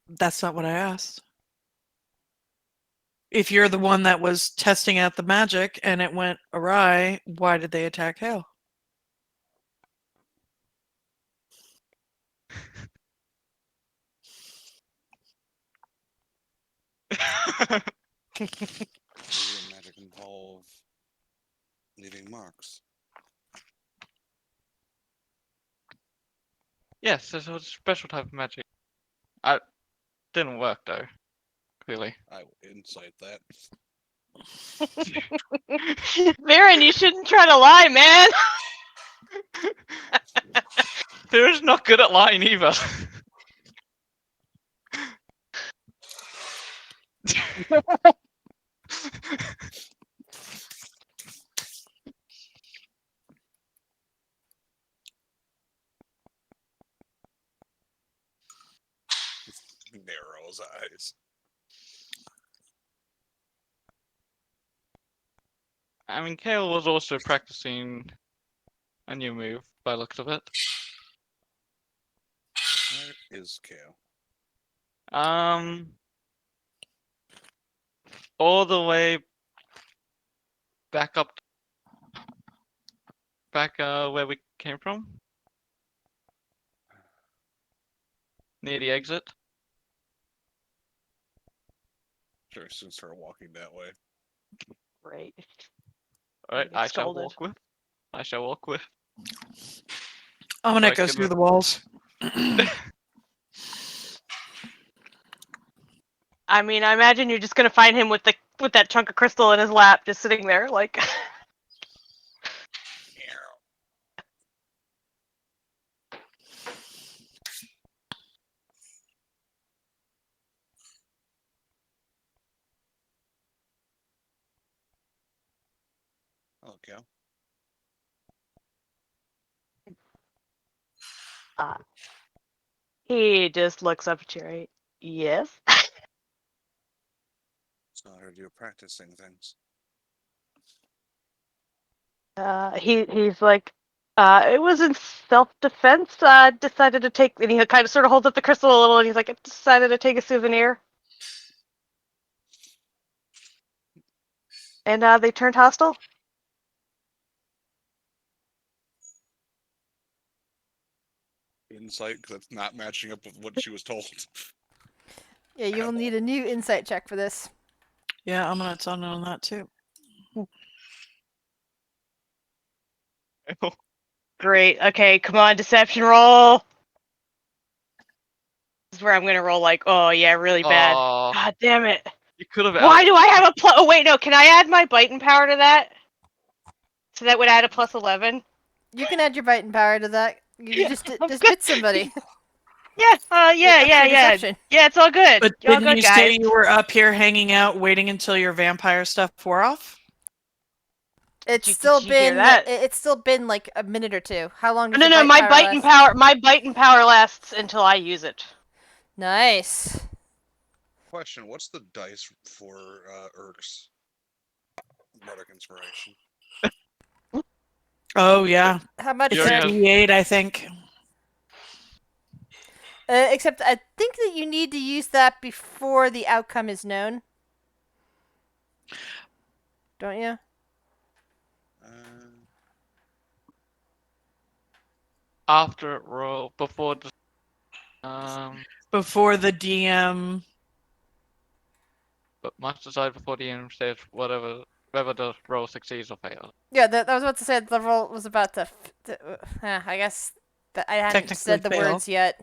That's not what I asked. If you're the one that was testing out the magic and it went awry, why did they attack Hale? Does your magic involve leaving marks? Yes, there's a special type of magic. I didn't work though. Clearly. I will insight that. Varen, you shouldn't try to lie, man. Vera's not good at lying either. Narrows eyes. I mean, Kale was also practicing a new move by the looks of it. Where is Kale? All the way back up, where we came from, near the exit. Sure, soon start walking that way. Great. All right, get I shall scolded. walk with. I shall walk with. Omenet Like goes in through the- the walls. I mean, I imagine you're just gonna find him with that chunk of crystal in his lap, just sitting there, like. Hello, Kale. He just looks up at you, right? Yes. So I heard you were practicing things. He's like, it was in self-defense. Decided to take, and he kind of sort of holds up the crystal a little, and he's like, I decided to take a souvenir. And they turned hostile. Insight, because it's not matching up with what she was told. Yeah, you will need a new insight check for this. Yeah, I'm gonna tell on that too. Great. Okay, come on, deception roll. This is where I'm gonna roll like, oh yeah, really bad. Oh, God damn it. you could have. Why do I have a plus? Oh wait, no. Can I add my biting power to that? So that would add a plus 11. You can add your biting power to that. You just good. bit somebody. Yeah. Yeah. Extra deception. Yeah, it's all good. But All didn't good, you guys. say you were up here hanging out, waiting until your vampire stuff wore off? It's Did still you hear been that? It's still been like a minute or two. How long does No, your no. My bite power last? my biting power lasts until I use it. Nice. Question: what's the dice for Urk's bardic inspiration? Oh yeah, How much? You it's a already D8, I think. Except I think that you need to use that before the outcome is known. Don't you? After roll before the Before the DM. but must decide before the end says whether the roll succeeds or fails. Yeah, I was about to say the roll was about to. I guess that I hadn't Technically said the fail. words yet.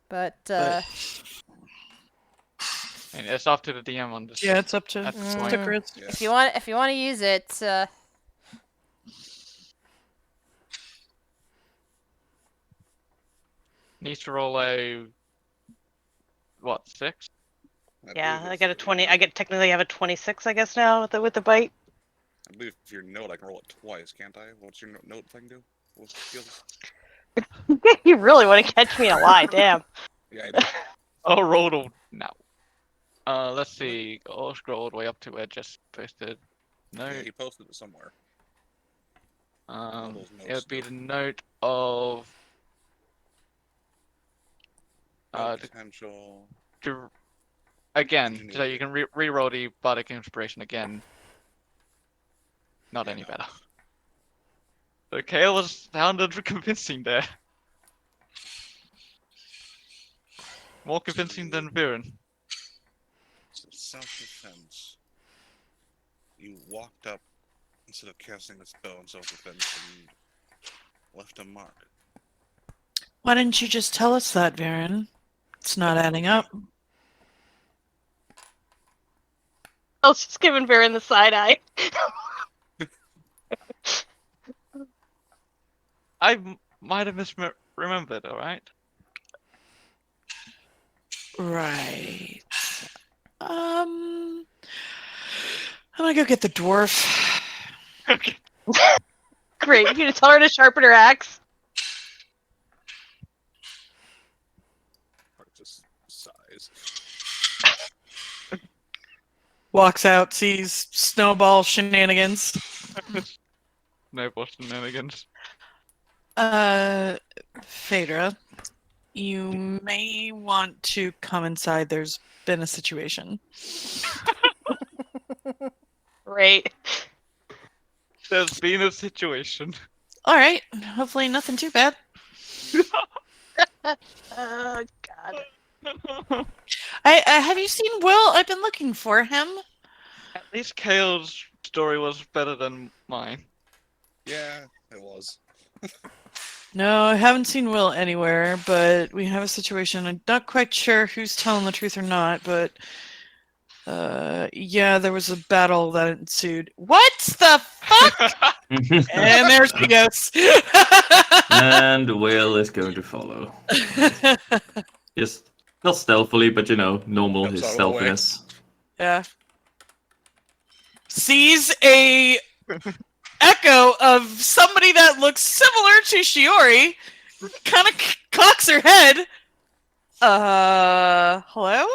But I mean, it's up to the DM on this. Yeah, it's up to At this Mm. point. to Chris. Yes. if you want to use it, Needs to roll a what 6? Yeah, I got a 20. I technically have a 26, I guess now with the bite. I believe if your note, I can roll it twice, can't I? What's your note thing do? What's the skills? You really want to catch me in a lie, damn. Yeah, I do. Oh, rolled all now. Let's see. I'll scroll all the way up to where just posted. No. Yeah, he posted it somewhere. those It notes would be do. the note of Potential. again, so Ingenuity. you can re-roll the bardic inspiration again. Not any better. The Kale was sounded convincing there. More convincing than Viren. So self-defense. You walked up instead of casting the spell in self-defense and left a mark. Why didn't you just tell us that, Varen? It's not adding up. I was just giving Varen the side eye. I might have misremembered, alright? Right. I'm gonna go get the dwarf. Okay. Great, you gonna tell her to sharpen her axe? Or just size. Walks out, sees snowball shenanigans. No more shenanigans. Phaedra, you may want to come inside. There's been a situation. Great. There's been a situation. All right. Hopefully nothing too bad. Oh, God. I have you seen Will? I've been looking for him. At least Kale's story was better than mine. Yeah, it was. No, I haven't seen Will anywhere, but we have a situation. I'm not quite sure who's telling the truth or not, but yeah, there was a battle that ensued. What the fuck? And there she goes. And the whale is going to follow. Just not stealthily, but you know, normal Jumps his out of the way. stealthiness. Yeah. Sees a echo of somebody that looks similar to Shiori, kind of cocks her head. Hello?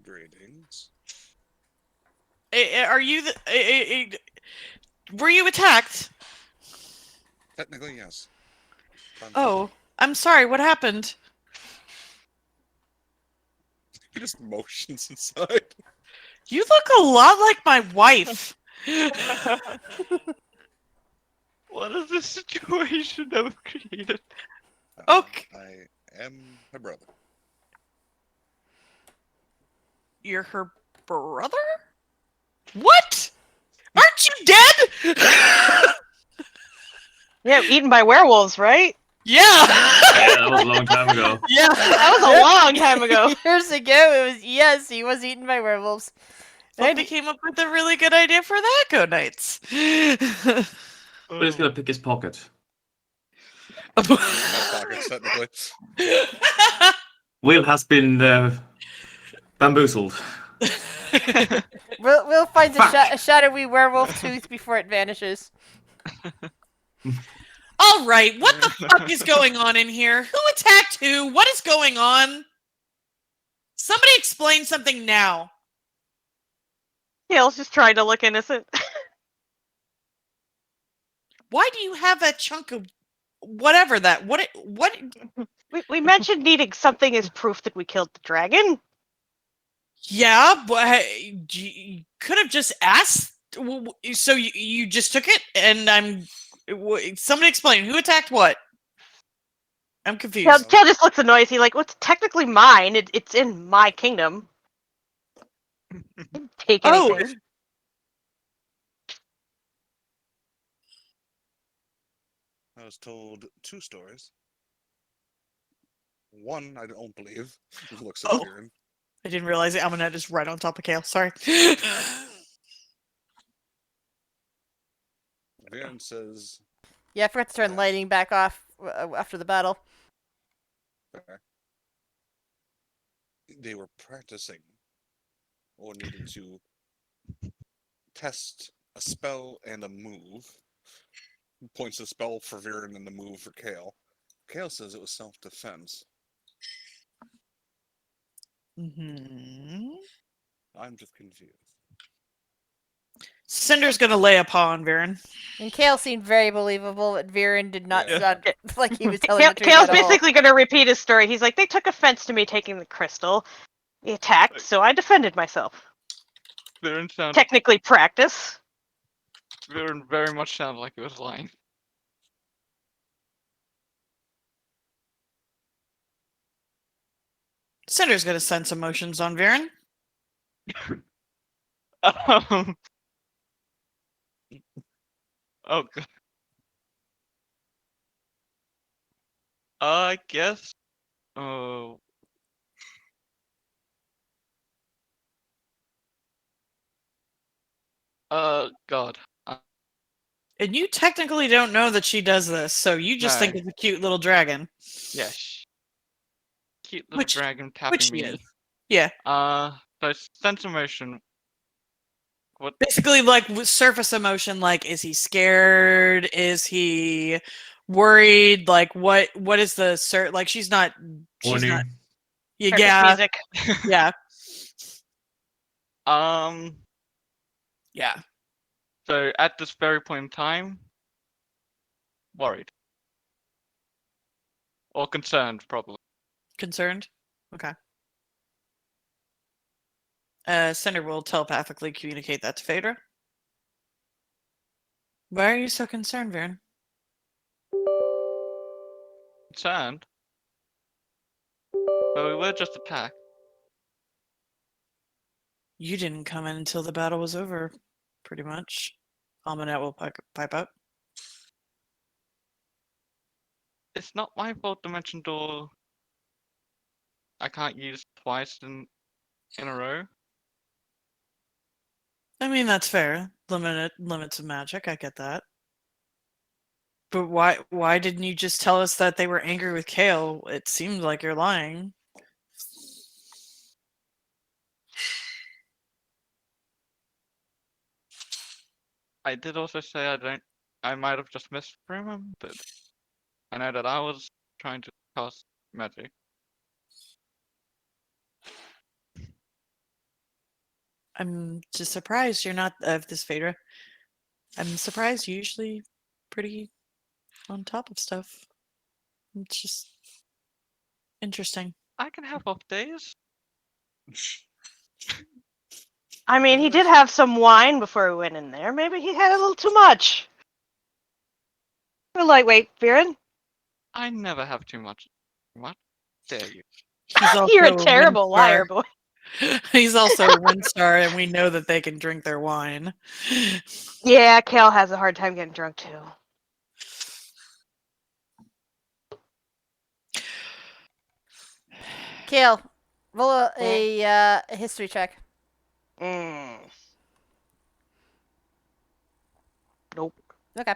Greetings. Are you the... were you attacked? Technically, yes. Oh, I'm sorry, what happened? He just motions inside. You look a lot like my wife. What is this situation that we've created? Okay. I am my brother. You're her brother? What? Aren't you dead? Yeah, eaten by werewolves, right? Yeah. Yeah, that was a long time ago. Yeah. That was a long time ago. Years ago, it was yes, he was eaten by werewolves. Somebody came up with a really good idea for that, Go Knights. But he's gonna pick his pocket. My pockets, technically. Will has been bamboozled. We'll find Fuck. a shadowy werewolf tooth before it vanishes. All right, what the fuck is going on in here? Who attacked who? What is going on? Somebody explain something now. Kale's just trying to look innocent. Why do you have that chunk of whatever that? What? We mentioned needing something as proof that we killed the dragon. Yeah, but you could have just asked. So you just took it, and somebody explain who attacked what. I'm confused. Kale just looks annoyed. He's like, "Well, it's technically mine. It's in my kingdom. I didn't take Oh. anything." I was told 2 stories. One I don't believe. Looks at Oh. Viren. I didn't realize it. Amunet is right on top of Kale. Sorry. Viren says Yeah, I forgot to turn Yes. lighting back off after the battle. they were practicing or needed to test a spell and a move. Points the spell for Viren and the move for Kale. Kale says it was self-defense. Mm-hmm. I'm just confused. Cinder's gonna lay a paw on Viren. And Kale seemed very believable, but Viren did not Yeah. sound like he was telling the truth Kale's at all. basically going to repeat his story. He's like, "They took offense to me taking the crystal. They attacked, so I defended myself. Technically practice." Viren very much sounded like he was lying. Cinder's gonna sense emotions on Viren. Oh god. I guess. Oh. God. And you technically don't know that she does this, so you just think No. it's a cute little dragon. Yes. Cute little Which- dragon tapping which she me. is. Yeah. So sense emotion. What? Basically, like surface emotion, like is he scared? Is he worried? Like what is the like she's not Horny. yeah, Circus yeah, music. yeah. Yeah. So at this very point in time, worried. Or concerned, probably. Concerned? Okay. Cinder will telepathically communicate that to Phaedra. Why are you so concerned, Viren? Concerned? But we were just attacked. You didn't come in until the battle was over, pretty much. Almanet will pipe up. It's not my fault Dimension Door I can't use twice in a row. I mean, that's fair. Limits of magic, I get that. But why didn't you just tell us that they were angry with Kale? It seems like you're lying. I did also say I might have just misremembered. I know that I was trying to cast magic. I'm just surprised you're not of this Phaedra. I'm surprised you're usually pretty on top of stuff. It's just interesting. I can have off days. I mean, he did have some wine before we went in there. Maybe he had a little too much. A lightweight, Viren. I never have too much. What dare you? He's also You're a a terrible liar, Windstar. boy. He's also a Windstar, and we know that they can drink their wine. Yeah, Kale has a hard time getting drunk too. Kale, roll a history check. Mm. Nope. Okay.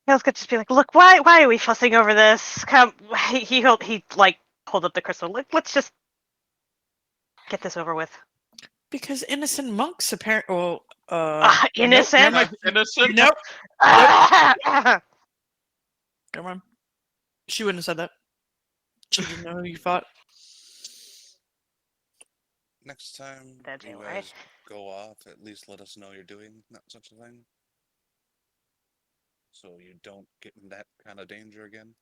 Kale's gonna just be like, "Look, why are we fussing over this? Come, he like hold up the crystal. Let's just get this over with." Because innocent monks apparently. Well, nope, Innocent. never mind. Innocent? Nope. Ah! Come on. She wouldn't have said that. She didn't know who you fought. Next time That's you it, right? guys go off, at least let us know you're doing not such a thing. So you don't get in that kind of danger again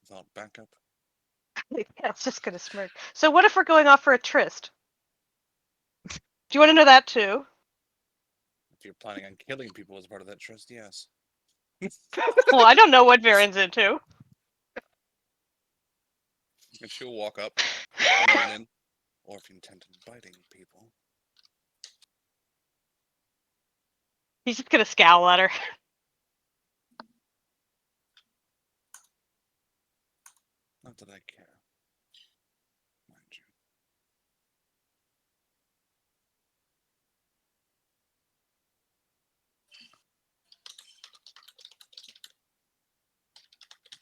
without backup. Kale's just gonna smirk. So what if we're going off for a tryst? Do you want to know that too? If you're planning on killing people as part of that trust, yes. Well, I don't know what Viren's into. And she'll walk up and lean in. Or if you intend on biting people. He's just gonna scowl at her. Not that I care. Mind you.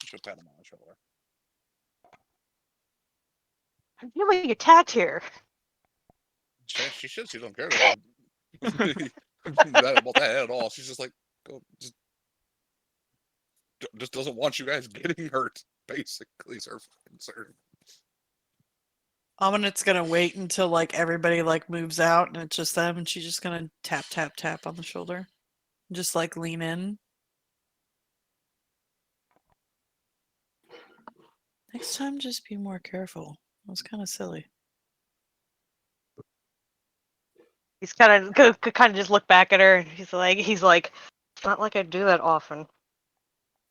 She'll pat him on the shoulder. I'm feeling attacked here. She should. She don't care about that at all. She's just like, go, just doesn't want you guys getting hurt. Basically, is her concern. Amanit's gonna wait until like everybody like moves out and it's just them, and she's just gonna tap tap tap on the shoulder, just like lean in. Next time, just be more careful. That was kind of silly. He's kind of just look back at her, and he's like, it's not like I do that often.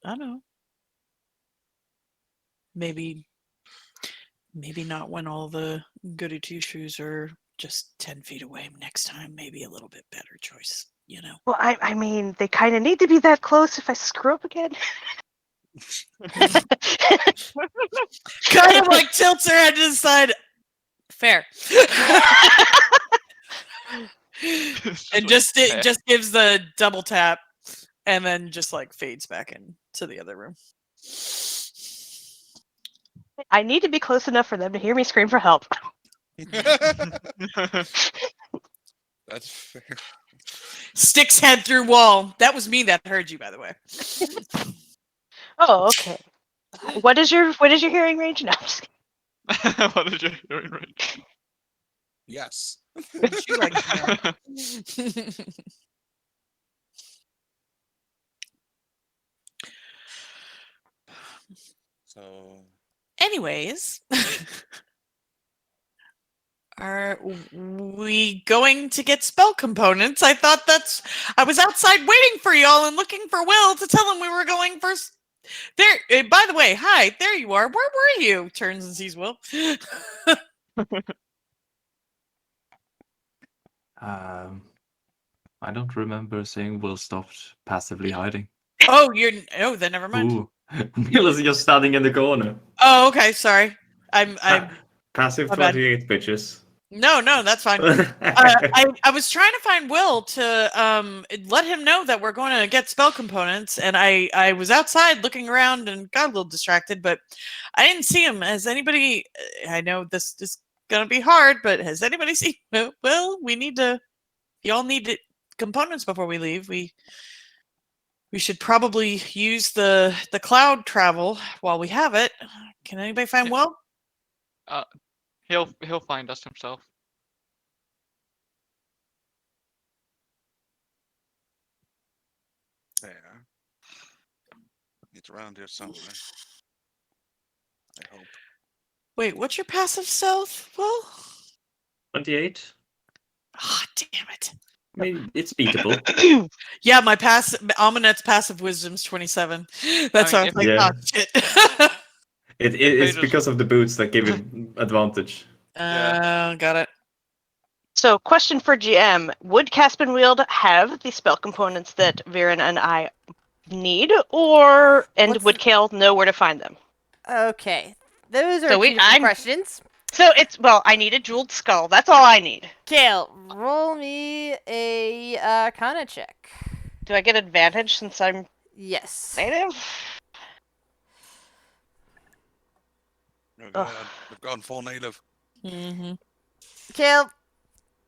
I know. Maybe not when all the goody two shoes are just 10 feet away. Next time, maybe a little bit better choice. You know. Well, I mean, they kind of need to be that close if I screw up again. Kind of like tilts her head to the side. Fair. And just Fair. just gives the double tap, and then just like fades back into the other room. I need to be close enough for them to hear me scream for help. That's fair. Sticks head through wall. That was me that heard you, by the way. Oh, okay. What is your hearing range? No, I'm just kidding. What did you hearing range? Yes. She likes to know. So Anyways, are we going to get spell components? I thought I was outside waiting for y'all and looking for Will to tell him we were going first. There. By the way, hi. There you are. Where were you? Turns and sees Will. I don't remember seeing Will stopped passively hiding. Oh, then never mind. Ooh. Will is just standing in the corner. Oh, okay. Sorry. I'm Passive my bad. 28 bitches. No, that's fine. I was trying to find Will to let him know that we're going to get spell components, and I was outside looking around and got a little distracted, but I didn't see him. Has anybody? I know this is gonna be hard, but has anybody seen Will? Y'all need components before we leave. We should probably use the cloud travel while we have it. Can anybody find Will? He'll find us himself. Fair. It's around here somewhere. I hope. Wait, what's your passive stealth? Well, 28. ah, damn it. I mean, it's beatable. Yeah, my Amonet's passive wisdom's 27. That's I why I mean, was like, Yeah. oh shit. It's just- because of the boots that give him advantage. Got it. So, question for GM: would Caspian Wield have the spell components that Viren and I need, and would Kale know where to find them? Okay, those are So two different questions. So I need a jeweled skull. That's all I need. Kale, roll me a Arcana check. Do I get advantage since I'm Yes. native? Oh god, I've gone full native. Mm-hmm. Kale,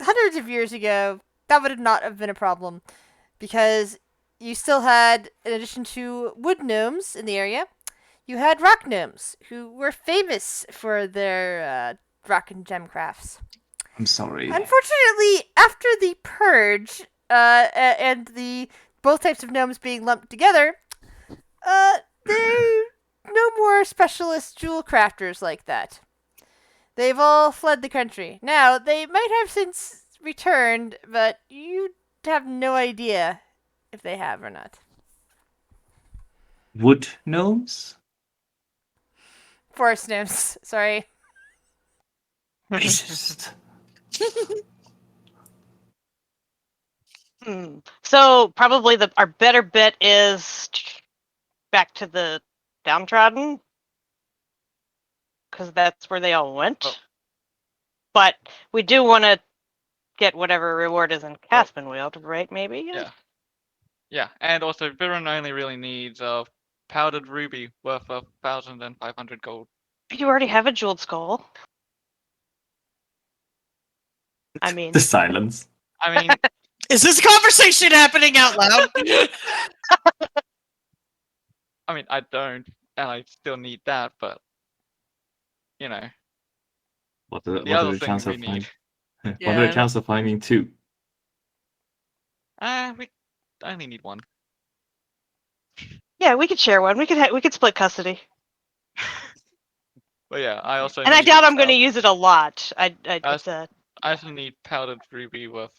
hundreds of years ago, that would not have been a problem because you still had, in addition to wood gnomes in the area, you had rock gnomes who were famous for their rock and gem crafts. I'm sorry. Unfortunately, after the purge and the both types of gnomes being lumped together, there are no more specialist jewel crafters like that. They've all fled the country. Now, they might have since returned, but you have no idea if they have or not. Wood gnomes? Forest gnomes, sorry. Racist. So probably our better bet is back to the downtrodden, because that's where they all went. Oh. But we do want to get whatever reward is in Caspian Wield, right? Maybe. Yeah. Yeah, and also Viren only really needs a powdered ruby worth 1,500 gold. You already have a jeweled skull. I mean, The silence. I mean, Is this conversation happening out loud? I don't, and I still need that, but you know, What the are other the things chances we of need. finding? What are Yeah. the chances of finding two? We only need one. yeah, we could share one. We could split custody. But yeah, I also And I need, doubt I'm going to use it a lot. I also need powdered ruby worth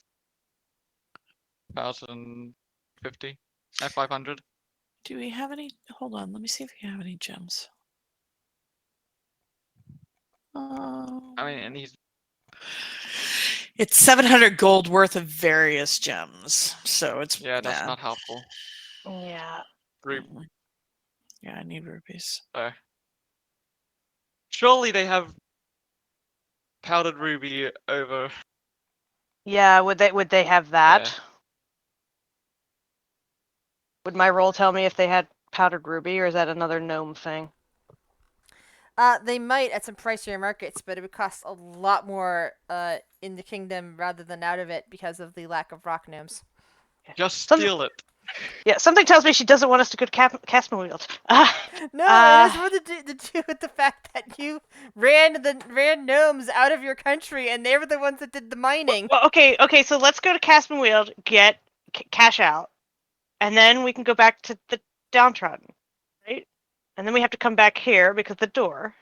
1,050 at 500. Do we have any? Hold on. Let me see if we have any gems. And he's It's 700 gold worth of various gems. So it's that's not helpful. Yeah. Yeah, I need rupees. Surely they have powdered ruby over. Yeah, would they have that? Yeah. Would my roll tell me if they had powdered ruby, or is that another gnome thing? They might at some pricier markets, but it would cost a lot more in the kingdom rather than out of it because of the lack of rock gnomes. Just steal it. Yeah, something tells me she doesn't want us to go to Caspian Wield. No, it has more to do with the fact that you ran gnomes out of your country, and they were the ones that did the mining. Well, okay, so let's go to Caspian Wield, get cash out, and then we can go back to the downtrodden, right? And then we have to come back here because the door.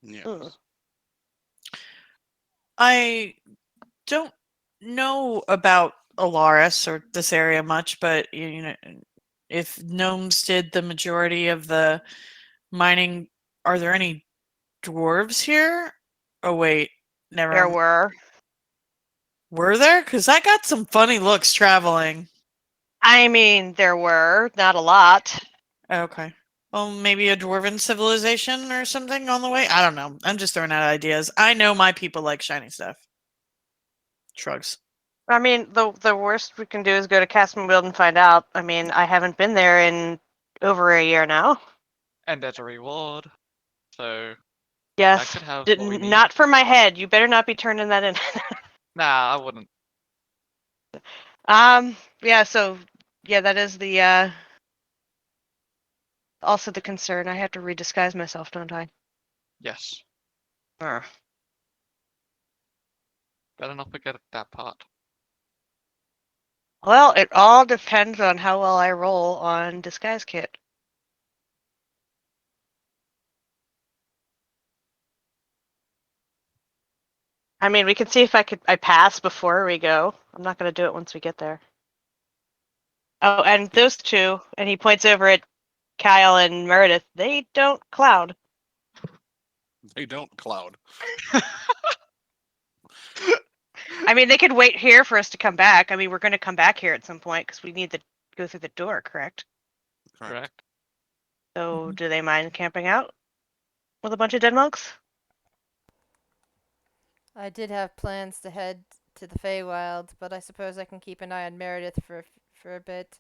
Yes. Ugh. I don't know about Alaris or this area much, but you know, if gnomes did the majority of the mining, are there any dwarves here? Oh wait, never. There were. Were there? Because I got some funny looks traveling. I mean, there were not a lot. Okay. Well, maybe a dwarven civilization or something on the way. I don't know. I'm just throwing out ideas. I know my people like shiny stuff. Shrugs. I mean, the worst we can do is go to Caspian Wield and find out. I mean, I haven't been there in over a year now. And there's a reward. So Yes, could have what we need. not for my head. You better not be turning that in. Nah, I wouldn't. Yeah, so yeah, that is the also the concern. I have to redisguise myself, don't I? Yes. Ugh. Better not forget that part. Well, it all depends on how well I roll on disguise kit. I mean, we can see if I pass before we go. I'm not gonna do it once we get there. Oh, and those two, and he points over at Kyle and Meredith. They don't cloud. They don't cloud. I mean, they could wait here for us to come back. I mean, we're going to come back here at some point because we need to go through the door, correct? Correct. So, do they mind camping out with a bunch of dead monks? I did have plans to head to the Feywild, but I suppose I can keep an eye on Meredith for a bit.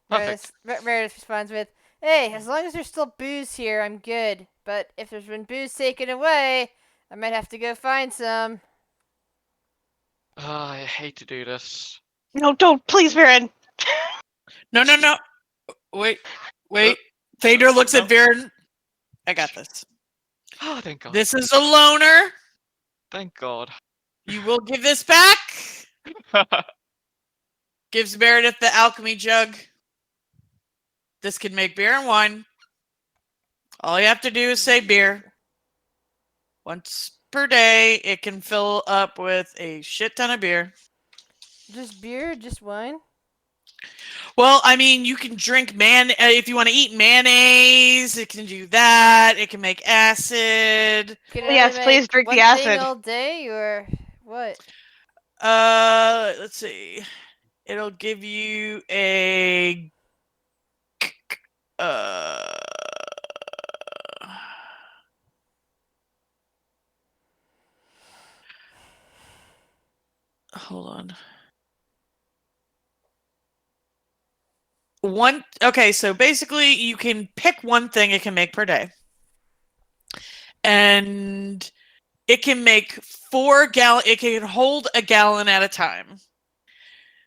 Perfect. Meredith responds with, "Hey, as long as there's still booze here, I'm good. But if there's been booze taken away, I might have to go find some." I hate to do this. No, don't, please, Viren. No, no, no. Wait. Fader looks at no. Viren. I got this. Oh, thank God. This is a loner. Thank God. You will give this back. Gives Meredith the alchemy jug. This can make beer and wine. All you have to do is say beer. Once per day, it can fill up with a shit ton of beer. Just beer? Just wine? Well, I mean, you can drink if you want to eat mayonnaise, it can do that. It can make acid. Can Yes, only please make drink one the thing acid. all day, or what? Let's see. It'll give you a hold on. Okay, so basically you can pick one thing it can make per day. And it can make 4 gallon. It can hold a gallon at a time.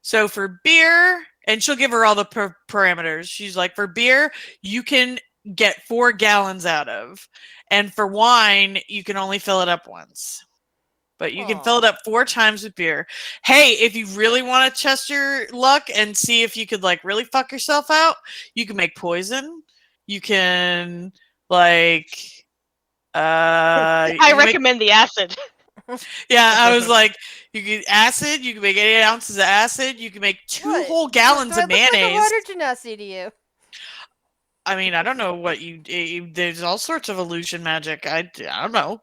So for beer, and she'll give her all the parameters. She's like, for beer, you can get 4 gallons out of. And for wine, you can only fill it up once. But you can fill it up 4 times with beer. Hey, if you really want to test your luck and see if you could like really fuck yourself out, you can make poison. You can like I recommend the acid. Yeah, I was like, you can acid. You can make 8 ounces of acid. You can make 2 whole gallons Do I of look like a mayonnaise. water genasi to you? I mean, I don't know what there's all sorts of illusion magic. I don't know.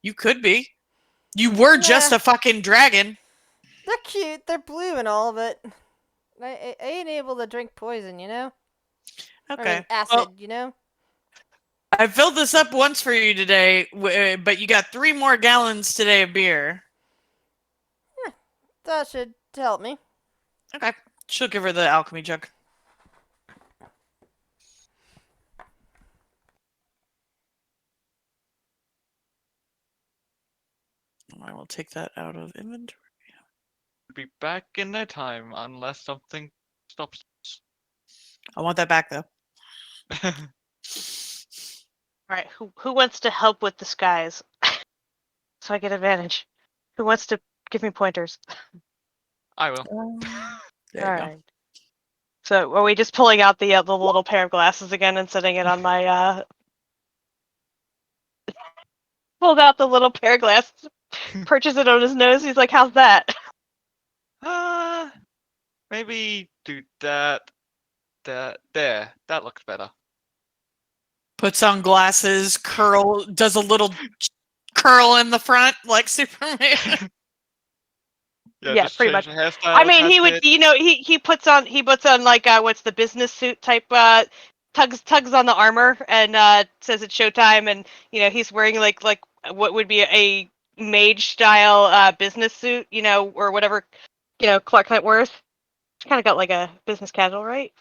You could be. You were just Nah. a fucking dragon. They're cute. They're blue and all, but I ain't able to drink poison, you know? Okay. I mean, acid, you know? I filled this up once for you today, but you got 3 more gallons today of beer. That should help me. Okay. She'll give her the alchemy jug. I will take that out of inventory. Be back in no time unless something stops us. I want that back though. All right, who wants to help with disguise? So I get advantage. Who wants to give me pointers? I will. There you go. So are we just pulling out the little pair of glasses again and setting it on my pulled out the little pair of glasses, purchase it on his nose. He's like, "How's that?" Maybe do that. There. That looks better. Puts on glasses, does a little curl in the front like Superman. Yeah, just pretty change much. the hairstyle, I mean, he that's would, it. you know, he puts on like what's the business suit type tugs on the armor and says it's showtime, and you know he's wearing like what would be a mage style business suit, you know, or whatever, you know, Clark Kent wears. Kind of got like a business casual, right?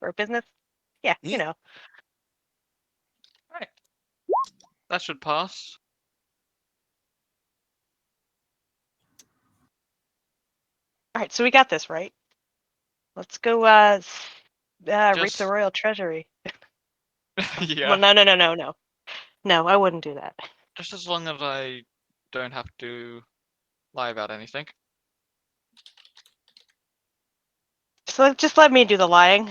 Or a business, yeah, you know. Right. That should pass. All right, so we got this, right? Let's go reap the Just- royal treasury. Yeah. Well, no. No, I wouldn't do that. Just as long as I don't have to lie about anything. So just let me do the lying.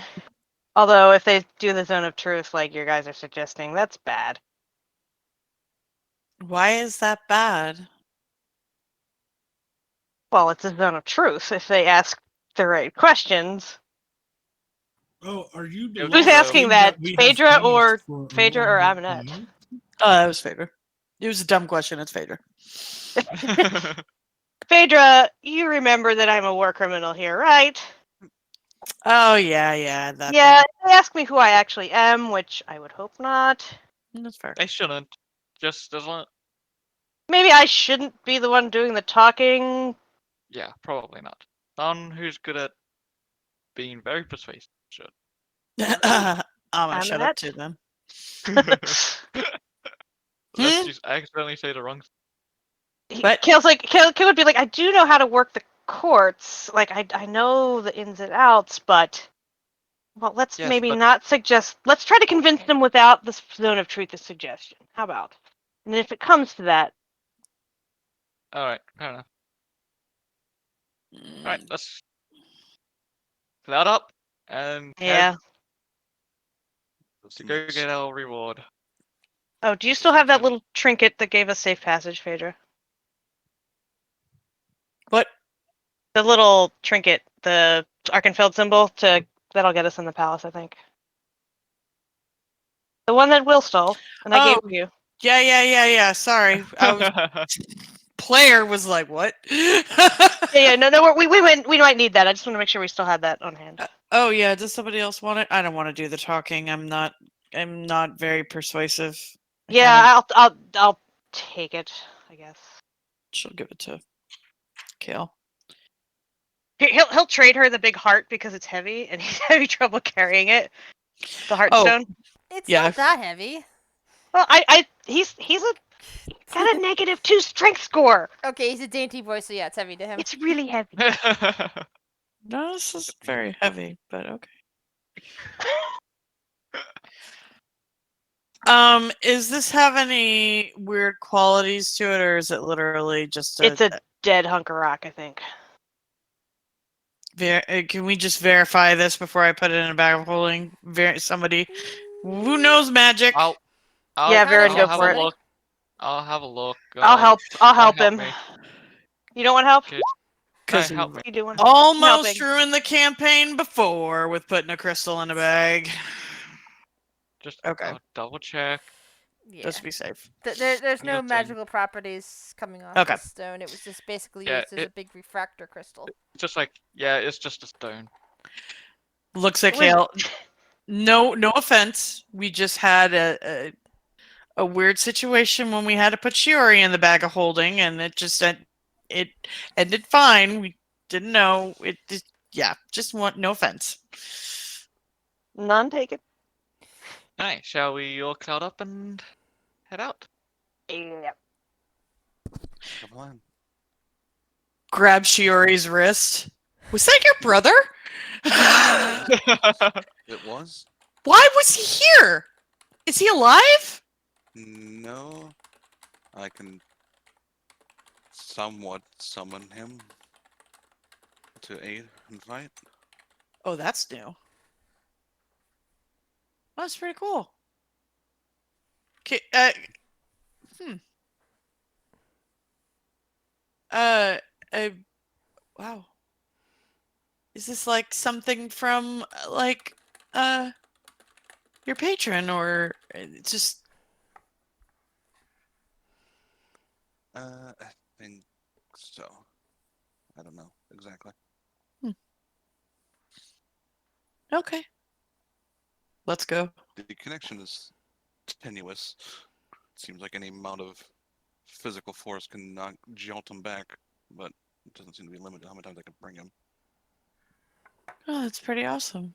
Although if they do the zone of truth like you guys are suggesting, that's bad. Why is that bad? Well, it's a zone of truth if they ask the right questions. Oh, are you the Who's Who's last asking thing that? we have Phaedra finished or for a Phaedra or long Aminette? time? That was Phaedra. It was a dumb question. It's Phaedra. Phaedra, you remember that I'm a war criminal here, right? Oh yeah, that Yeah, thing. they ask me who I actually am, which I would hope not. That's fair. They shouldn't. Just as long. Maybe I shouldn't be the one doing the talking. Yeah, probably not. Someone who's good at being very persuasive should. I'm gonna shut up Aminette? too then. Unless you accidentally say the wrong. What? Kale would be like, I do know how to work the courts. Like, I know the ins and outs, but well, let's Yes, maybe but- not suggest. Let's try to convince them without the zone of truth as suggestion. How about? And if it comes to that, All right, fair enough. All right, Mm, let's cloud up and yeah. head to go get our reward. Oh, do you still have that little trinket that gave us safe passage, Phaedra? What? The little trinket, the Arkenfeld symbol, that'll get us in the palace, I think. The one that Will stole, and I gave Oh. it to you. Yeah. Sorry, I was. Player was like, what? Yeah, no, we might need that. I just want to make sure we still had that on hand. Oh yeah, does somebody else want it? I don't want to do the talking. I'm not very persuasive. I kinda- Yeah, I'll take it, I guess. she'll give it to Kale. He'll trade her the big heart because it's heavy, and he's having trouble carrying it. The heartstone. It's Yeah. not that heavy. Well, he's got a -2 strength score. Okay, he's a dainty boy, so yeah, it's heavy to him. It's really heavy. No, this is very heavy, but okay. Is this have any weird qualities to it, or is it literally just It's a dead hunk of rock, I think. Can we just verify this before I put it in a bag of holding? Somebody who knows magic. I'll Yeah, Varen, go have for a it. look. I'll have a look. I'll help help him. me. You don't want help? Okay. Because help me. You doing? almost helping. ruined the campaign before with putting a crystal in a bag. Just Okay. double check. Yeah. Just to be safe. There's no Nothing. magical properties coming off Okay. the stone. It was just basically Yeah, used as a big refractor crystal. Just like it's just a stone. Looks like It was- Hale. No offense. We just had a weird situation when we had to put Shiori in the bag of holding, and it just it ended fine. We didn't know it. Just want no offense. None taken. Alright, shall we all cloud up and head out? Yeah. Come on. Grab Shiori's wrist. Was that your brother? It was? Why was he here? Is he alive? No. I can somewhat summon him to aid and fight. Oh, that's new. That's pretty cool. Okay, wow. Is this like something from like your patron, or just I think so. I don't know exactly. okay? Let's go. The connection is tenuous. Seems like any amount of physical force can knock jolt him back, but it doesn't seem to be limited how many times I can bring him. Oh, that's pretty awesome.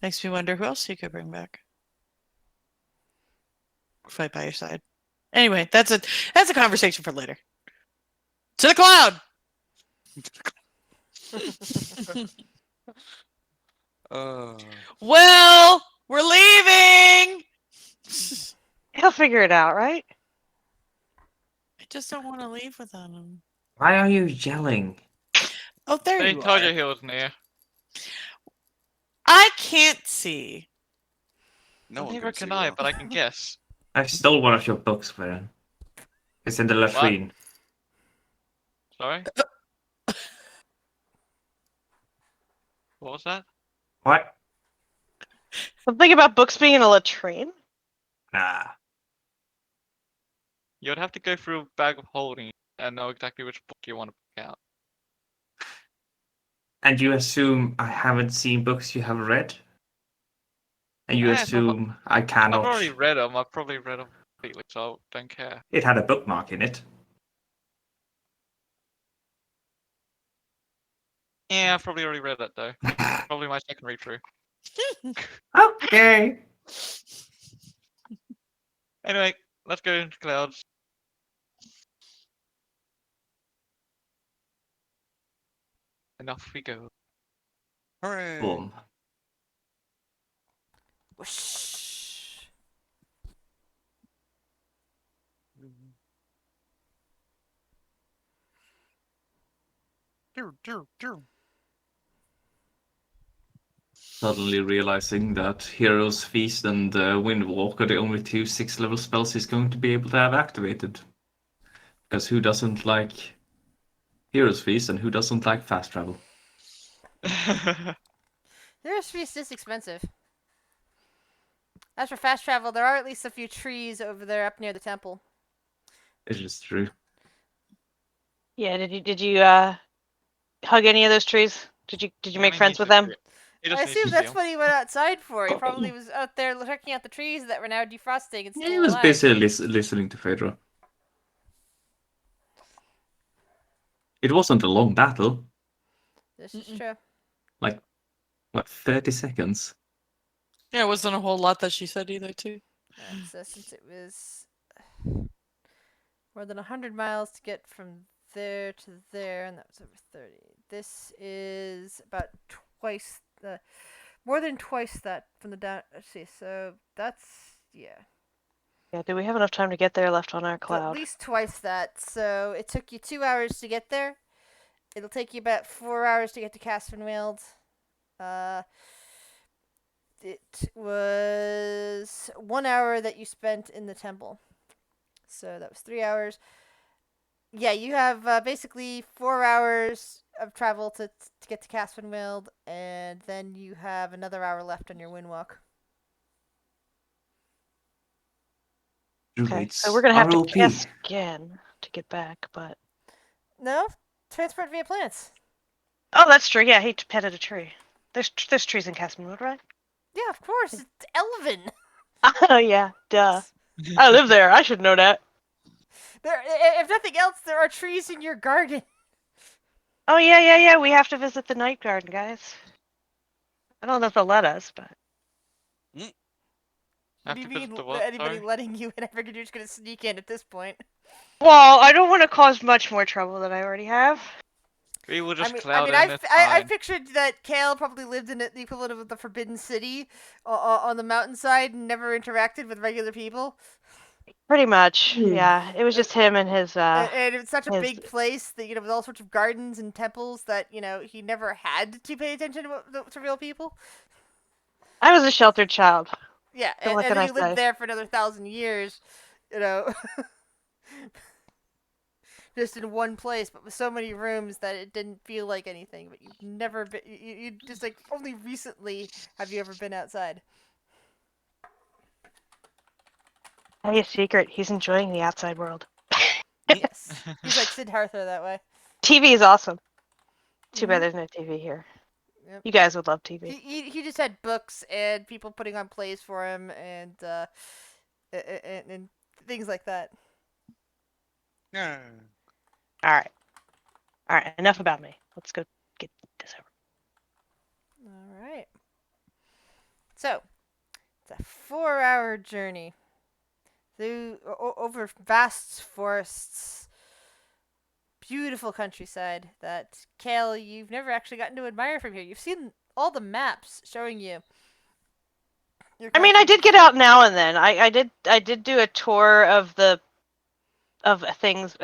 Makes me wonder who else you could bring back. Fight by your side. Anyway, that's a conversation for later. To the cloud. Well, we're leaving. He'll figure it out, right? I just don't want to leave without him. Why are you yelling? Oh, there They you told are. you he was near. I can't see. No one Neither can see can I, well. but I can guess. I stole one of your books, Varen. It's in the What? latrine. Sorry? What was that? What? Something about books being in a latrine? Nah. You would have to go through a bag of holding and know exactly which book you want to pick out. And you assume I haven't seen books you have read? And you If assume I I've cannot. already read them. I've probably read them completely, so I don't care. It had a bookmark in it. Yeah, I've probably already read that though. Probably my second read through. Okay. Anyway, let's go into clouds. And off we go. Hooray! Boom. Whoosh. Suddenly realizing that Hero's Feast and Windwalk are the only two 6th level spells he's going to be able to have activated. Because who doesn't like Hero's Feast and who doesn't like fast travel? Hero's Feast is expensive. As for fast travel, there are at least a few trees over there up near the temple. It is true. Yeah, did you hug any of those trees? Did you make friends with them? I assume that's what he went outside for. He probably was out there checking out the trees that were now defrosting and still He was alive. busy listening to Phaedra. It wasn't a long battle. This is true. Like, what, 30 seconds? Yeah, it wasn't a whole lot that she said either, too. So since it was more than 100 miles to get from there to there, and that was over 30. This is about twice the, more than twice that from the down. Let's see. So that's yeah. Yeah, do we have enough time to get there left on our So cloud? at least twice that. So it took you 2 hours to get there. It'll take you about 4 hours to get to Caspenwald. It was 1 hour that you spent in the temple. So that was 3 hours. Yeah, you have basically 4 hours of travel to get to Caspenwald, and then you have another hour left on your windwalk. Okay, so we're gonna have to ROP. guess again to get back, but No? Transport via plants. oh, that's true. Yeah, he petted a tree. There's trees in Caspenwood, right? Yeah, of course. It's Elven. Oh yeah, duh. I live there. I should know that. There, if nothing else, there are trees in your garden. Oh yeah. We have to visit the night garden, guys. I don't know if they'll let us, but What do you mean, anybody letting you in? I figured you're just gonna sneak in at this point. well, I don't want to cause much more trouble than I already have. We will just I pictured that Kale probably lived in the equivalent of the Forbidden City on the mountainside and never interacted with regular people. Pretty much, yeah. It was just him and his. And it's such a big place that, with all sorts of gardens and temples that, he never had to pay attention to real people. I was a sheltered child. Yeah, So and then he lived there for another 1,000 years, just in one place, but with so many rooms that it didn't feel like anything. But you've never been, you just only recently have you ever been outside. Tell you a secret, he's enjoying the outside world. Yes, he's like Siddhartha that way. TV is awesome. Too bad there's no TV here. Yep. You guys would love TV. He just had books and people putting on plays for him and things like that. Yeah. All right. Enough about me. Let's go get this over. All right. So it's a 4-hour journey through over vast forests, beautiful countryside that, Kale, you've never actually gotten to admire from here. You've seen all the maps showing you. I mean, I did get out now and then. I did do a tour of things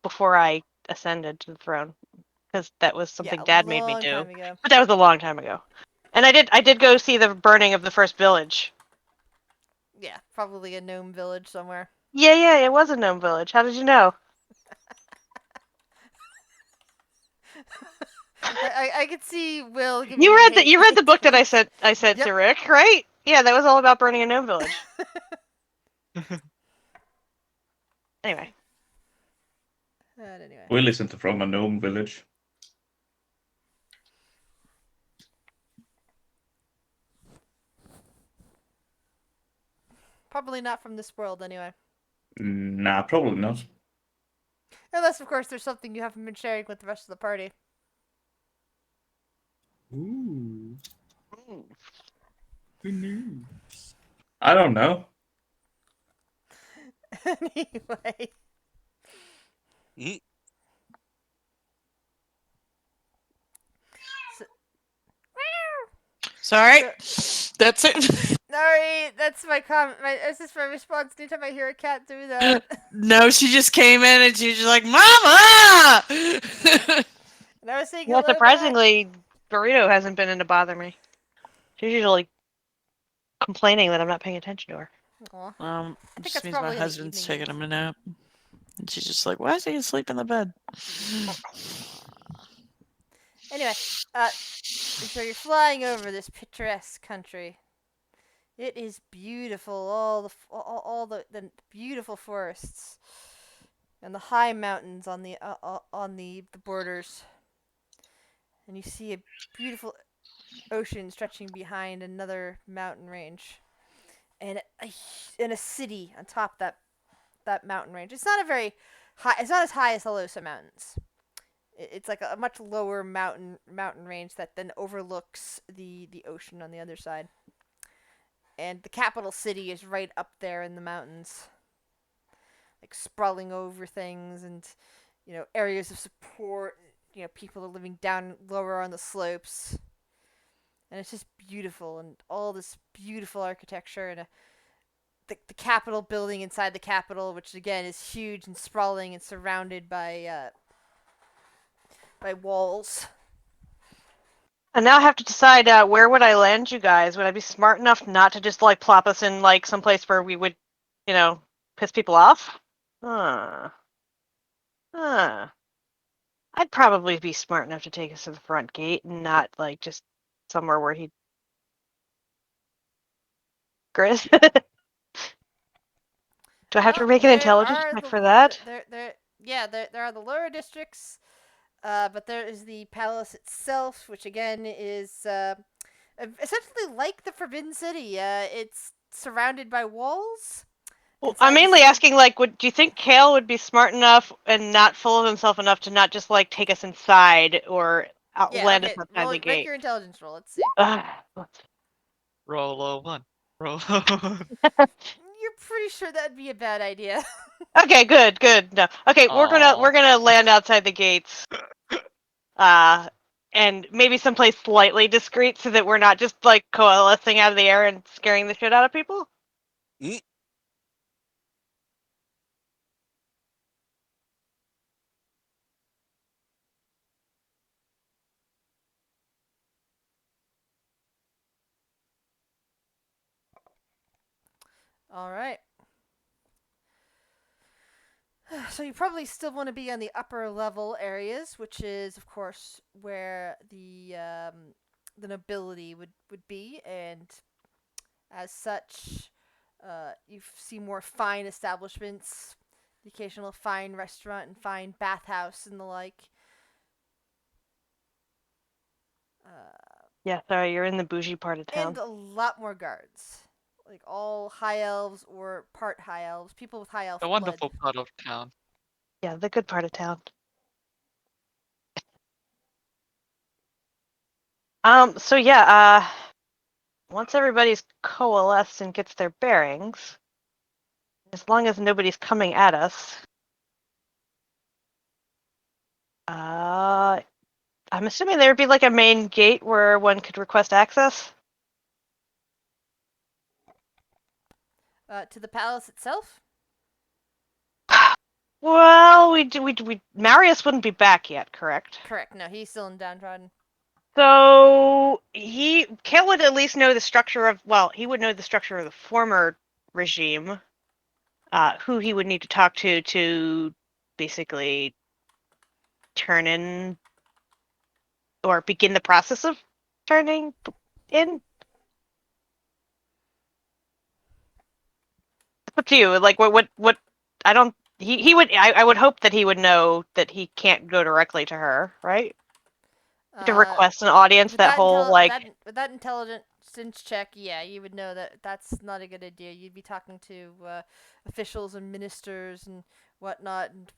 before I ascended to the throne, because that was something Dad made me do. But that was a long time ago. And I did go see the burning of the first village. Yeah, probably a gnome village somewhere. Yeah, it was a gnome village. How did you know? I could see Will giving You read the hate book that I tweets. sent Yep. to Rick, right? Yeah, that was all about burning a gnome village. Anyway. Anyway. Will isn't from a gnome village. Probably not from this world, anyway. Nah, probably not. Unless, of course, there's something you haven't been sharing with the rest of the party. Ooh. Who knew? I don't know. Anyway. Mhm. Sorry. So- That's it. Sorry, that's my comment. That's just my response anytime I hear a cat do that. No, she just came in and she's just like, Mama! And I was saying Well, hello back. surprisingly, Burrito hasn't been in to bother me. She's usually complaining that I'm not paying attention to her. Aw. It think just that's means my probably in the husband's evening taking him a nap. And she's just like, why is he asleep in the bed? Anyway, so you're flying over this picturesque country. It is beautiful. All the beautiful forests and the high mountains on the borders. And you see a beautiful ocean stretching behind another mountain range, and a city on top of that mountain range. It's not a very high. It's not as high as the Losa Mountains. It's like a much lower mountain range that then overlooks the ocean on the other side. And the capital city is right up there in the mountains, like sprawling over things, and areas of support. People are living down lower on the slopes, and it's just beautiful, and all this beautiful architecture, and the Capitol building inside the Capitol, which again is huge and sprawling and surrounded by walls. And now I have to decide where would I land you guys? Would I be smart enough not to just like plop us in like someplace where we would, piss people off? Huh. Huh. I'd probably be smart enough to take us to the front gate and not like just somewhere where he'd Grizz. Do I have to make an intelligence check for that? There are the lower districts, but there is the palace itself, which again is essentially like the Forbidden City. It's surrounded by walls. Well, I'm mainly asking, like, do you think Kale would be smart enough and not full of himself enough to not just like take us inside or land us outside the gate? Make your intelligence roll. Let's see. Roll a 1. Roll a 1. You're pretty sure that'd be a bad idea. Okay, good. No. Okay, we're gonna land outside the gates. And maybe someplace slightly discreet so that we're not just like coalescing out of the air and scaring the shit out of people. Mm. All right. So you probably still want to be on the upper level areas, which is, of course, where the nobility would be, and as such, you see more fine establishments, the occasional fine restaurant and fine bathhouse and the like. Yeah, sorry, you're in the bougie part of town. And a lot more guards. Like all high elves or part high elves, people with high elf A blood. wonderful part of town. Yeah, the good part of town. So yeah, once everybody's coalesced and gets their bearings, as long as nobody's coming at us, I'm assuming there would be like a main gate where one could request access. To the palace itself? Well, Marius wouldn't be back yet, correct? Correct. No, he's still in downtrodden. So Kale would at least know the structure of. Well, he would know the structure of the former regime. Who he would need to talk to basically turn in or begin the process of turning in? It's up to you. Like, what? I don't. He would. I would hope that he would know that he can't go directly to her, right? To request an audience. With That whole like. with that intelligence check, yeah, you would know that that's not a good idea. You'd be talking to officials and ministers and whatnot, and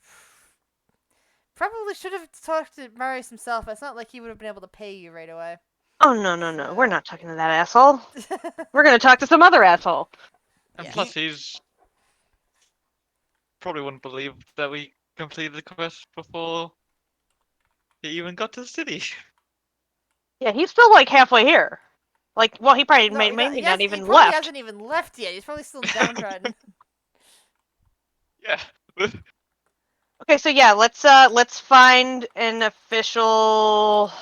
probably should have talked to Marius himself. It's not like he would have been able to pay you right away. Oh no! We're not talking to that asshole. We're gonna talk to some other asshole. And Yeah. plus, he's probably wouldn't believe that we completed the quest before he even got to the city. Yeah, he's still like halfway here. Like, well, he probably No, maybe not even he probably left. hasn't even left yet. He's probably still downtrodden. Yeah. Okay, so yeah, let's find an official,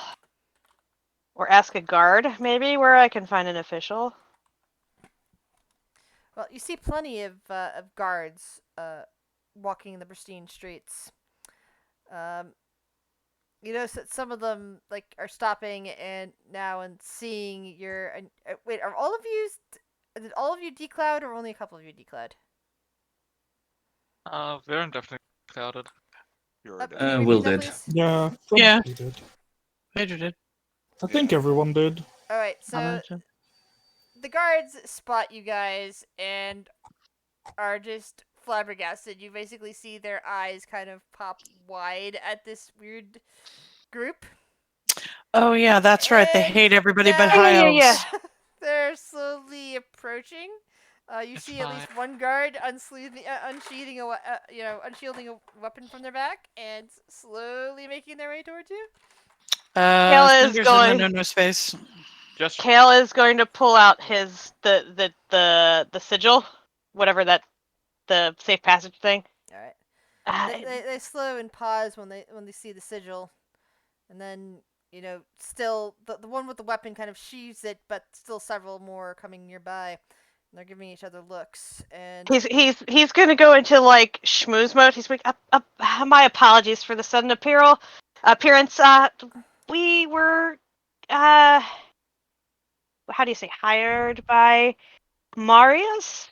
or ask a guard maybe where I can find an official. Well, you see plenty of guards walking the pristine streets. You notice that some of them like are stopping and seeing your. Wait, are all of you? Did all of you decloud, or only a couple of you decloud? Varen definitely clouded. You're Can you dead. repeat Will that, did. please? Yeah, Yeah. probably did. Pedro did. I think everyone did. All right, so the guards spot you guys and are just flabbergasted. You basically see their eyes kind of pop wide at this weird group. Oh yeah, that's right. They And hate everybody but now high Yeah. elves. they're slowly approaching. You It's see at fine. least one guard unshielding a weapon from their back and slowly making their way towards you. Kale is Cinder's going- in no space. Just Kale is going to pull out his the sigil, whatever that the safe passage thing. All right. Uh, They slow and pause when they see the sigil, and then still the one with the weapon kind of sheaves it, but still several more are coming nearby. And they're giving each other looks, and he's going to go into like schmooze mode. He's like, my apologies for the sudden appearance. We were how do you say, hired by Marius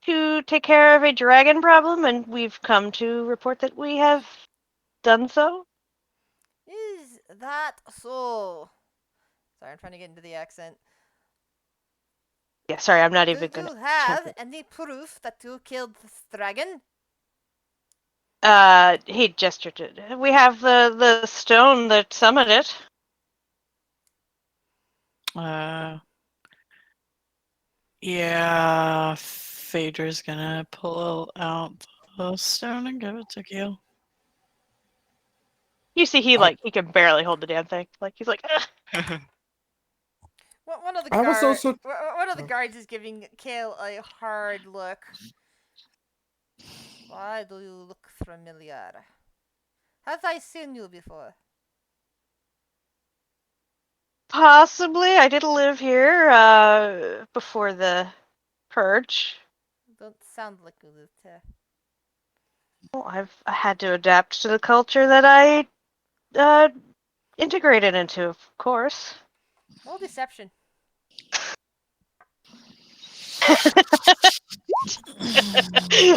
to take care of a dragon problem, and we've come to report that we have done so. is that so? Sorry, I'm trying to get into the accent. Yeah, sorry, I'm not Do even going you to. have any proof that you killed this dragon? He gestured to it. We have the stone that summoned it. Yeah, Phaedra's gonna pull out the stone and give it to Gil. You see, he can barely hold the damn thing. Like he's like, ugh. One of the I was guards. also- One of the guards is giving Kale a hard look. Why do you look familiar? Have I seen you before? Possibly. I did live here before the purge. Don't sound like you lived here. Well, I had to adapt to the culture that I integrated into, of course. Roll deception.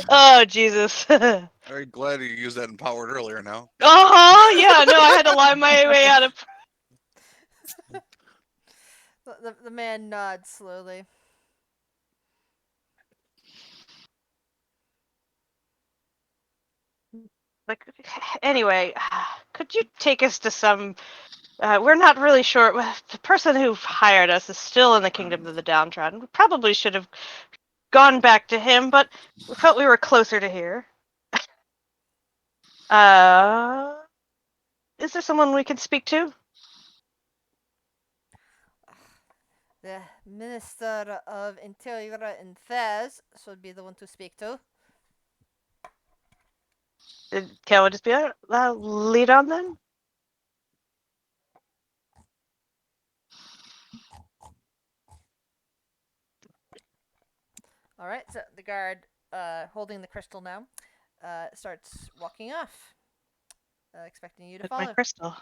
Oh Jesus. Very glad you used that empowered earlier now. Yeah, no, I had to lie my way out of. The man nods slowly. Like, anyway, could you take us to some? We're not really sure. The person who hired us is still in the kingdom of the downtrodden. We probably should have gone back to him, but we felt we were closer to here. Is there someone we can speak to? The Minister of Interior and Affairs should be the one to speak to. Can we just be lead on then? All right, so the guard, holding the crystal now, starts walking off, expecting you to With follow. my crystal.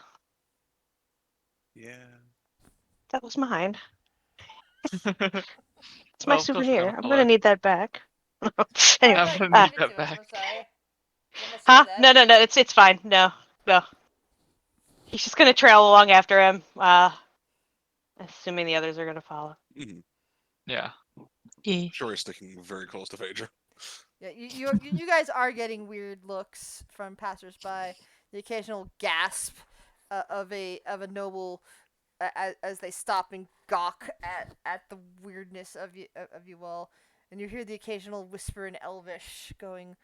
Yeah. That was mine. It's my Well, of course we're souvenir. gonna I'm follow. gonna need that back. Oh Anyway, yeah, you need gave it that to him. back. I'm sorry. Did I huh? mishear that? No. It's fine. No. He's just gonna trail along after him. Assuming the others are gonna follow. Yeah. Sure, he's sticking very close to Phaedra. Yeah, you guys are getting weird looks from passersby. The occasional gasp of a noble as they stop and gawk at the weirdness of you all, and you hear the occasional whisper in Elvish, going,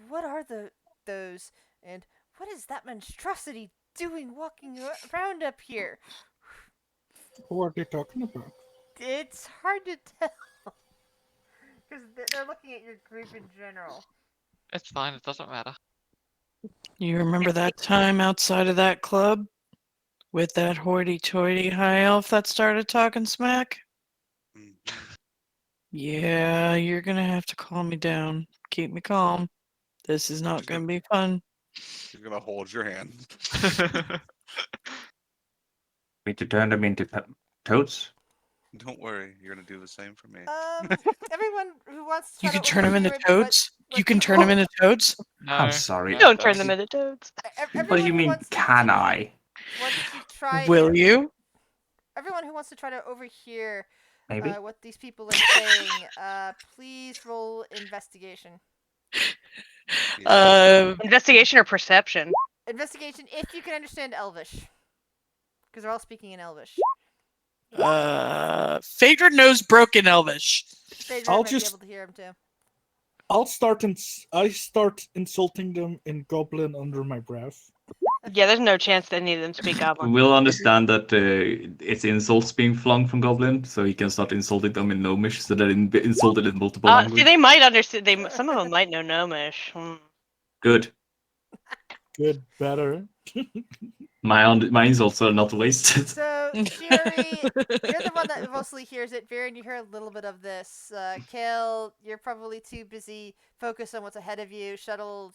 "What are those? And what is that monstrosity doing walking around up here?" Who are they talking about? It's hard to tell because they're looking at your group in general. It's fine. It doesn't matter. You remember that time outside of that club with that hoity-toity high elf that started talking smack? Mhm. Yeah, you're gonna have to calm me down. Keep me calm. This is not gonna be fun. He's gonna hold your hand. Me to turn them into toads? Don't worry, you're gonna do the same for me. Everyone who wants to try You can to turn them into overhear toads? You what can the- turn them into toads? No. I'm sorry. no, Don't turn them into toads. What do Everyone you who mean, wants can I? wants to try Will and you? everyone who wants to try to overhear Maybe. what these people are saying, please roll investigation. Investigation or perception? Investigation if you can understand Elvish, because they're all speaking in Elvish. Phaedra knows broken Elvish. Phaedra I'll might just- be able to hear him too. I start insulting them in Goblin under my breath. Yeah, there's no chance that any of them speak Goblin. We'll understand that it's insults being flung from Goblin, so he can start insulting them in Gnomish, so they're insulted in multiple See, languages. they might understand. Some of them might know Gnomish. Good. Good, better. My insults are not wasted. So, Shiri, you're the one that mostly hears it. Viren, you hear a little bit of this. Kale, you're probably too busy focused on what's ahead of you. Shuttle,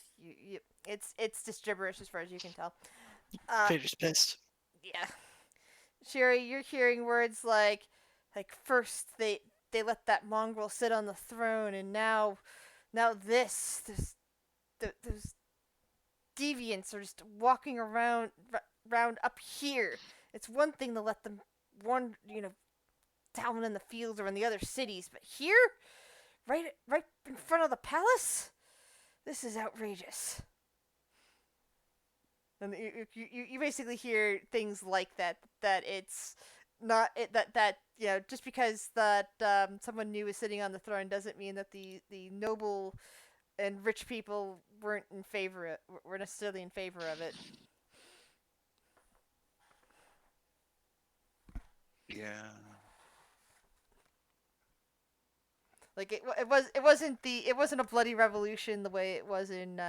it's just gibberish as far as you can tell. Phaedra's pissed. Yeah. Shiri, you're hearing words like first they let that mongrel sit on the throne, and now those deviants are just walking around up here. It's one thing to let them down in the fields or in the other cities, but here, right in front of the palace, this is outrageous. And you basically hear things like that it's not that just because that someone new is sitting on the throne doesn't mean that the noble and rich people were necessarily in favor of it. Yeah. Like it wasn't a bloody revolution the way it was in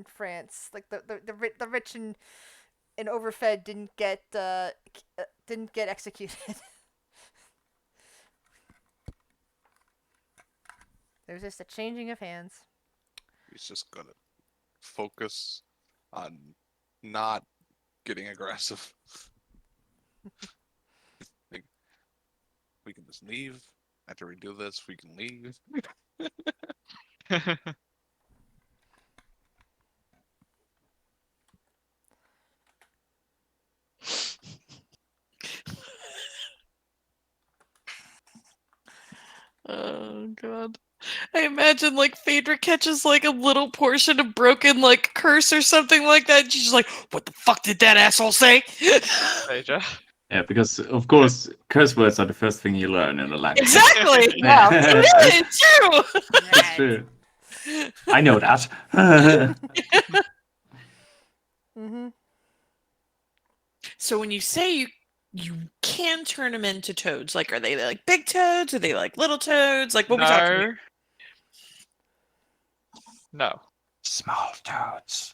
France. Like the rich and overfed didn't get executed. There's just a changing of hands. He's just gonna focus on not getting aggressive. Like, we can just leave. After we do this, we can leave. Oh god. I imagine like Phaedra catches like a little portion of broken like curse or something like that. And she's just like, what the fuck did that asshole say? Phaedra. Yeah, because of course curse words are the first thing you learn in a language. Exactly! Yeah. It's true! It's true. I know that. Mm-hmm. So when you say you can turn them into toads, like are they like big toads? Are they like little toads? Like what we talking here? No. Small toads.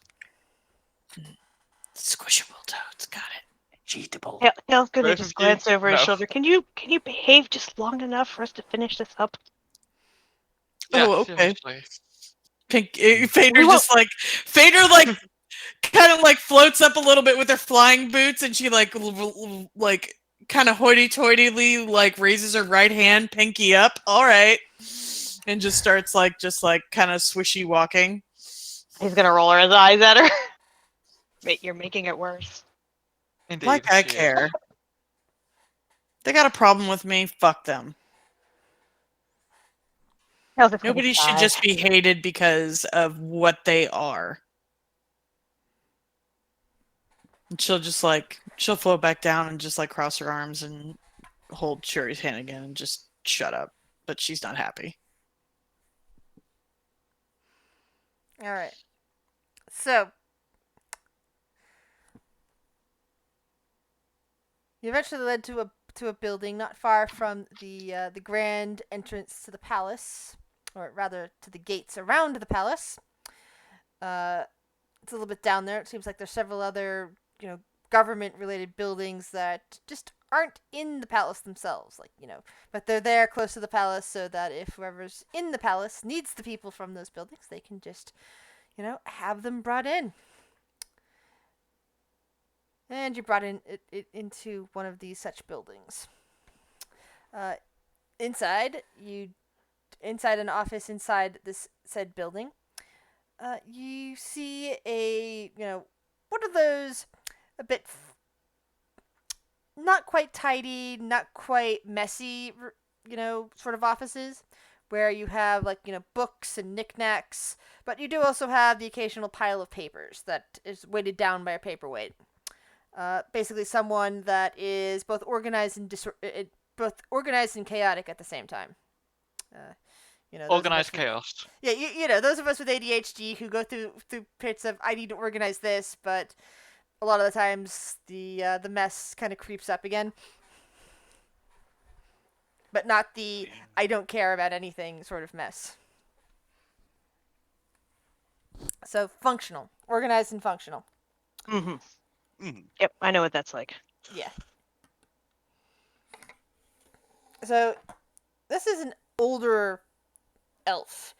Squishable toads, got it. Cheatable. Hale's gonna Both just of you? glance over his No. shoulder. Can you behave just long enough for us to finish this up? Yeah, Oh, okay. seriously. Phaedra We just like Phaedra like kind of like floats up a little bit with her flying boots, and she like kind of hoity-toitily like raises her right hand, pinky up. All right, and just starts like kind of swishy walking. He's gonna roll his eyes at her. Wait, you're making it worse. Indeed. Like I she is. care. They got a problem with me. Fuck them. Nobody should just be hated because of what they are. And she'll float back down and just like cross her arms and hold Shuri's hand again and just shut up. But she's not happy. All right. So you eventually led to a building not far from the grand entrance to the palace, or rather to the gates around the palace. It's a little bit down there. It seems like there's several other government-related buildings that just aren't in the palace themselves, but they're there close to the palace so that if whoever's in the palace needs the people from those buildings, they can just, have them brought in. And you brought into one of these such buildings. Inside an office inside this said building, you see one of those a bit not quite tidy, not quite messy, sort of offices where you have books and knickknacks, but you do also have the occasional pile of papers that is weighted down by a paperweight. Basically, someone that is both organized and chaotic at the same time. Organized chaos. Yeah, those of us with ADHD who go through periods of I need to organize this, but a lot of the times the mess kind of creeps up again. But not the I don't care about anything sort of mess. So functional, organized and functional. Mm-hmm. Mm-hmm. Yep, I know what that's like. Yeah. So this is an older elf.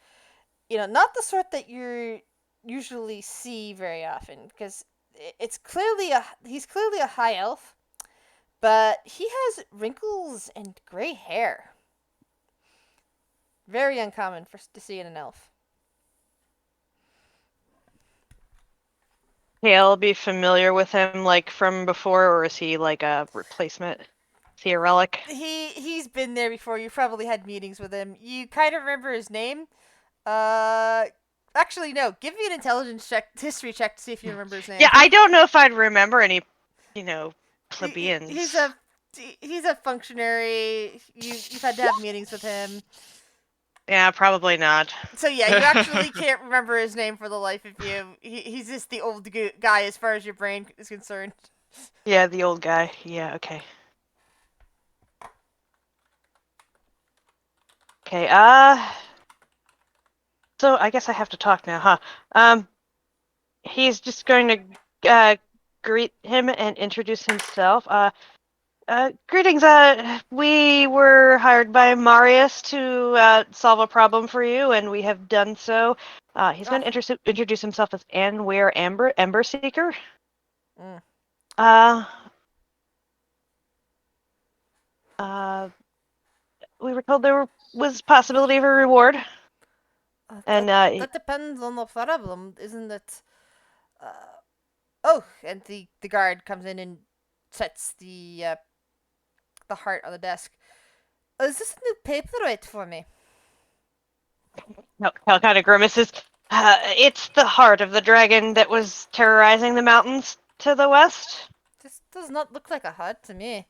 Not the sort that you usually see very often, because he's clearly a high elf, but he has wrinkles and gray hair. Very uncommon to see in an elf. Okay, I'll be familiar with him from before, or is he a replacement? Is he a relic? He's been there before. You probably had meetings with him. You kind of remember his name. Actually, no. Give me an intelligence check, history check to see if you remember his name. Yeah, I don't know if I'd remember any, plebeians. He's a functionary. You've had to have meetings with him. Yeah, probably not. So yeah, you actually can't remember his name for the life of you. He's just the old guy as far as your brain is concerned. Yeah, the old guy. Yeah, okay. Okay, so I guess I have to talk now, huh? He's just going to greet him and introduce himself. Greetings, we were hired by Marius to solve a problem for you, and we have done so. He's going to introduce himself as Anware Ember Seeker. We were told there was possibility of a reward. That depends on the problem, isn't it? And the guard comes in and sets the heart on the desk. Is this a new paperweight for me? Cal kind of grimaces. It's the heart of the dragon that was terrorizing the mountains to the west. This does not look like a heart to me.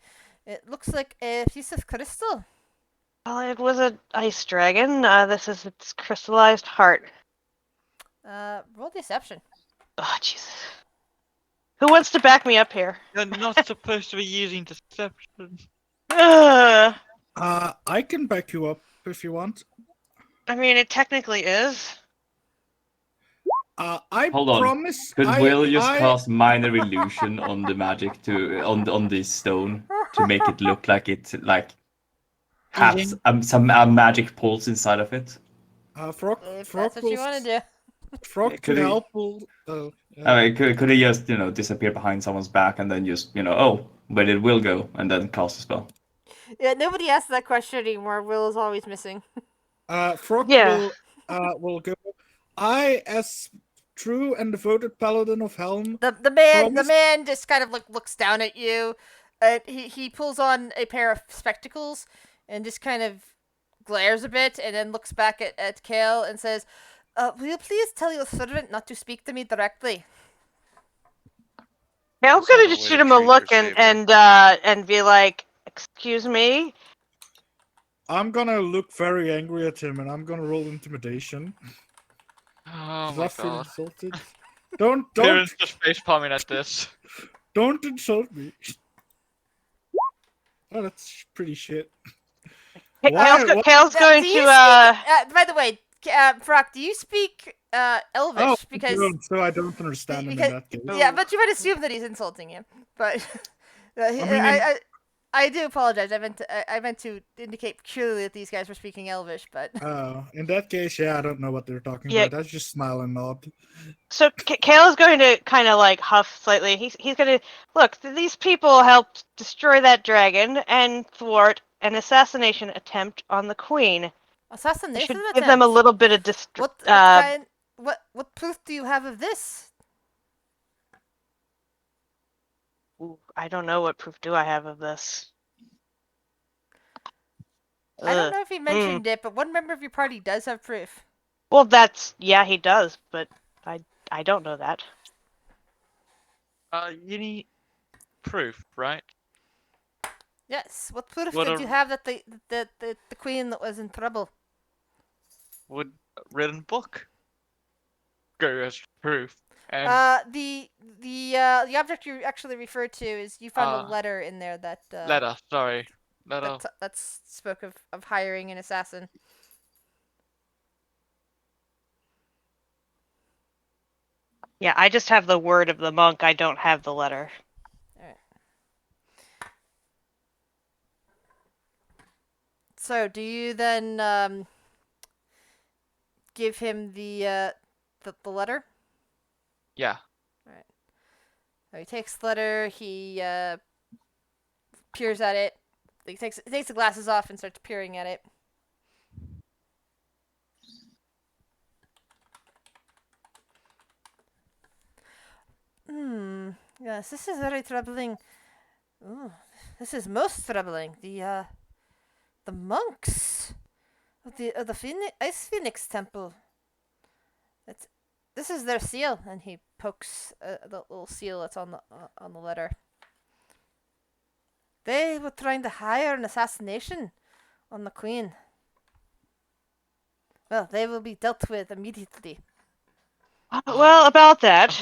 It looks like a piece of crystal. Well, it was an ice dragon. This is its crystallized heart. Roll deception. Oh, Jesus. Who wants to back me up here? You're not supposed to be using deception. I can back you up if you want. mean, it technically is. I Hold on. promise. Could Will just cast minor illusion on the magic on this stone to make it look like it has some magic pulse inside of it? Frog If that's what you want to do. Frog Could to he- help will. Oh, I mean, could he just, disappear behind someone's back and then just, oh, but it will go, and then cast a spell? Yeah, nobody asks that question anymore. Will is always missing. Frog Yeah. will go. I, as true and devoted Paladin of Helm, The man promise. just kind of like looks down at you. He pulls on a pair of spectacles and just kind of glares a bit, and then looks back at Kale and says, "Will you please tell your servant not to speak to me directly?" Kale's That's not gonna a just way shoot to him a treat look your and be like, "Excuse me." I'm gonna look very angry at him, and I'm gonna roll intimidation. Oh Does my that feel god. insulted? Don't Kieran's just face palming at this. don't insult me. Oh, that's pretty shit. Kale's, Why? Kale's going Do to you speak? By the way, Brock, do you speak Elvish? Oh, Because so I don't understand him in because that case. yeah, but you might assume that he's insulting you. But I mean, I do apologize. I meant to indicate clearly that these guys were speaking Elvish, but in that case, yeah, I don't know what they're talking Yeah. about. I just smile and nod. So Kale is going to kind of like huff slightly. He's going to look. These people helped destroy that dragon and thwart an assassination attempt on the queen. You assassination should attempt. give them a little bit of What proof do you have of this? I don't know what proof do I have of this. I don't Ugh. know if he mentioned it, but one member of your party does have proof. Well, yeah, he does, but I don't know that. You need proof, right? Yes. What proof What did a- you have that the queen that was in trouble? Would a written book go as proof? And The object you actually referred to is you found a letter in there that letter, sorry. Letter. that spoke of hiring an assassin. Yeah, I just have the word of the monk. I don't have the letter. So, do you then give him the letter? Yeah. So he takes the letter. He peers at it. He takes the glasses off and starts peering at it. Yes, this is very troubling. Ooh, this is most troubling. The monks of the Ice Phoenix Temple. This is their seal, and he pokes the little seal that's on the letter. They were trying to hire an assassination on the queen. Well, they will be dealt with immediately. Well, about that,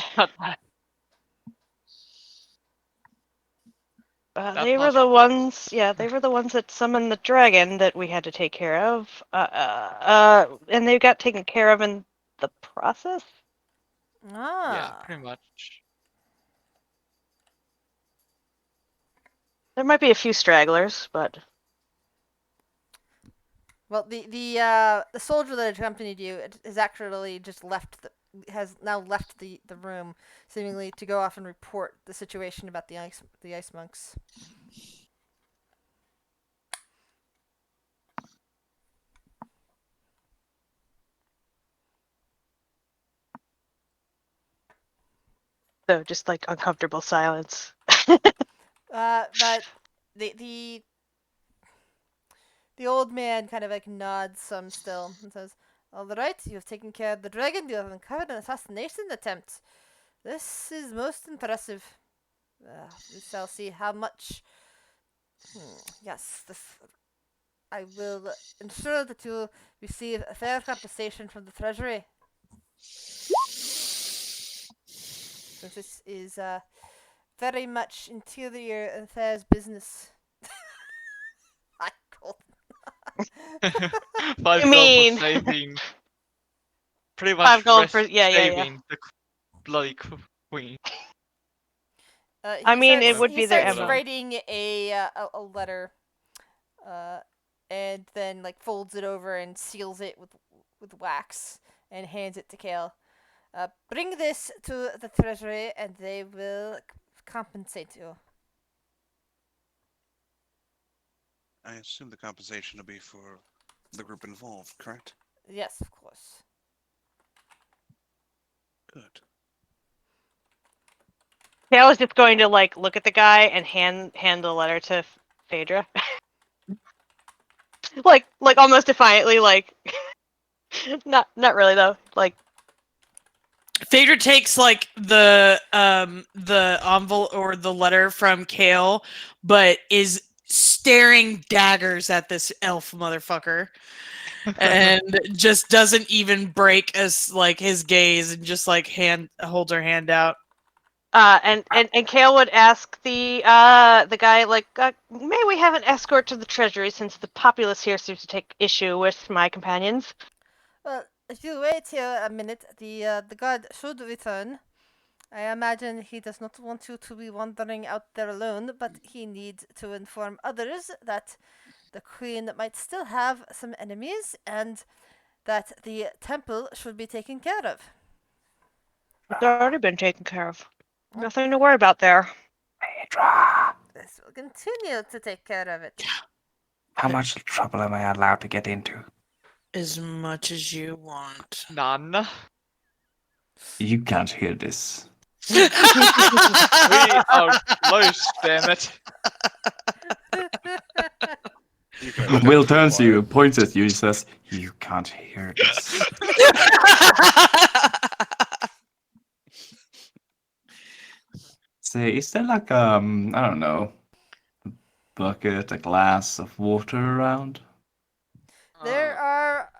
they were the ones. Yeah, they were the ones that summoned the dragon that we had to take care of. And they got taken care of in the process. Yeah, pretty much. There might be a few stragglers, but Well, the soldier that accompanied you has actually just has now left the room, seemingly to go off and report the situation about the ice monks. so just like uncomfortable silence. But the old man kind of like nods some still and says, "All right, you have taken care of the dragon. You have uncovered an assassination attempt. This is most impressive. We shall see how much. Yes, I will ensure that you receive a fair compensation from the treasury. Since this is very much interior affairs business." I called. 5 You gold mean- for saving. Pretty much 5 gold for yeah. saving the bloody queen. I mean, starts, it would he be their starts MO. writing a letter, and then like folds it over and seals it with wax and hands it to Kale. Bring this to the treasury, and they will compensate you. I assume the compensation will be for the group involved, correct? Yes, of course. Good. Yeah, I was just going to like look at the guy and hand the letter to Phaedra. like almost defiantly, like not really though. Like Phaedra takes like the envelope or the letter from Kale, but is staring daggers at this elf motherfucker, and just doesn't even break as like his gaze, and just like holds her hand out. and Kale would ask the guy like, may we have an escort to the treasury since the populace here seems to take issue with my companions. Well, if you wait here a minute, the guard should return. I imagine he does not want you to be wandering out there alone, but he needs to inform others that the queen might still have some enemies and that the temple should be taken care of. It's already been taken care of. Nothing to worry about there. Phaedra, This will continue to take care of it. how much trouble am I allowed to get into? As much as you want. None. You can't hear this. We are close, damn it. You guys Will have turns to quiet. you, points at you, and says, "You can't hear this." Say, is there like I don't know, a bucket, a glass of water around? There are.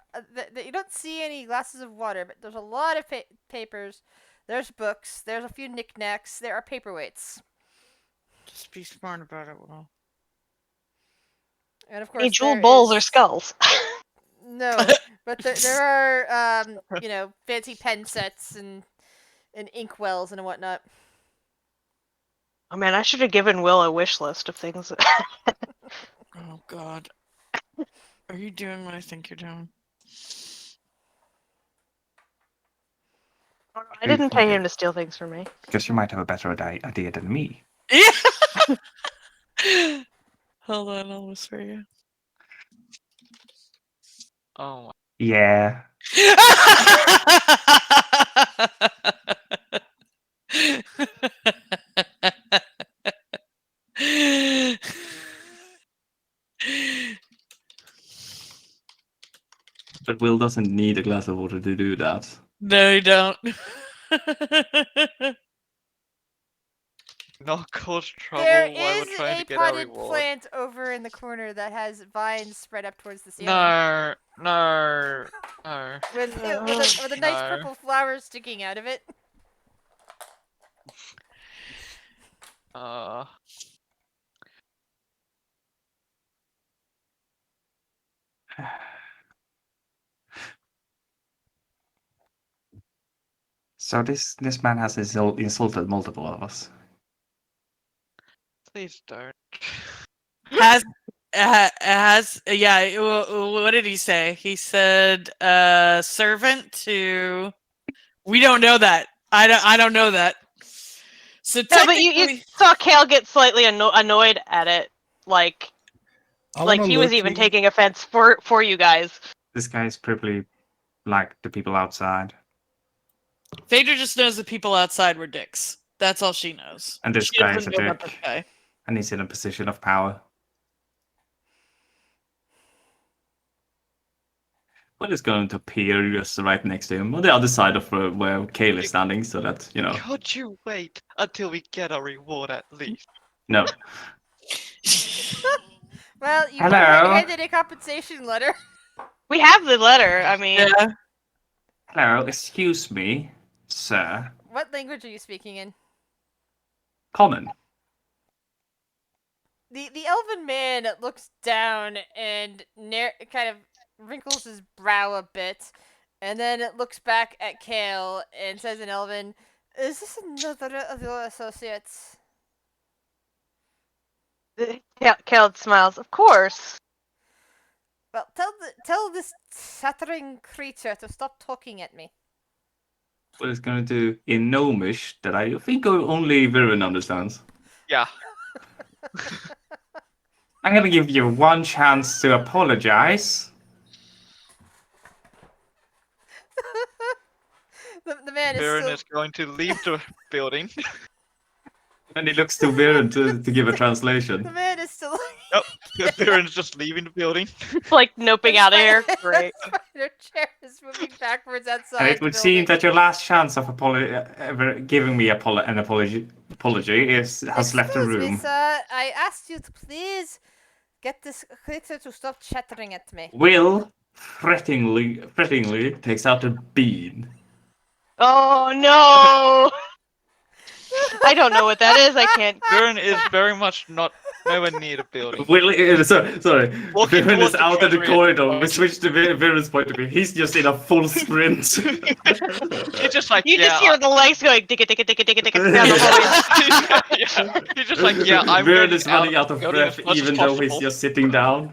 You don't see any glasses of water, but there's a lot of papers. There's books. There's a few knickknacks. There are paperweights. Just be smart about it, Will. And of course, Any jewel there bowls or is- skulls? No, but there are fancy pen sets and inkwells and whatnot. Oh man, I should have given Will a wish list of things. Oh God. Are you doing what I think you're doing? I didn't pay him to steal things from me. Because you might have a better idea than me. Yeah. Hold on, I'll whisper you. Oh Yeah. But Will doesn't need a glass of water to do that. No, you don't. not cause trouble There while we're is trying a to get our potted reward. plant over in the corner that has vines spread up towards the ceiling. No, no, no. With a nice No. purple flower sticking out of it. So this man has insulted multiple of us. Please don't. has yeah, what did he say? He said servant to, we don't know that. I don't know that. So No, but you technically, saw Kale get slightly annoyed at it, like I like wanna he was look even to- taking offense for you guys. This guy is probably like the people outside. Phaedra just knows the people outside were dicks. That's all she knows. And this She guy doesn't is a know about dick. this guy. And he's in a position of power. Will is going to appear just right next to him, on the other side of where Kale is standing, so that, you know. Could you wait until we get our reward at least? No. Well, you Hello. handed a compensation letter. We have the letter. I mean, Yeah. Hello, excuse me, sir. What language are you speaking in? Common. The elven man looks down and kind of wrinkles his brow a bit, and then looks back at Kale and says in Elven, "Is this another of your associates?" Kale smiles. Of course. Well, tell this chattering creature to stop talking at me. what it's going to do in Gnomish that I think only Viren understands. Yeah. I'm going to give you one chance to apologize. The man is Viren still. is going to leave the building. And he looks to Viren to give a The translation. man is still. Nope. Viren's just leaving the building. Like noping out of here. Great. Their chair is moving backwards outside. And it the would seem building. that your last chance of ever giving me an apology has left the Excuse me, room. sir. I asked you to please get this creature to stop chattering at me. Will threateningly takes out a bean. Oh no! I don't know what that is. I can't. Viren is very much not nowhere near the building. Will, sorry. Walking Viren towards is the out of the treasury corridor. at We switch to Viren's point of view. He's just in a full sprint. It's just like You yeah. just hear the legs going digga digga digga digga digga down the hallway. Yeah. He's just like yeah. I'm Viren is running out out of the building as breath much as even though he's possible. just sitting down.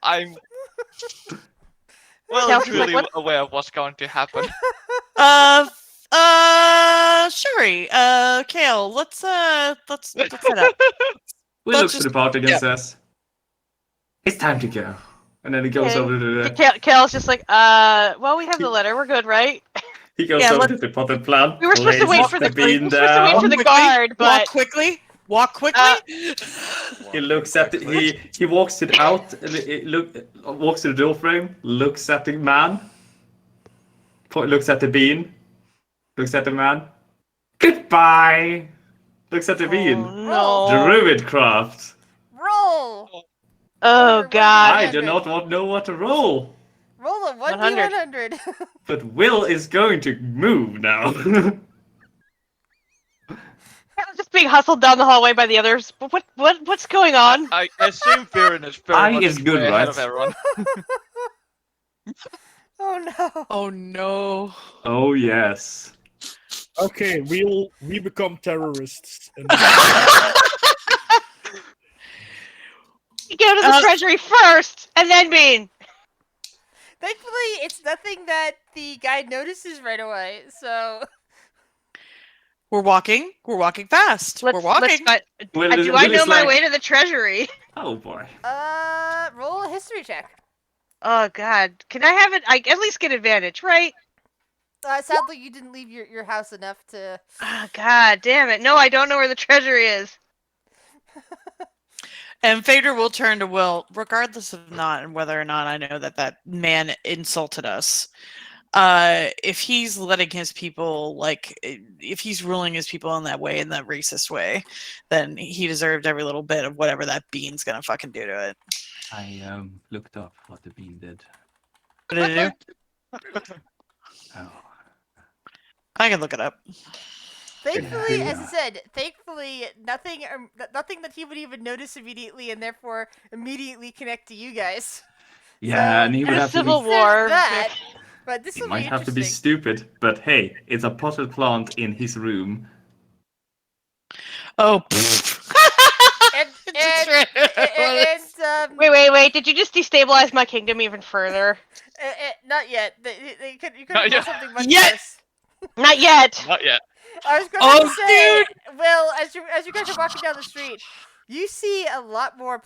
I'm Tell well us, truly what- aware of what's going to happen. Shuri, Kale, let's head up. Will looks to the party and says, "It's time to go." And then he goes Okay. over to the Kale's just like, well, we have the letter. We're good, right? he goes Yeah, over let's- to the potted plant. We were supposed to wait places for the bean we were supposed to wait down. for the Quickly, guard, Walk but quickly. Walk quickly. He looks at he walks it out and walks to the door frame, looks at the man, looks at the bean, looks at the man. Goodbye. Looks at the bean. no. Druidcraft. Roll. Oh Or god. I do not know what to roll. Roll a 100. 1d100. But Will is going to move now. I'm just being hustled down the hallway by the others. What's going on? I assume Viren is very I much is good, way ahead right? of everyone. Oh no. Oh no. Oh yes. Okay, we become terrorists. You go to the treasury first, and then Bean. Thankfully, it's nothing that the guy notices right away. So We're walking fast. We're walking. Will, do Will I is know my like, way to the treasury? Oh boy. roll a history check. Oh god. Can I have it? I at least get advantage, right? Sadly, you didn't leave your house enough to. Oh god damn it. No, I don't know where the treasury is. And Phaedra will turn to Will, regardless of not and whether or not I know that man insulted us. If he's letting his people, if he's ruling his people in that way, in that racist way, then he deserved every little bit of whatever that bean's gonna fucking do to it. I looked up what the bean did. What did it do? Oh. I can look it up. Thankfully, as I Yeah. said, nothing that he would even notice immediately, and therefore immediately connect to you guys. Yeah, and he would The have to Civil be, War. That, but this he will might be have to be interesting. stupid, but hey, it's a potted plant in his room. Oh. Wait. Did you just destabilize my kingdom even further? Not yet. You could Not have done yet. something much Yet. worse. Not yet. Not yet. I was going Oh, to say, Will, as you guys are walking down the street, you see a lot more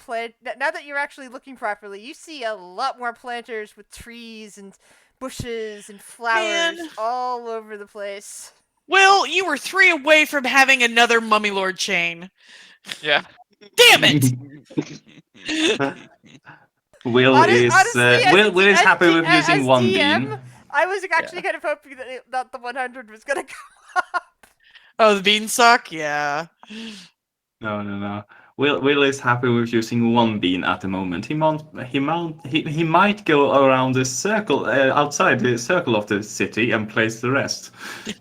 now that you're actually looking properly, you see a lot more planters with trees and bushes and flowers Man. all over the place. Will, you were 3 away from having another Mummy Lord chain. Yeah. Damn it! Will Honestly, Will is happy with using one DM, bean. I was actually kind of hoping that the 100 was going to go up. Oh, the beanstalk? Yeah. No. Will is happy with using one bean at the moment. He might go around the circle outside the circle of the city and place the rest,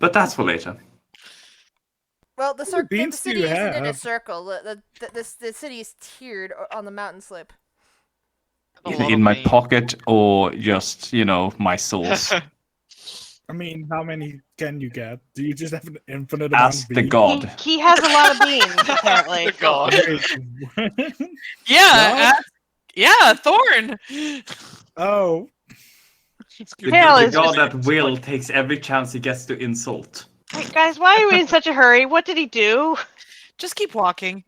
but that's for later. Well, the beans do city you isn't in a have? circle. The city is tiered on the mountain slope. A Either lot in of my beans. pocket or just my sauce. I mean, how many can you get? Do you just have an infinite amount As of the beans? god. He has a lot of beans, apparently. The god. Yeah. Yeah, Thorn. Oh, The, Kale the is god just- at will takes every chance he gets to insult. Wait, guys, why are we in such a hurry? What did he do? Just keep walking.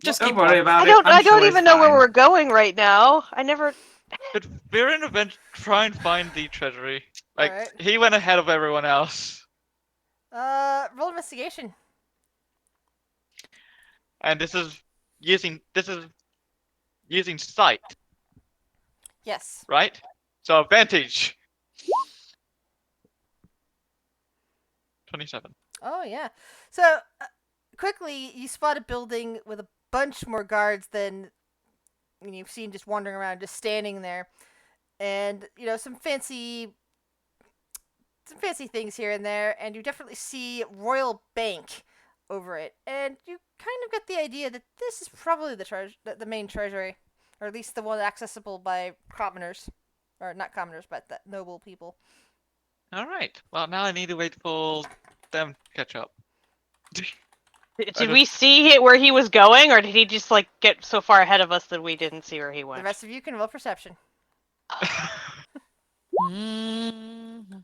Just Don't keep worry walking. about I it. I'm don't sure even it's know where fine. we're going right now. I never. But we're in event. Try and find the treasury. Like Alright. he went ahead of everyone else, Roll investigation. and this is using sight, Yes. right? So advantage. 27. Oh yeah. So quickly, you spot a building with a bunch more guards than you've seen just wandering around, just standing there, and some fancy things here and there, and you definitely see Royal Bank over it, and you kind of get the idea that this is probably the main treasury, or at least the one accessible by commoners, or not commoners, but the noble people. All right. Well, now I need to wait for them to catch up. Did we see where he was going, or did he just like get so far ahead of us that we didn't see where he The went? rest of you can roll perception.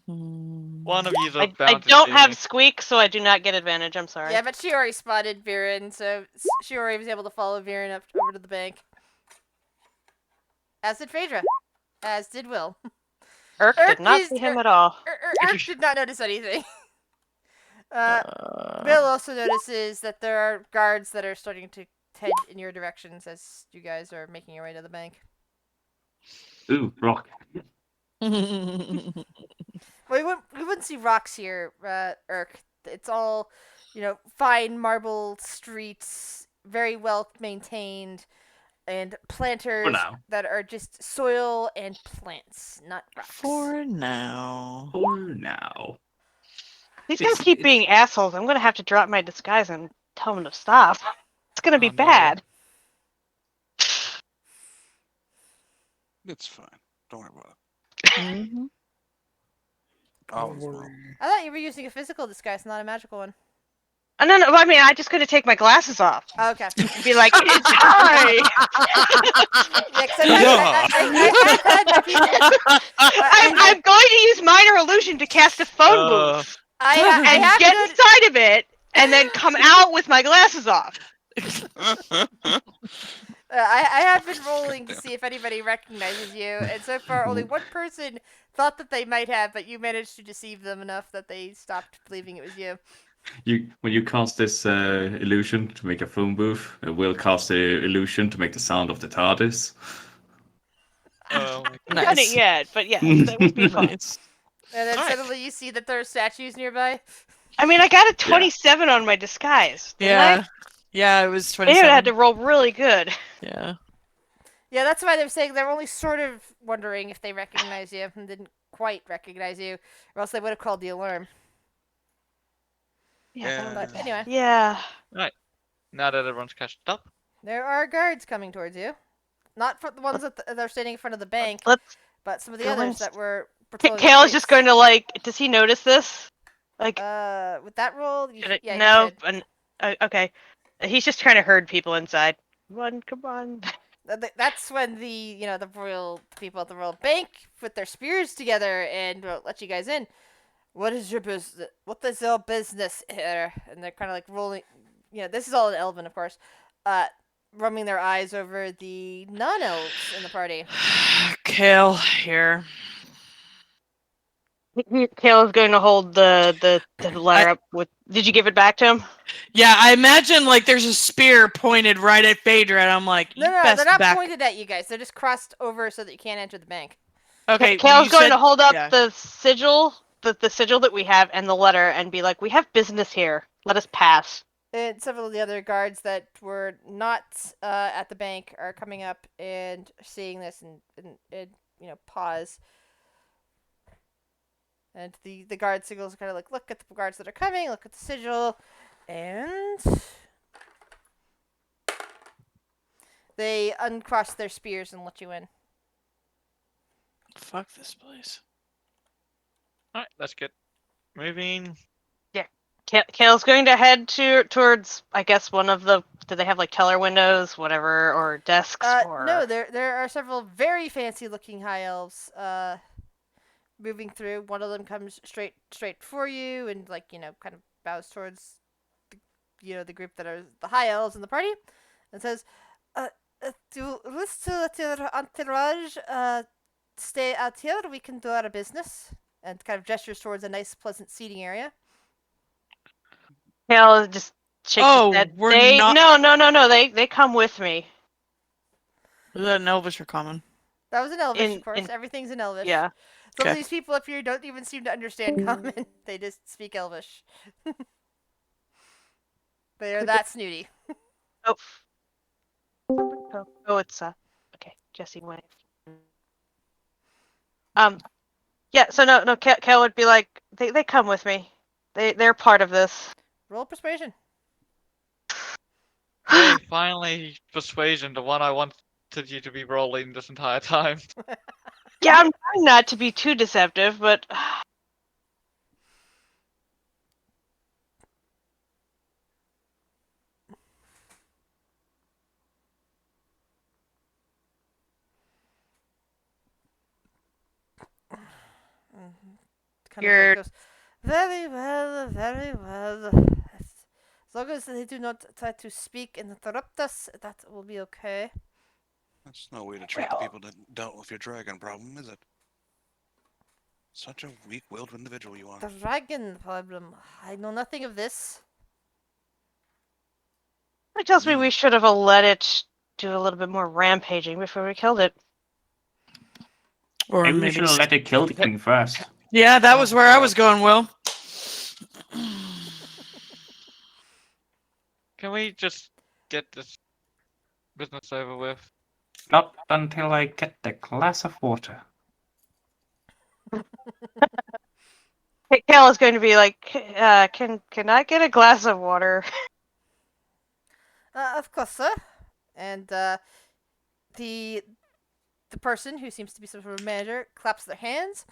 One of you's I bound to don't see have me. squeak, so I do not get advantage. I'm sorry. Yeah, but she already spotted Viren, so she already was able to follow Viren up over to the bank. As did Phaedra. As did Will. Irk did not see him at all. Urk did not notice anything. Bill also notices that there are guards that are starting to head in your directions as you guys are making your way to the bank. Ooh, rock. Well, we wouldn't see rocks here, Urk. It's all, fine marble streets, very well maintained, and planters that are just soil and plants, not rocks. For now. For now. These guys keep being assholes. I'm gonna have to drop my disguise and tell them to stop. It's gonna be bad. It's fine. Don't worry about it. Mhm. Oh, Don't worry. I thought you were using a physical disguise, not a magical one. No, I mean, I just gonna take my glasses off. Oh, okay. And be like, it's time! Yeah, 'cause I've had my people. I'm going to use minor illusion to cast a phone booth I and have get noted- inside of it, and then come out with my glasses off. I have been rolling to see if anybody recognizes you, and so far only one person thought that they might have, but you managed to deceive them enough that they stopped believing it was you. When you cast this illusion to make a phone booth, Will cast the illusion to make the sound of the TARDIS. Oh my I haven't done it yet, but yeah, that would be fun. Nice. And then Alright. suddenly you see that there are statues nearby. I mean, I got a 27 on my disguise. Yeah. Yeah, it was I knew I 27. had to roll really good. Yeah. Yeah, that's why they're saying they're only sort of wondering if they recognize you and didn't quite recognize you, or else they would have called the alarm. Yeah. But anyway, Yeah. Now that everyone's catched up. there are guards coming towards you. Not for the ones that are standing in front of the bank, Let's. but some of the Go others in. that were patrolling the Kale is just streets. going to like. Does he notice this? Like, With that roll, you, should it- yeah, you no. should. Okay. He's just trying to herd people inside. Come on. That's when the royal people at the royal bank put their spears together and let you guys in. What is your business? What is your business here? And they're kind of like rolling. This is all in Elven, of course. Rubbing their eyes over the non-elves in the party. Kale here. Kale is going to hold the letter up with. Did you give it back to him? Yeah, I imagine like there's a spear pointed right at Phaedra, and I'm like, No, you best they're not back. pointed at you guys. They're just crossed over so that you can't enter the bank. Okay, Kale's you going said- to hold up yeah. the sigil, the sigil that we have, and the letter, and be like, "We have business here. Let us pass." And several of the other guards that were not at the bank are coming up and seeing this and pause. And the guard signals kind of like, look at the guards that are coming, look at the sigil, and they uncross their spears and let you in. Fuck this place. Alright, let's get moving. Kale's going to head towards, I guess, one of the. Do they have like teller windows, whatever, or desks? Or No, there are several very fancy looking high elves moving through. One of them comes straight for you and like kind of bows towards the group that are the high elves in the party, and says, "Do let's to let your entourage stay out here. We can do our business." And kind of gestures towards a nice, pleasant seating area. Kale just shakes Oh, his head. we're They not- no. They come with me. Is that an Elvish or common? That was in Elvish, of course. In Everything's in Elvish. yeah. Some of Okay. these people up here don't even seem to understand common. They just speak Elvish. They are that snooty. Oh. Oh, it's okay. Jesse went. Yeah. So no. Kale would be like, they come with me. They're part of this. Roll persuasion. Hey, finally, persuasion, the one I wanted you to be rolling this entire time. Yeah, I'm trying not to be too deceptive, but Kind You're- of like goes, very well, very well. As long as they do not try to speak and interrupt us, that will be okay. That's no way to treat the people that dealt with your dragon problem, is it? Such a weak-willed individual you are. Dragon problem. I know nothing of this. it tells me we should have let it do a little bit more rampaging before we killed it. Or Maybe we maybe. should have let it kill the king first. Yeah, that was where I was going, Will. Can we just get this business over with? Not until I get the glass of water. Kale is going to be like, can I get a glass of water? Of course, sir. And the person who seems to be some sort of manager claps their hands,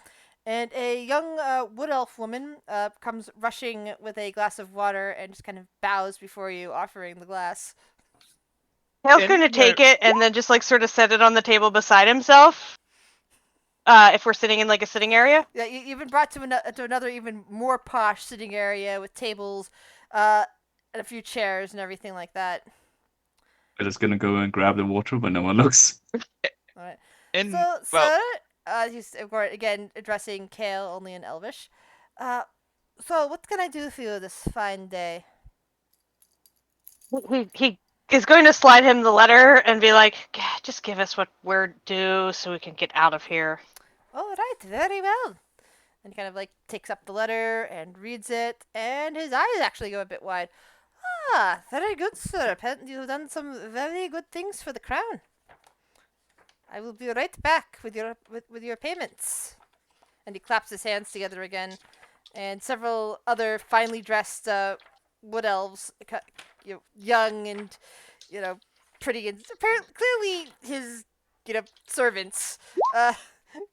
and a young wood elf woman comes rushing with a glass of water and just kind of bows before you, offering the glass. Kale's going to take it and then just like sort of set it on the table beside himself. If we're sitting in like a sitting area. Yeah, you've been brought to another even more posh sitting area with tables, and a few chairs and everything like that. We're just gonna go and grab the water when no one looks. All right. In So, well, sir, he's again addressing Kale only in Elvish. So what can I do for you this fine day? He is going to slide him the letter and be like, just give us what we're due so we can get out of here. All right, very well. And he kind of like takes up the letter and reads it, and his eyes actually go a bit wide. Ah, very good, sir. You've done some very good things for the crown. I will be right back with your payments. And he claps his hands together again, and several other finely dressed wood elves, young and pretty, and apparently clearly his servants,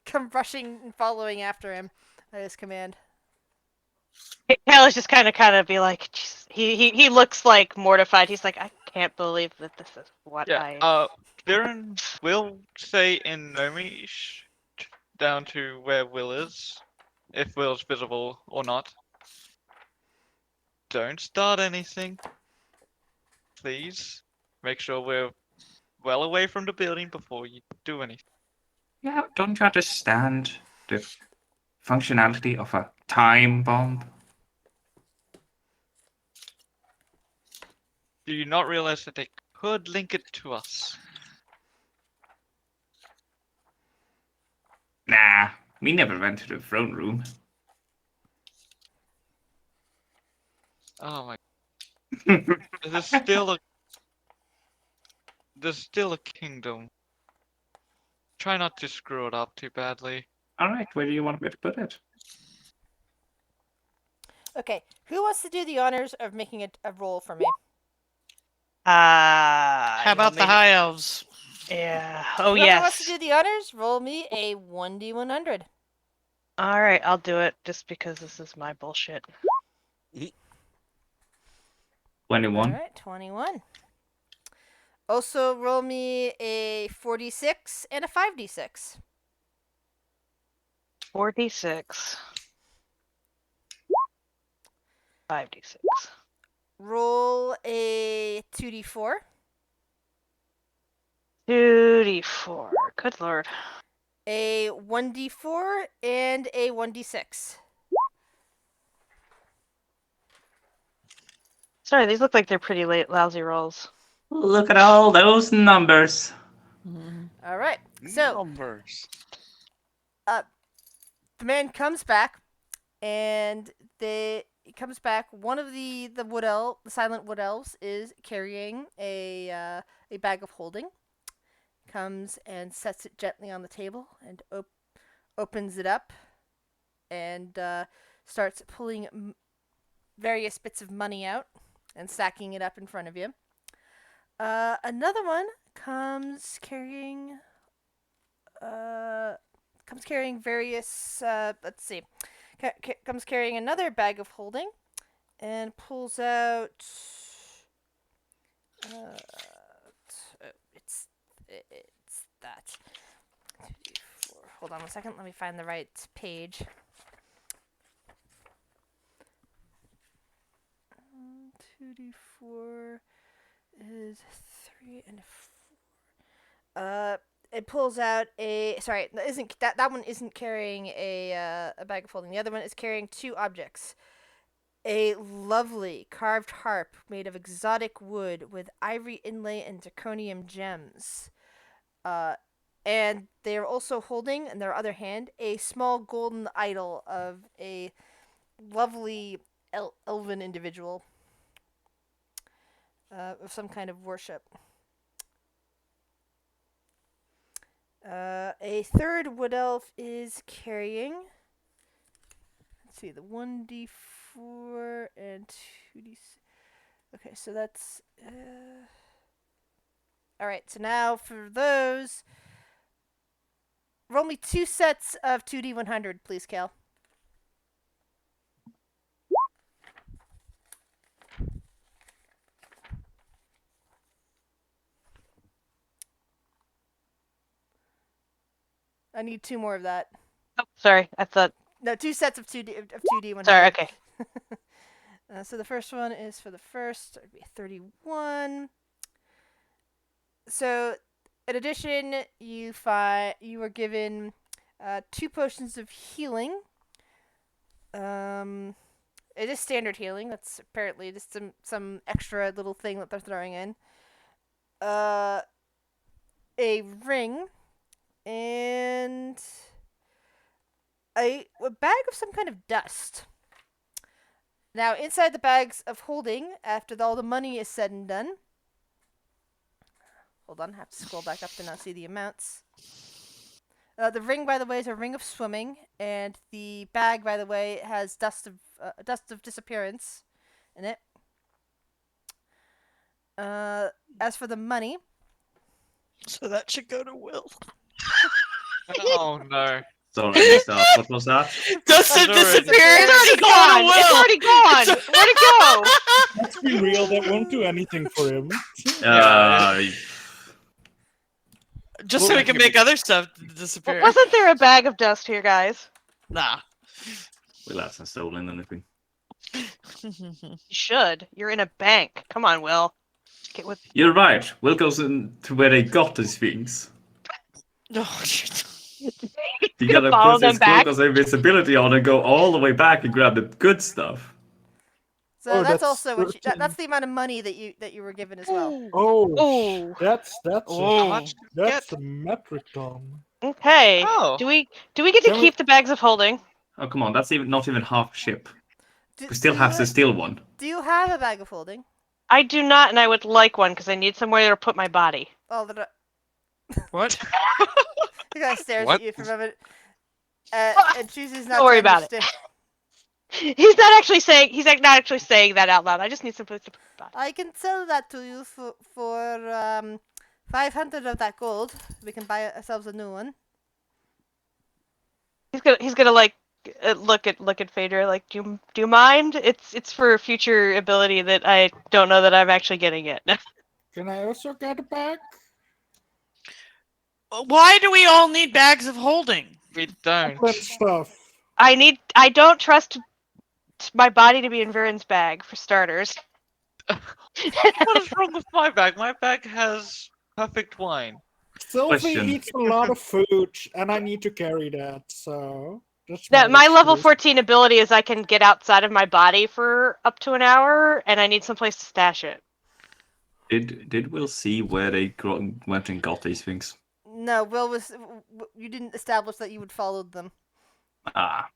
come rushing and following after him at his command. Kale is just kind of be like, he looks like mortified. He's like, I can't believe that this is what I. Darren will stay in Nomish down to where Will is, if Will's visible or not. Don't start anything. Please. Make sure we're well away from the building before you do anything. Yeah, don't you understand the functionality of a time bomb? Do you not realize that they could link it to us? Nah, we never went to the throne room. Oh my. There's still a kingdom. Try not to screw it up too badly. Alright, where do you want me to put it? Okay, who wants to do the honors of making a roll for me? How about the high elves? Yeah. Oh, Whoever wants to yes. do the honors, roll me a 1d100. All right, I'll do it just because this is my bullshit. 21. All right, 21. Also, roll me a 46 and a 5d6. 4d6. 5d6. Roll a 2d4. 2d4. Good lord. A 1d4 and a 1d6. Sorry, these look like they're pretty lousy rolls. Look at all those numbers. All right. So Numbers. the man comes back, and he comes back. One of the silent wood elves, is carrying a bag of holding. Comes and sets it gently on the table and opens it up, and starts pulling various bits of money out and stacking it up in front of you. Another one comes carrying various. Let's see. Comes carrying another bag of holding, and pulls out. It's that. 2d4. Hold on 1 second. Let me find the right page. 2d4 is 3 and 4. It pulls out a. Sorry, that one isn't carrying a bag of holding. The other one is carrying two objects. A lovely carved harp made of exotic wood with ivory inlay and zirconium gems. And they are also holding, in their other hand, a small golden idol of a lovely elven individual of some kind of worship. A third wood elf is carrying. Let's see, the 1d4 and 2d. Okay, so that's. Alright, so now for those. Roll me 2 sets of 2d100, please, Cal. I need 2 more of that. Oh, sorry. I thought. No, 2 sets of 2d100. Sorry, okay. So the first one is for the first. It would be 31. So, in addition, you were given 2 potions of healing. It is standard healing. That's apparently just some extra little thing that they're throwing in. A ring. And a bag of some kind of dust. Now, inside the bags of holding, after all the money is said and done. Hold on, I have to scroll back up to now see the amounts. The ring, by the way, is a ring of swimming, and the bag, by the way, has dust of disappearance in it. As for the money, So that should go to Will. Oh no. Sorry, I missed out. What was that? Dustin It's already- disappeared. It's already gone! It's already gone! Where'd it go? Let's be real, that won't do anything for him. Just so we can make other stuff disappear. Wasn't there a bag of dust here, guys? Nah. Will hasn't stolen anything. You should. You're in a bank. Come on, Will. Get with. You're right. Will goes into where they got these things. Oh, You gotta follow put them his back? cloak of invisibility on and go all the way back and grab the good stuff. so Oh, that's that's also what 13. that's the amount of money that you were given as well. Oh, Oh. that's Oh. a metric ton. Okay. Oh. Do we get to Can we- keep the bags of holding? Oh come on, that's not even half a ship. Do, We still do have you, to steal one. Do you have a bag of holding? I do not, and I would like one because I need somewhere to put my body. Oh, the What? the guy stares What? at you for a moment, and chooses not Don't worry to about it. understand. He's not actually saying that out loud. I just need some place to put my body. I can sell that to you for 500 of that gold. We can buy ourselves a new one. He's gonna like look at Phaedra like, do you mind? It's for future ability that I don't know that I'm actually getting it. Can I also get a bag? Why do we all need bags of holding? We don't. Excellent stuff. I don't trust my body to be in Viren's bag, for starters. What is wrong with my bag? My bag has perfect wine. Sylvie Question. eats a lot of food, and I need to carry that, so that's My level excuse. 14 ability is I can get outside of my body for up to an hour, and I need someplace to stash it. Did Will see where they went and got these things? No, Will was. You didn't establish that you would follow them. Ah,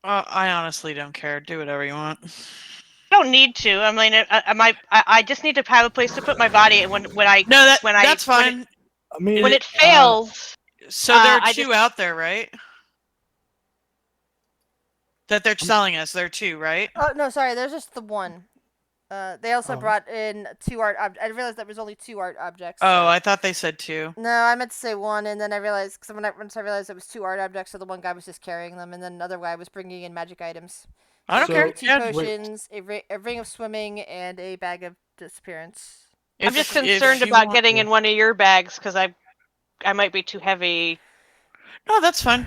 I honestly don't care. Do whatever you want. Don't need to. I mean, I just need to have a place to put my body when I No, when I that's fine. I mean, when it fails. So there are I two just- out there, right? That they're selling us. There are two, right? Oh no, sorry. There's just the one. They also Oh. brought in 2 art. I realized there was only 2 art objects. Oh, so- I thought they said two. No, I meant to say 1, and then I realized because once I realized it was 2 art objects, so the one guy was just carrying them, and then another guy was bringing in magic items. I don't So- care. 2 Yeah, potions, a ring of swimming, and a bag of disappearance. I'm just concerned about getting in one of your bags because I might be too heavy. No, that's fine.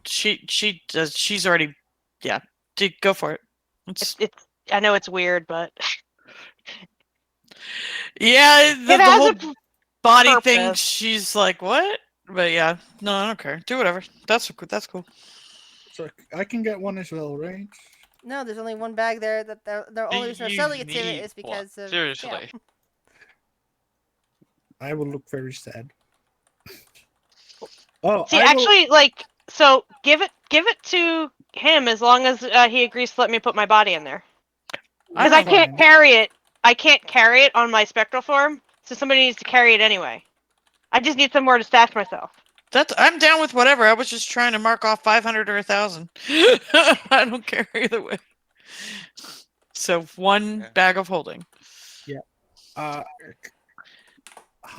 She does. She's already. Yeah, go for it. It's I know it's weird, but Yeah, it the has whole a body thing. purpose. She's like, what? But yeah, no, I don't care. Do whatever. That's cool. so I can get one as well, right? No, there's only 1 bag there. That the only reason they're you selling it to need it is because one? of Seriously. Yeah. I will look very sad. Oh, See, I will- actually, like, so give it to him as long as he agrees to let me put my body in there. Because I can't fine. carry it. I can't carry it on my spectral form, so somebody needs to carry it anyway. I just need somewhere to stash myself. I'm down with whatever. I was just trying to mark off 500 or 1,000. I don't care either way. So 1 Okay. bag of holding. How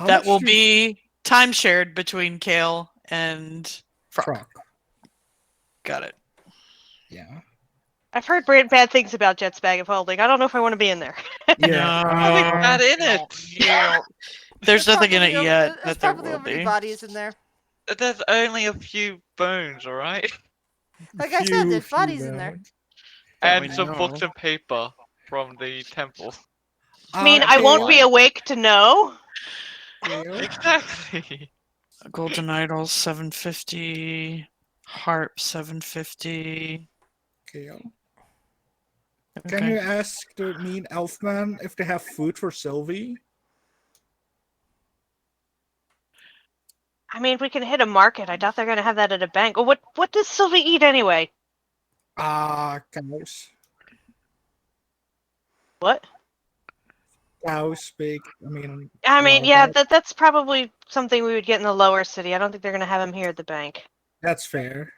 That much will do- be time shared between Kale and Frock. Croc. Got it. Yeah. I've heard bad things about Jet's bag of holding. I don't know if I want to be in there. Yeah. Nothing No, bad in no, it. you don't. There's nothing in it probably yet There's that there probably will already be. bodies in there. There's only a few bones, alright? Like I said, there's Few bodies in there. rounds. That we And some books know. and paper from the temple. I mean, I won't be awake to know. Kale. Exactly. Golden Idol 750. Harp 750. Kale. Okay. Can you ask the mean elfman if they have food for Sylvie? I mean, we can hit a market. I doubt they're gonna have that at a bank. Or what does Sylvie eat anyway? Cows. What? Cows, pig. I mean, I mean, well, yeah, that's probably something we would get in the lower city. I don't think they're gonna have them here at the bank. that's fair.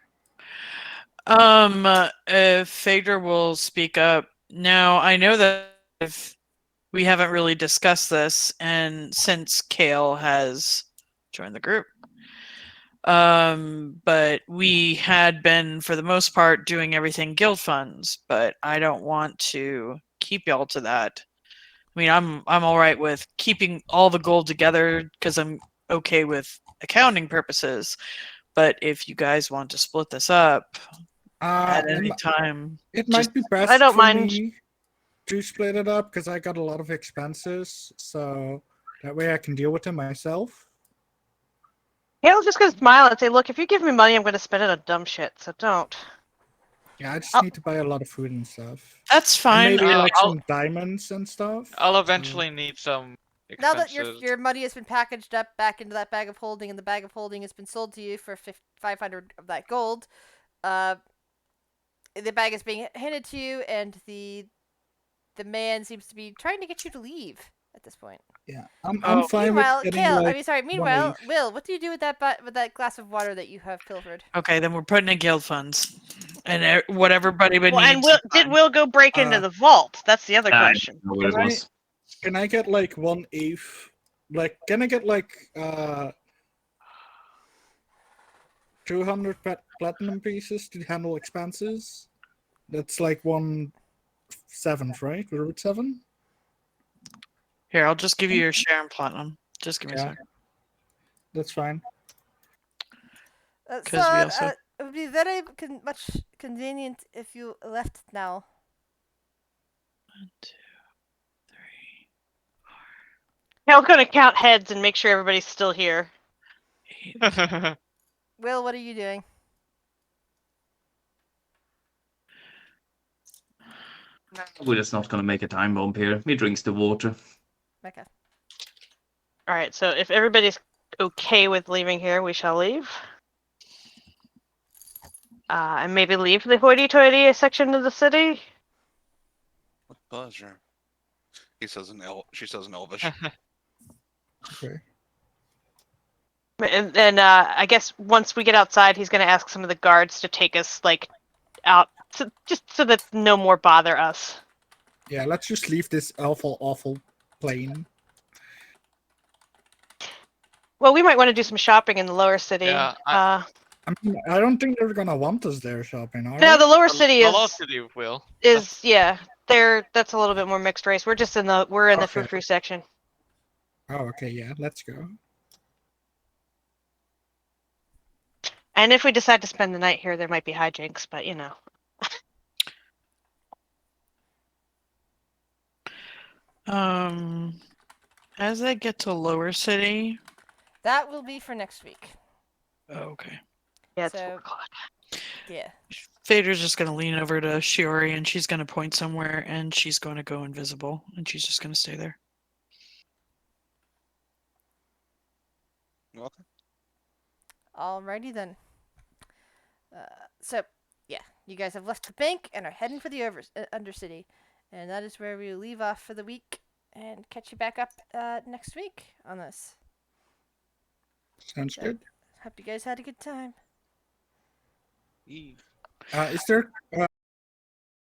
Phaedra will speak up. Now, I know that if we haven't really discussed this, and since Kale has joined the group, but we had been, for the most part, doing everything guild funds, but I don't want to keep y'all to that. I mean, I'm all right with keeping all the gold together because I'm okay with accounting purposes. But if you guys want to split this up at any time, It might be best I don't for mind. me to split it up because I got a lot of expenses, so that way I can deal with them myself. Hale's just gonna smile and say, "Look, if you give me money, I'm gonna spend it on dumb shit. So don't." Yeah, I just Oh. need to buy a lot of food and stuff. that's And fine. maybe like I'll- some diamonds and stuff. I'll eventually need some Now expenses. that your money has been packaged up back into that bag of holding, and the bag of holding has been sold to you for 500 of that gold, the bag is being handed to you, and the man seems to be trying to get you to leave at this point. Yeah, I'm Oh. fine Meanwhile, with getting Kale, like meanwhile, leaf. Will, what do you do with that glass of water that you have pilfered? Okay, then we're putting in guild funds, and what everybody would Well, need. and did Will go break into the vault? That's the other I question. don't know what it Can I- was. Can I get like 1/8? Like, can I get like 200 platinum pieces to handle expenses? That's like 1/7, right? We're at 7. Here, I'll just give you your share in platinum. Just give me a Yeah. second. That's fine. 'Cause we Sir, also- it would be very much convenient if you left now. 1, 2, 3, Hale's gonna count heads and make sure everybody's still here. 8. Will, what are you doing? We're just not gonna make a time bomb here. Me drinks the water. Okay. All right, so if everybody's okay with leaving here, we shall leave. And maybe leave the hoity-toity section of the city. With pleasure. He says in she says in Elvish. Okay. And then I guess once we get outside, he's gonna ask some of the guards to take us like out, just so that no more bother us. Yeah, let's just leave this awful plane. Well, we might want to do some shopping in the lower city. Yeah, I mean, I don't think they're gonna want us there shopping, are no, they? the lower city the is law city will. yeah. That's a little bit more mixed race. We're just in the the Okay. frou-frou section. Oh, okay, yeah, let's go. And if we decide to spend the night here, there might be hijinks, but you know. As I get to lower city. That will be for next week. Oh, okay. Yeah, it's So- 4 o'clock. Yeah. Vader's just gonna lean over to Shiori and she's gonna point somewhere and she's going to go invisible and she's just gonna stay there. Okay. Alrighty then. So, yeah, you guys have left the bank and are heading for the Undercity, and that is where we will leave off for the week and catch you back up next week on this. Sounds So- good. Hope you guys had a good time. Eve. Is there